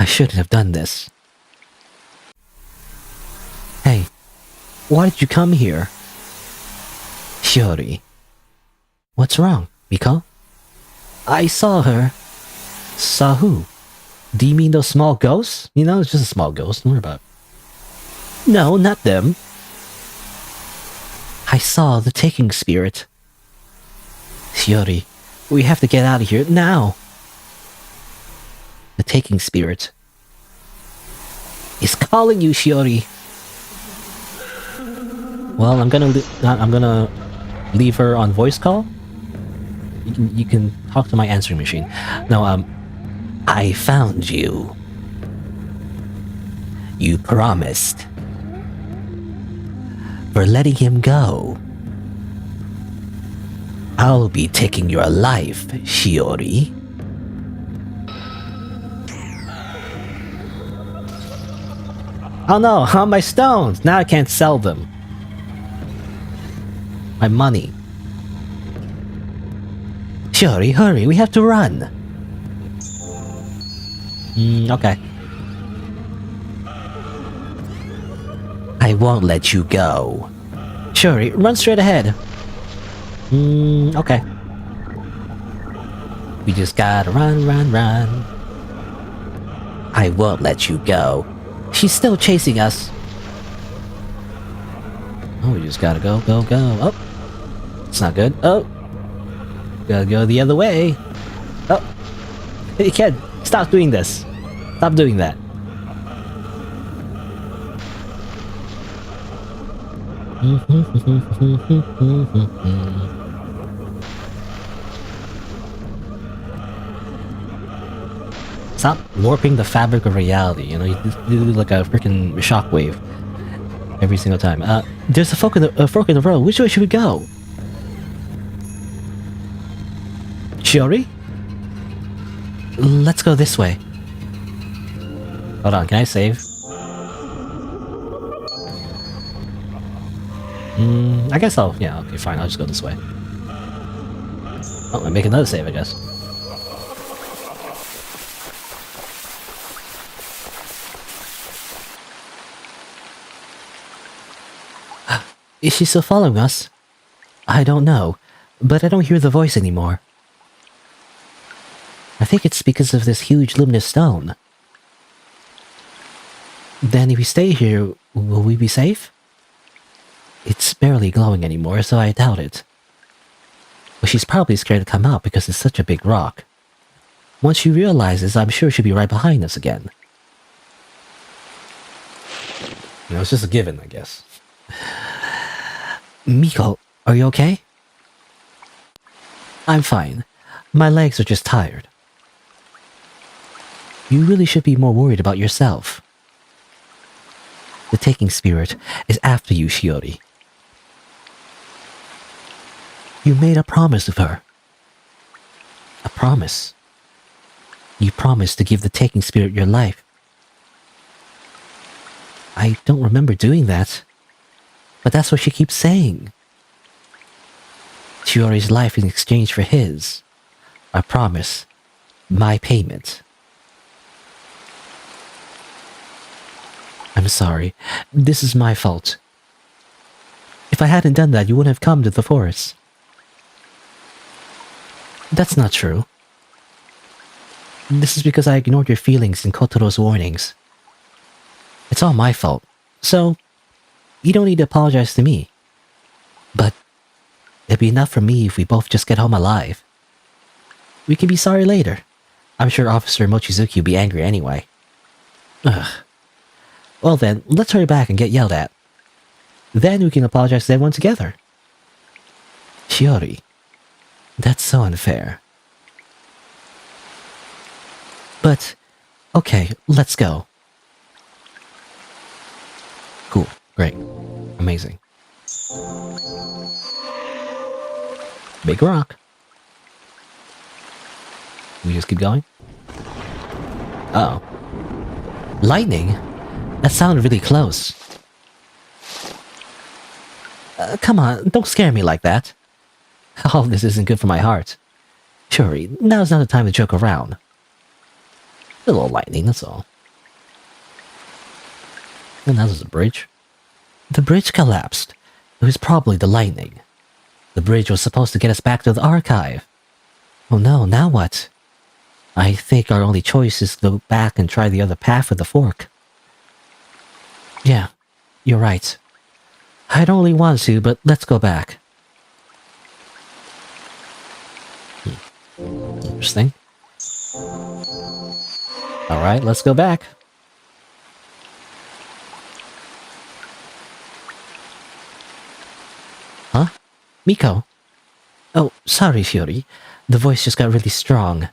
I shouldn't have done this. Hey, why did you come here? Shiori. What's wrong, Miko? I saw her. Saw who? Do you mean those small ghosts? You know, it's just a small ghost, don't worry about it. No, not them. I saw the taking spirit. Shiori, we have to get out of here now. The taking spirit is calling you, Shiori. Well, I'm gonna leave her on voice call. You can talk to my answering machine. No, I found you. You promised. For letting him go. I'll be taking your life, Shiori. Oh no, my stones! Now I can't sell them. My money. Shiori, hurry, we have to run. Okay. I won't let you go. Shiori, run straight ahead. Okay. We just gotta run. I won't let you go. She's still chasing us. Oh, we just gotta go. Oh. It's not good. Oh. Gotta go the other way. Oh. Hey, kid, stop doing this. Stop doing that. Stop warping the fabric of reality. You know, you do like a freaking shockwave every single time. There's a fork in the road. Which way should we go? Shiori? Let's go this way. Hold on, can I save? I guess I'll... Yeah, okay, fine, I'll just go this way. Oh, I make another save, I guess. Is she still following us? I don't know, but I don't hear the voice anymore. I think it's because of this huge luminous stone. Then if we stay here, will we be safe? It's barely glowing anymore, so I doubt it. But she's probably scared to come out because it's such a big rock. Once she realizes, I'm sure she'll be right behind us again. You know, it's just a given, I guess. Miko, are you okay? I'm fine. My legs are just tired. You really should be more worried about yourself. The taking spirit is after you, Shiori. You made a promise with her. A promise. You promised to give the taking spirit your life. I don't remember doing that. But that's what she keeps saying. Shiori's life in exchange for his. A promise. My payment. I'm sorry. This is my fault. If I hadn't done that, you wouldn't have come to the forest. That's not true. This is because I ignored your feelings and Kotoro's warnings. It's all my fault. So, you don't need to apologize to me. But it'd be enough for me if we both just get home alive. We can be sorry later. I'm sure Officer Mochizuki will be angry anyway. Ugh. Well then, let's hurry back and get yelled at. Then we can apologize to everyone together. Shiori, that's so unfair. But, okay, let's go. Cool, great, amazing. Big rock. We just keep going? Uh oh. Lightning? That sounded really close. Come on, don't scare me like that. Oh, this isn't good for my heart. Shuri, now's not the time to joke around. A little lightning, that's all. And that was a bridge. The bridge collapsed. It was probably the lightning. The bridge was supposed to get us back to the archive. Oh no, now what? I think our only choice is to go back and try the other path with the fork. Yeah, you're right. I don't really want to, but let's go back. Interesting. Alright, let's go back. Huh? Miko? Oh, sorry, Shiori. The voice just got really strong.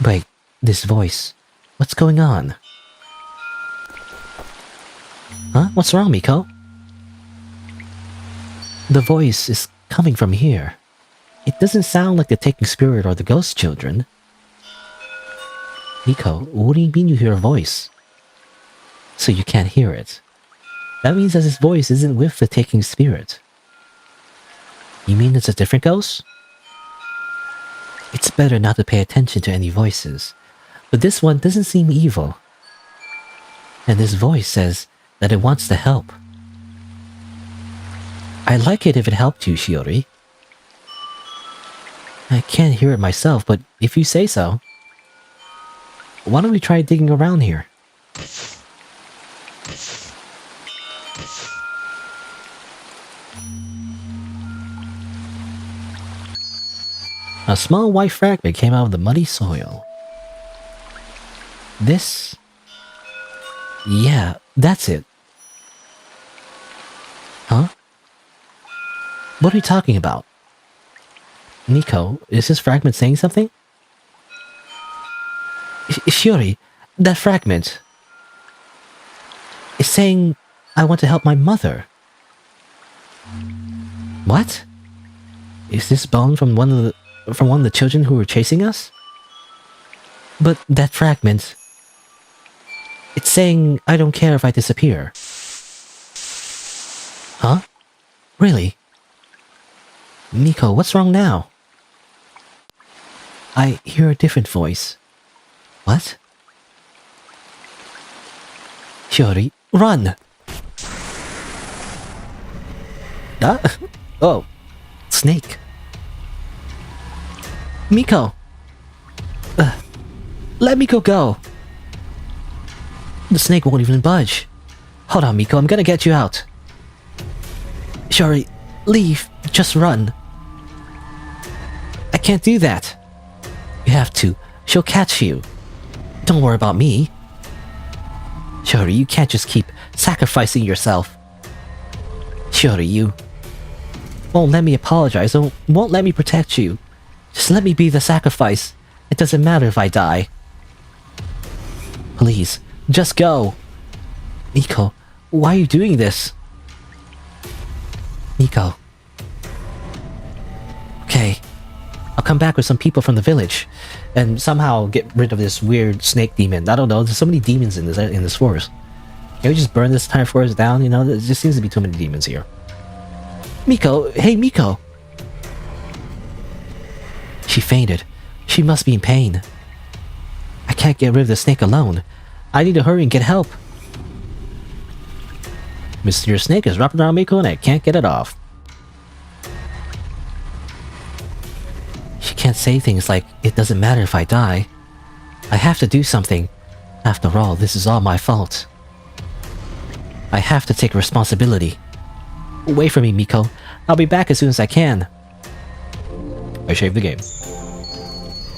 Wait, this voice. What's going on? Huh? What's wrong, Miko? The voice is coming from here. It doesn't sound like the Taking Spirit or the Ghost Children. Miko, what do you mean you hear a voice? So you can't hear it. That means that his voice isn't with the Taking Spirit. You mean it's a different ghost? It's better not to pay attention to any voices, but this one doesn't seem evil. And this voice says that it wants to help. I'd like it if it helped you, Shiori. I can't hear it myself, but if you say so. Why don't we try digging around here? A small white fragment came out of the muddy soil. This? Yeah, that's it. Huh? What are you talking about? Miko, is this fragment saying something? Shiori, that fragment is saying, I want to help my mother. What? Is this bone from one of the children who were chasing us? But that fragment, it's saying, I don't care if I disappear. Huh? Really? Miko, what's wrong now? I hear a different voice. What? Shiori, run! Ah? Oh, snake. Miko! Let Miko go! The snake won't even budge. Hold on, Miko, I'm gonna get you out. Shiori, leave. Just run. I can't do that. You have to. She'll catch you. Don't worry about me. Shiori, you can't just keep sacrificing yourself. Shiori, you won't let me apologize, or won't let me protect you. Just let me be the sacrifice. It doesn't matter if I die. Please, just go. Miko, why are you doing this? Miko. Okay. I'll come back with some people from the village and somehow get rid of this weird snake demon. I don't know, there's so many demons in this forest. Can we just burn this entire forest down? You know, there just seems to be too many demons here. Miko! Hey, Miko! She fainted. She must be in pain. I can't get rid of the snake alone. I need to hurry and get help. Mr. Snake is wrapping around Miko and I can't get it off. She can't say things like, it doesn't matter if I die. I have to do something. After all, this is all my fault. I have to take responsibility. Wait for me, Miko. I'll be back as soon as I can. I shaved the game.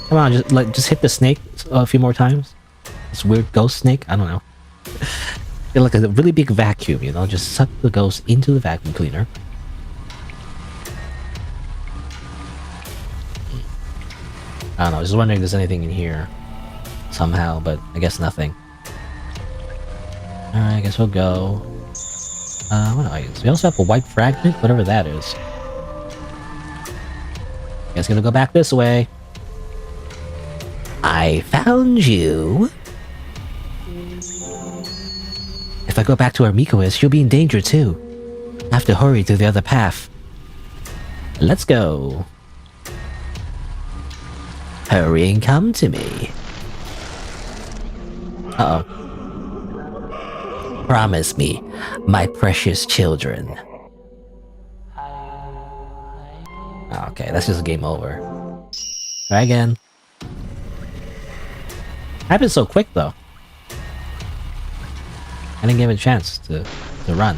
Come on, just hit the snake a few more times. This weird ghost snake? I don't know. It's like a really big vacuum, you know? Just suck the ghost into the vacuum cleaner. I don't know, just wondering if there's anything in here somehow, but I guess nothing. Alright, I guess we'll go. What else? We also have a white fragment, whatever that is. Guess gonna go back this way. I found you. If I go back to where Miko is, she'll be in danger too. I have to hurry to the other path. Let's go. Hurry and come to me. Uh-oh. Promise me, my precious children. Okay, that's just game over. Try again. Happened so quick though. I didn't give it a chance to run.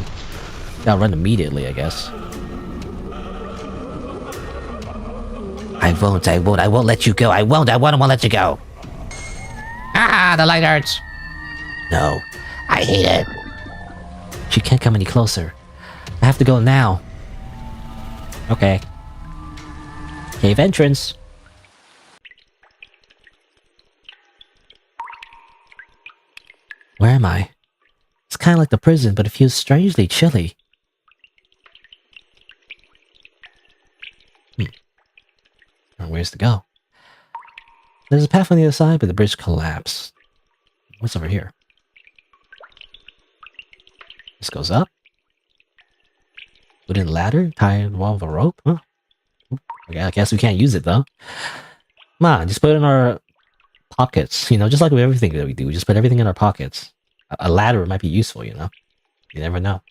Gotta run immediately, I guess. I won't let you go. I won't let you go. Ah, the light hurts. No, I hate it. She can't come any closer. I have to go now. Okay. Cave entrance. Where am I? It's kind of like the prison, but it feels strangely chilly. Where's to go? There's a path on the other side, but the bridge collapsed. What's over here? This goes up. Wooden ladder tied to the wall of a rope. Huh? Okay, I guess we can't use it though. Come on, just put it in our pockets. You know, just like with everything that we do, we just put everything in our pockets. A ladder might be useful, you know. You never know.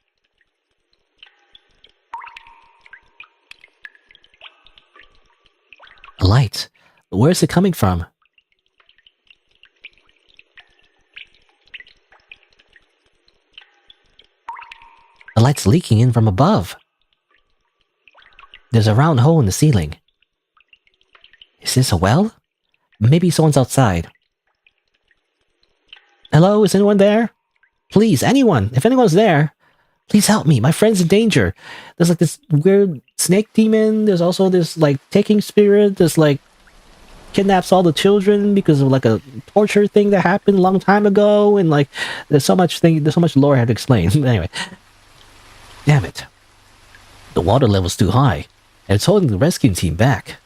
A light. Where is it coming from? The light's leaking in from above. There's a round hole in the ceiling. Is this a well? Maybe someone's outside. Hello, is anyone there? Please, anyone, if anyone's there, please help me. My friend's in danger. There's like this weird snake demon. There's also this like taking spirit. There's like kidnaps all the children because of like a torture thing that happened a long time ago. And like there's so much lore I had to explain. Anyway. Damn it. The water level's too high. And it's holding the rescue team back.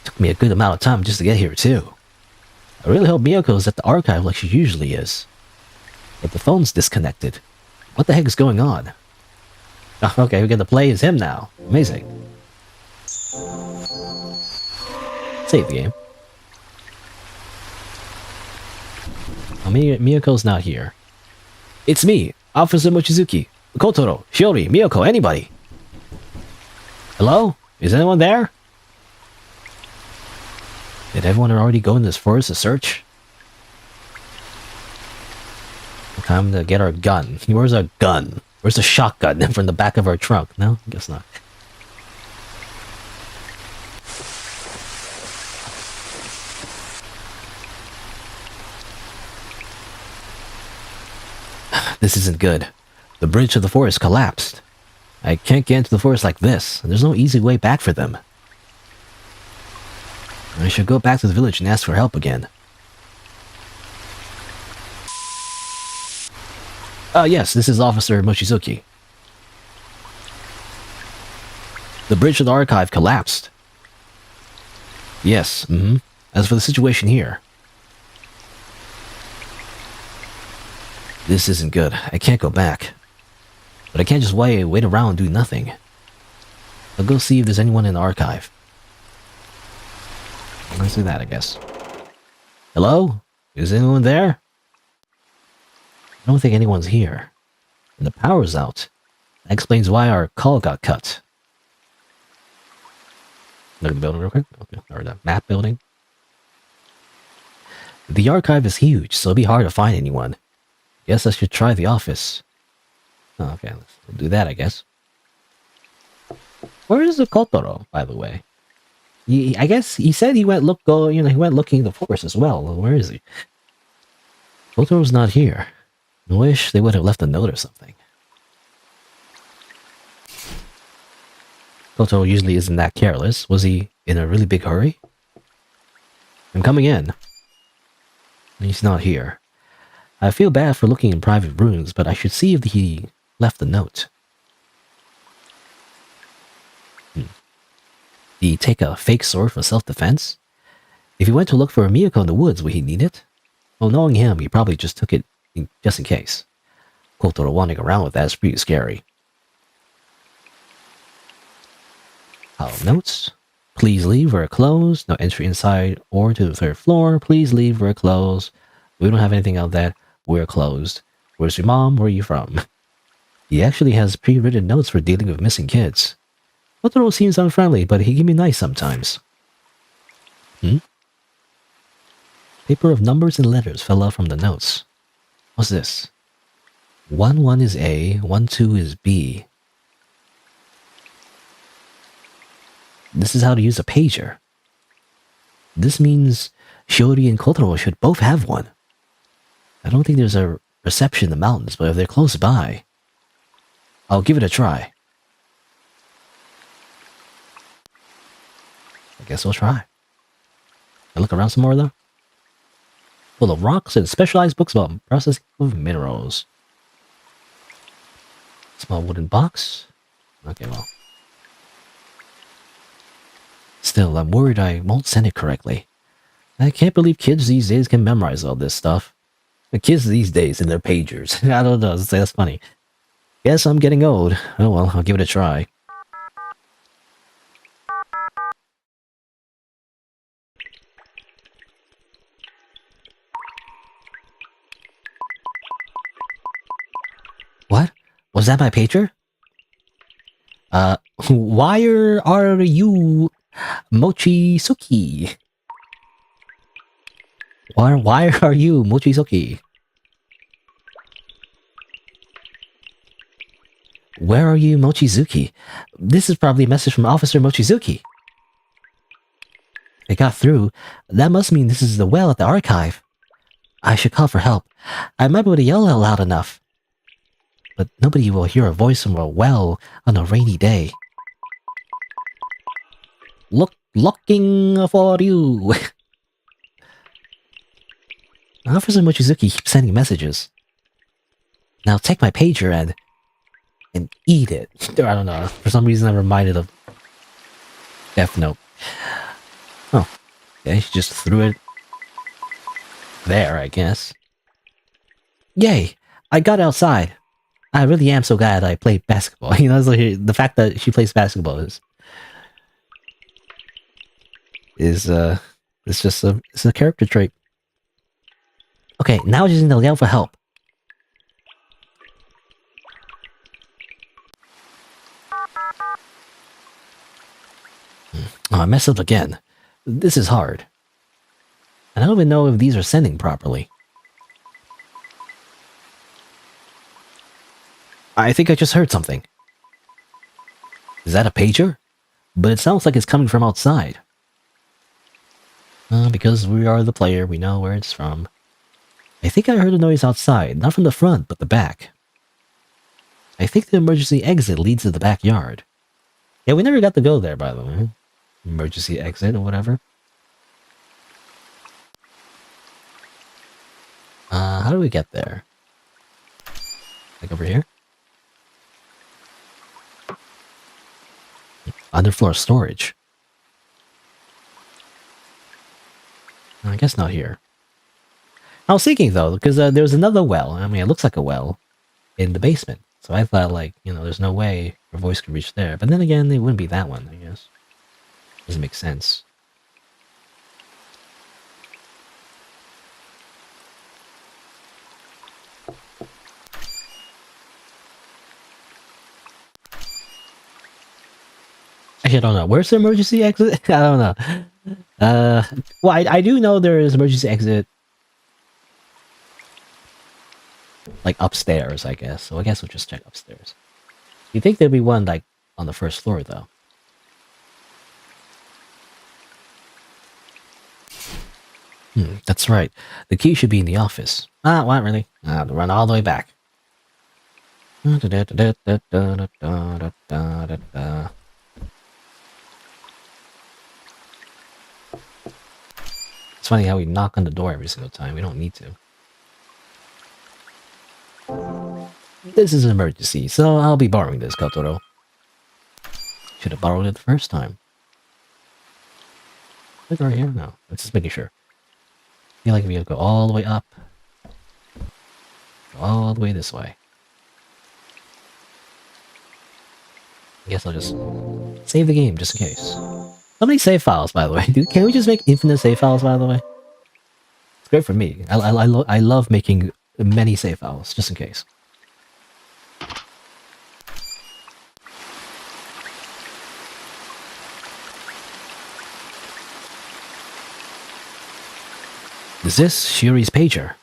Took me a good amount of time just to get here too. I really hope Miyoko's at the archive like she usually is. But the phone's disconnected. What the heck is going on? Oh, okay, we get to play as him now. Amazing. Save the game. Oh, Miyoko's not here. It's me, Officer Mochizuki. Kotaro, Shiori, Miyoko, anybody. Hello? Is anyone there? Did everyone already go in this forest to search? Time to get our gun. Where's our gun? Where's the shotgun from the back of our trunk? No? I guess not. This isn't good. The bridge to the forest collapsed. I can't get into the forest like this. There's no easy way back for them. I should go back to the village and ask for help again. Yes, this is Officer Mochizuki. The bridge to the archive collapsed. Yes, As for the situation here... This isn't good. I can't go back. But I can't just wait around and do nothing. I'll go see if there's anyone in the archive. Let's do that, I guess. Hello? Is anyone there? I don't think anyone's here. And the power's out. That explains why our call got cut. Look at the building real quick. Okay. Or the map building. The archive is huge, so it'll be hard to find anyone. Guess I should try the office. Oh, okay, let's do that, I guess. Where is the Kotaro, by the way? I guess he said he went he went looking in the forest as well. Where is he? Kotaro's not here. I wish they would have left a note or something. Kotaro usually isn't that careless. Was he in a really big hurry? I'm coming in. He's not here. I feel bad for looking in private rooms, but I should see if he left a note. Did he take a fake sword for self-defense? If he went to look for a Miyako in the woods, would he need it? Well, knowing him, he probably just took it just in case. Kotaro wandering around with that is pretty scary. Notes. Please leave, we're closed. No entry inside or to the third floor. Please leave, we're closed. We don't have anything of that. We're closed. Where's your mom? Where are you from? He actually has pre-written notes for dealing with missing kids. Kotaro seems unfriendly, but he can be nice sometimes. Paper of numbers and letters fell out from the notes. What's this? 1-1 is A, 1-2 is B. This is how to use a pager. This means Shiori and Kotaro should both have one. I don't think there's a reception in the mountains, but if they're close by, I'll give it a try. I guess we'll try. I look around some more though. Full of rocks and specialized books about processing of minerals. Small wooden box. Okay, well. Still, I'm worried I won't send it correctly. I can't believe kids these days can memorize all this stuff. The kids these days and their pagers. I don't know, that's funny. Guess I'm getting old. Oh well, I'll give it a try. What? Was that my pager? Why are you Mochizuki? Why are you Mochizuki? Where are you, Mochizuki? This is probably a message from Officer Mochizuki. It got through. That must mean this is the well at the archive. I should call for help. I might be able to yell out loud enough. But nobody will hear a voice from a well on a rainy day. Looking for you. Officer Mochizuki keeps sending messages. Now take my pager and eat it. I don't know. For some reason I'm reminded of Death Note. Oh. Yeah, she just threw it there, I guess. Yay! I got outside. I really am so glad I played basketball. You know, it's like the fact that she plays basketball is it's just a character trait. Okay, now I just need to yell for help. Oh, I messed up again. This is hard. And I don't even know if these are sending properly. I think I just heard something. Is that a pager? But it sounds like it's coming from outside. Because we are the player, we know where it's from. I think I heard a noise outside, not from the front, but the back. I think the emergency exit leads to the backyard. Yeah, we never got to go there, by the way. Emergency exit or whatever. How do we get there? Like over here? Underfloor storage. I guess not here. I was thinking though, because there was another well. I mean, it looks like a well in the basement. So I thought, like, you know, there's no way her voice could reach there. But then again, it wouldn't be that one, I guess. Doesn't make sense. Actually, I don't know. Where's the emergency exit? I don't know. Well, I do know there is emergency exit like upstairs, I guess. So I guess we'll just check upstairs. You think there'd be one like on the first floor though? That's right. The key should be in the office. What really? I have to run all the way back. It's funny how we knock on the door every single time. We don't need to. This is an emergency, so I'll be borrowing this, Kotoro. Should have borrowed it the first time. Is it right here? No. Let's just making sure. I feel like we have to go all the way up. Go all the way this way. I guess I'll just save the game just in case. How many save files, by the way? Dude, can we just make infinite save files, by the way? It's great for me. I love making many save files, just in case. Is this Shuri's pager?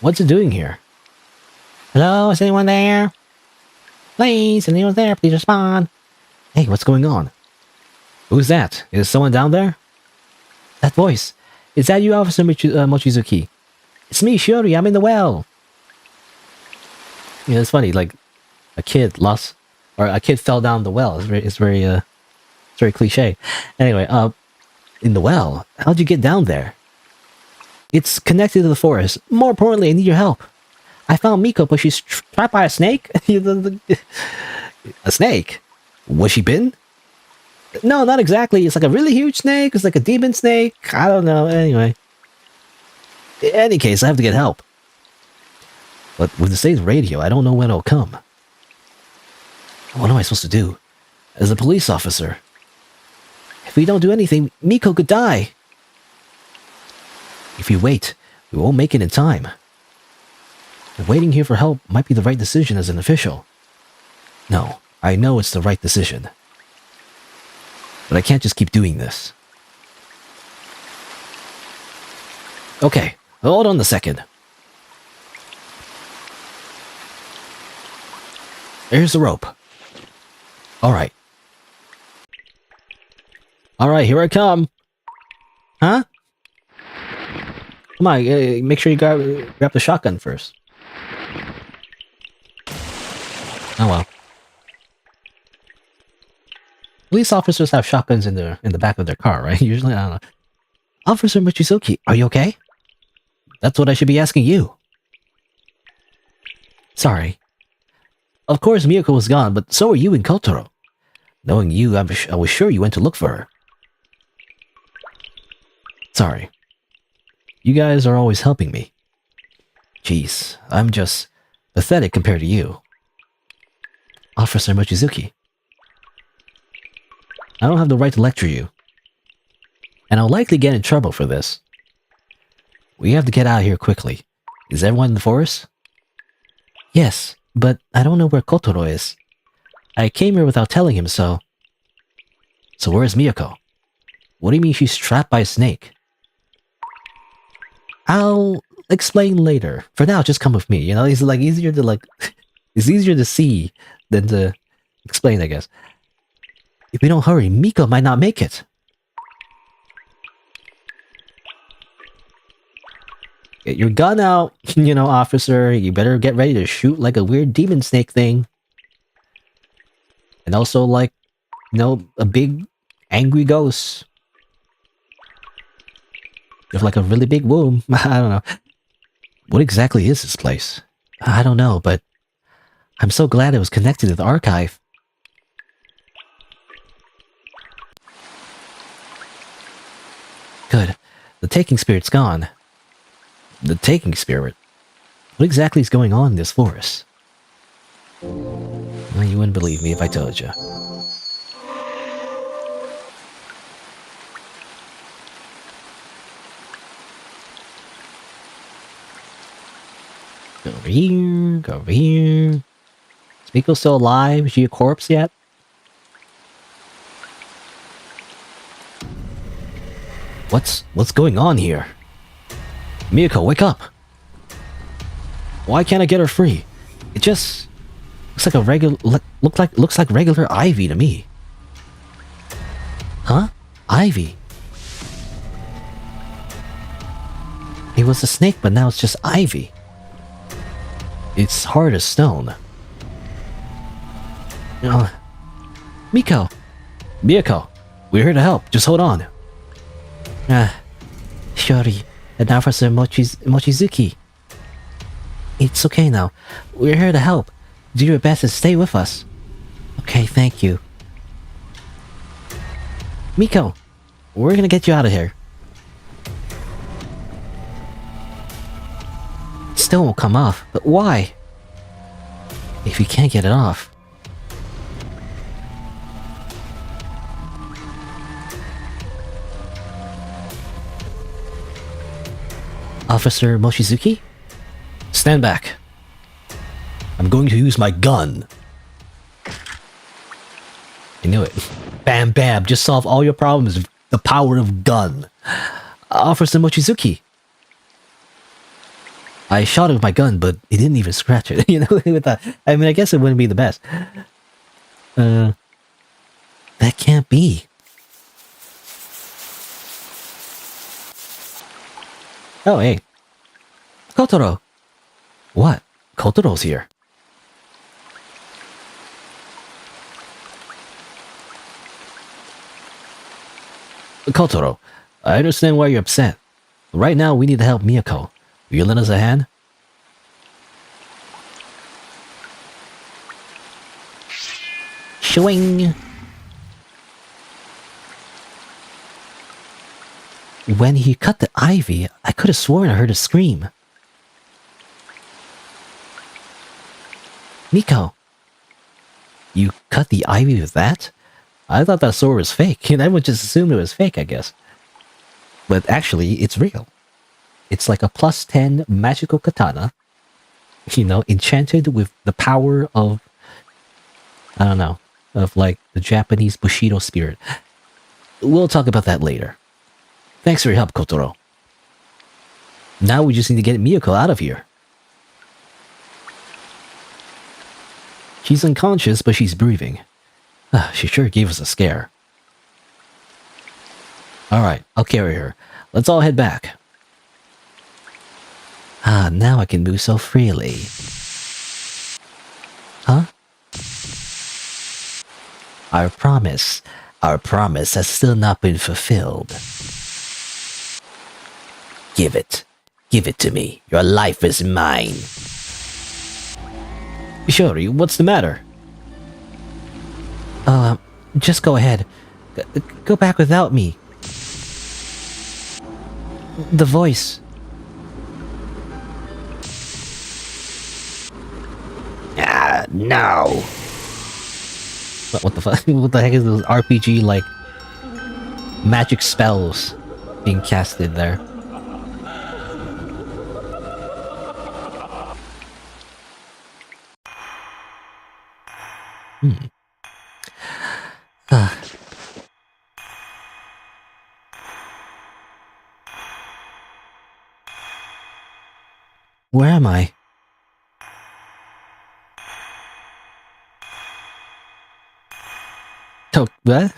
What's it doing here? Hello, is anyone there? Please, if anyone's there, please respond. Hey, what's going on? Who's that? Is someone down there? That voice. Is that you, Officer Mochizuki? It's me, Shuri. I'm in the well. Yeah, it's funny. Like, a kid fell down the well. It's very cliche. Anyway, in the well. How'd you get down there? It's connected to the forest. More importantly, I need your help. I found Miko, but she's trapped by a snake. A snake? Was she bitten? No, not exactly. It's like a really huge snake. It's like a demon snake. I don't know. Anyway. In any case, I have to get help. But with the state's radio, I don't know when it'll come. What am I supposed to do? As a police officer. If we don't do anything, Miko could die. If we wait, we won't make it in time. And waiting here for help might be the right decision as an official. No, I know it's the right decision. But I can't just keep doing this. Okay, hold on a second. There's the rope. Alright. Alright, here I come. Huh? Come on, make sure you grab the shotgun first. Oh well. Police officers have shotguns in the back of their car, right? Usually, I don't know. Officer Mochizuki, are you okay? That's what I should be asking you. Sorry. Of course, Miyako was gone, but so are you and Kotaro. Knowing you, I was sure you went to look for her. Sorry. You guys are always helping me. Jeez, I'm just pathetic compared to you. Officer Mochizuki. I don't have the right to lecture you. And I'll likely get in trouble for this. We have to get out of here quickly. Is everyone in the forest? Yes, but I don't know where Kotaro is. I came here without telling him, so... So where's Miyako? What do you mean she's trapped by a snake? I'll explain later. For now, just come with me. You know, it's like easier to like... It's easier to see than to explain, I guess. If we don't hurry, Miko might not make it. Get your gun out, you know, officer. You better get ready to shoot like a weird demon snake thing. And also like, you know, a big angry ghost. With like a really big womb. I don't know. What exactly is this place? I don't know, but I'm so glad it was connected to the archive. Good. The taking spirit's gone. The taking spirit? What exactly is going on in this forest? Well, you wouldn't believe me if I told you. Go over here, go over here. Is Miko still alive? Is she a corpse yet? What's going on here? Miyako, wake up! Why can't I get her free? It just looks like a regular looks like regular Ivy to me. Huh? Ivy? It was a snake, but now it's just Ivy. It's hard as stone. Miko! Miyako! We're here to help. Just hold on. Shori and Officer Mochizuki. It's okay now. We're here to help. Do your best and stay with us. Okay, thank you. Miko, we're gonna get you out of here. It still won't come off, but why? If you can't get it off. Officer Mochizuki? Stand back. I'm going to use my gun. I knew it. Bam bam, just solve all your problems with the power of gun. Officer Mochizuki. I shot it with my gun, but it didn't even scratch it. You know, with that. I mean, I guess it wouldn't be the best. That can't be. Oh, hey. Kotaro. What? Kotaro's here. Kotaro, I understand why you're upset. Right now, we need to help Miyako. Will you lend us a hand? Shwing! When he cut the ivy, I could have sworn I heard a scream. Miko! You cut the ivy with that? I thought that sword was fake, and I would just assume it was fake, I guess. But actually, it's real. It's like a +10 magical katana, you know, enchanted with the power of, I don't know, of like the Japanese Bushido spirit. We'll talk about that later. Thanks for your help, Kotaro. Now we just need to get Miyako out of here. She's unconscious, but she's breathing. She sure gave us a scare. Alright, I'll carry her. Let's all head back. Now I can move so freely. Huh? Our promise has still not been fulfilled. Give it to me. Your life is mine. Shori, what's the matter? Just go ahead. Go back without me. The voice. No. What the fuck? What the heck is those RPG, like, magic spells being casted there? Where am I? Oh, what?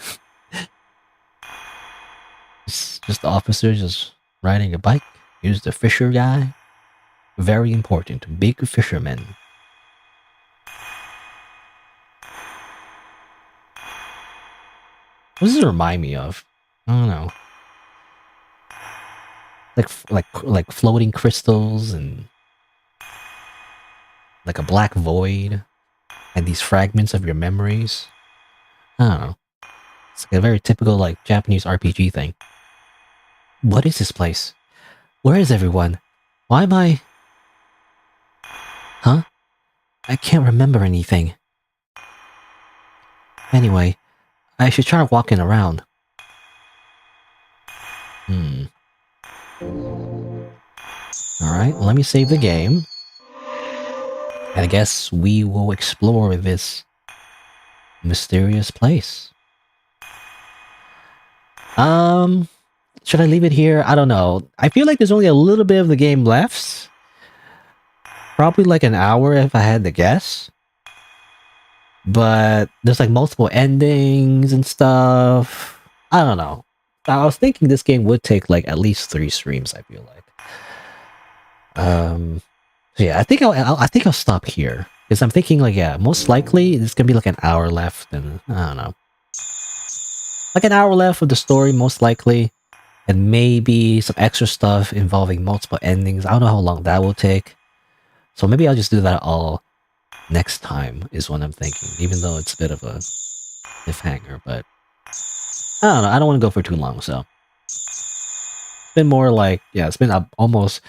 It's just the officer just riding a bike. Here's the fisher guy. Very important. Big fisherman. What does it remind me of? I don't know. Like floating crystals and like a black void and these fragments of your memories. I don't know. It's like a very typical like Japanese RPG thing. What is this place? Where is everyone? Why am I... Huh? I can't remember anything. Anyway, I should try walking around. Alright, let me save the game. And I guess we will explore this mysterious place. Should I leave it here? I don't know. I feel like there's only a little bit of the game left. Probably like an hour if I had to guess. But there's like multiple endings and stuff. I don't know. I was thinking this game would take like at least 3 streams, I feel like. So yeah, I think I'll stop here. Because I'm thinking like, yeah, most likely there's gonna be like an hour left, and I don't know. Like an hour left of the story, most likely. and maybe some extra stuff involving multiple endings. I don't know how long that will take. So maybe I'll just do that all next time is what I'm thinking, even though it's a bit of a cliffhanger, but I don't know. I don't want to go for too long, so it's been more like, yeah, it's been almost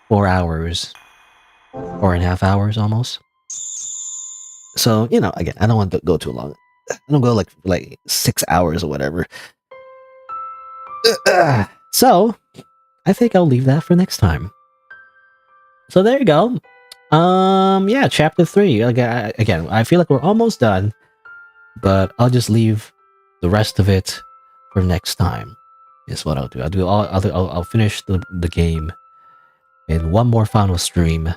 4 hours, 4.5 hours almost. So, again, I don't want to go too long. I don't go like 6 hours or whatever. So, I think I'll leave that for next time. So there you go. Yeah, chapter 3. Again, I feel like we're almost done, but I'll just leave the rest of it for next time. Is what I'll do. I'll finish the game in one more final stream,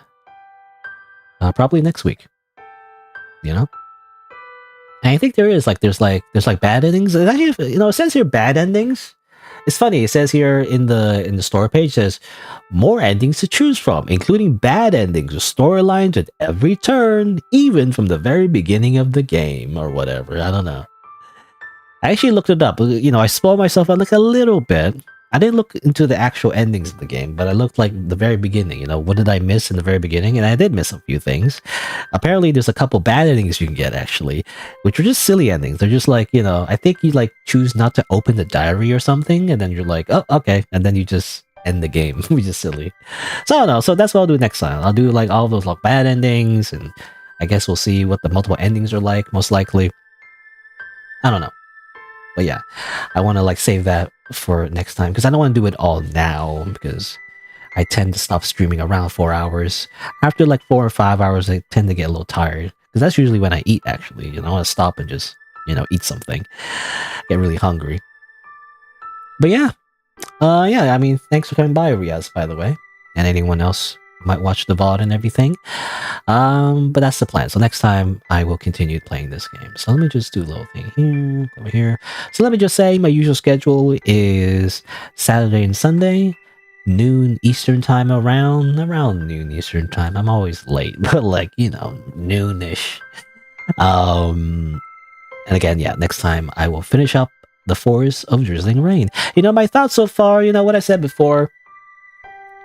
probably next week. And I think there's bad endings. It actually, it says here bad endings. It's funny. It says here in the store page, it says more endings to choose from, including bad endings with storylines at every turn, even from the very beginning of the game or whatever. I don't know. I actually looked it up. I spoiled myself out like a little bit. I didn't look into the actual endings of the game, but I looked like the very beginning. What did I miss in the very beginning? And I did miss a few things. Apparently, there's a couple bad endings you can get, actually, which are just silly endings. They're just like, I think you choose not to open the diary or something, and then you're like, oh, okay. And then you just end the game, which is silly. So I don't know. So that's what I'll do next time. I'll do all of those bad endings, and I guess we'll see what the multiple endings are like, most likely. I don't know. But yeah, I want to save that for next time because I don't want to do it all now because I tend to stop streaming around 4 hours. After 4 or 5 hours, I tend to get a little tired because that's usually when I eat. Actually, I want to stop and just eat something. Get really hungry. But yeah, yeah. I mean, thanks for coming by, Riaz, by the way, and anyone else who might watch the VOD and everything. But that's the plan. So next time I will continue playing this game. So let me just do a little thing here, over here. So let me just say my usual schedule is Saturday and Sunday, noon Eastern time, around noon Eastern time. I'm always late, but noonish. And again, yeah, next time I will finish up the Forest of Drizzling Rain. My thoughts so far, what I said before,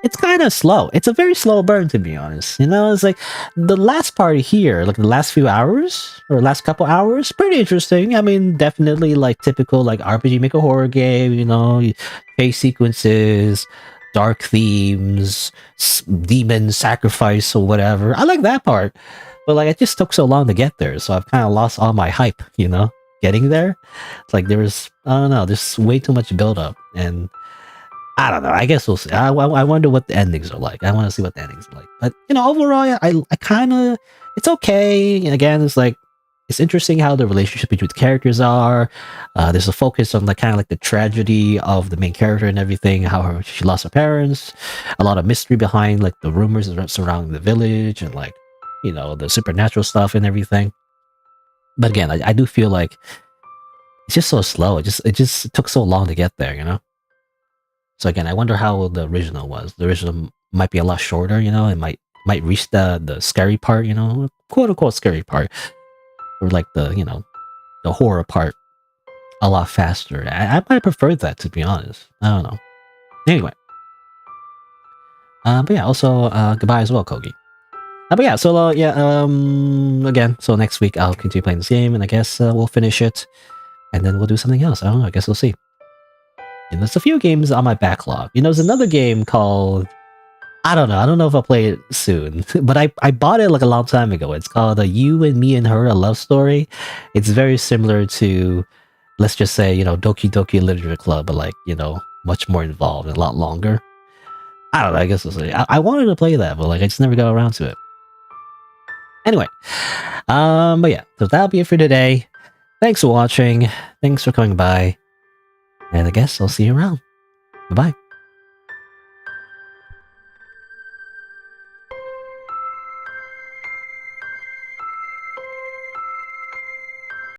it's kind of slow. It's a very slow burn, to be honest. It's like the last part here, the last few hours or last couple hours, pretty interesting. I mean, definitely typical RPG Maker horror game. Face sequences, dark themes, demon sacrifice or whatever. I like that part, but it just took so long to get there, so I've kind of lost all my hype. Getting there, it's there was, I don't know, there's way too much build up and. I don't know. I guess we'll see. I wonder what the endings are like. I want to see what the endings are like. But, overall, I kind of... It's okay. And again, it's interesting how the relationship between the characters are. There's a focus on the tragedy of the main character and everything, how she lost her parents. A lot of mystery behind, the rumors surrounding the village and, the supernatural stuff and everything. But again, I do feel like it's just so slow. It just took so long to get there, So again, I wonder how the original was. The original might be a lot shorter, it might reach the scary part, quote unquote scary part, or the horror part a lot faster. I might have preferred that, to be honest. I don't know. Anyway, but yeah, also goodbye as well, Kogi. But yeah, so again, so next week I'll continue playing this game, and I guess we'll finish it, and then we'll do something else. I don't know. I guess we'll see. And there's a few games on my backlog. There's another game called... I don't know if I'll play it soon. But I bought it a long time ago. It's called You and Me and Her, A Love Story. It's very similar to, let's just say, Doki Doki Literature Club, but much more involved and a lot longer. I don't know, I guess we'll see. I wanted to play that, but I just never got around to it. Anyway. But yeah, so that'll be it for today. Thanks for watching. Thanks for coming by. And I guess I'll see you around. Bye-bye.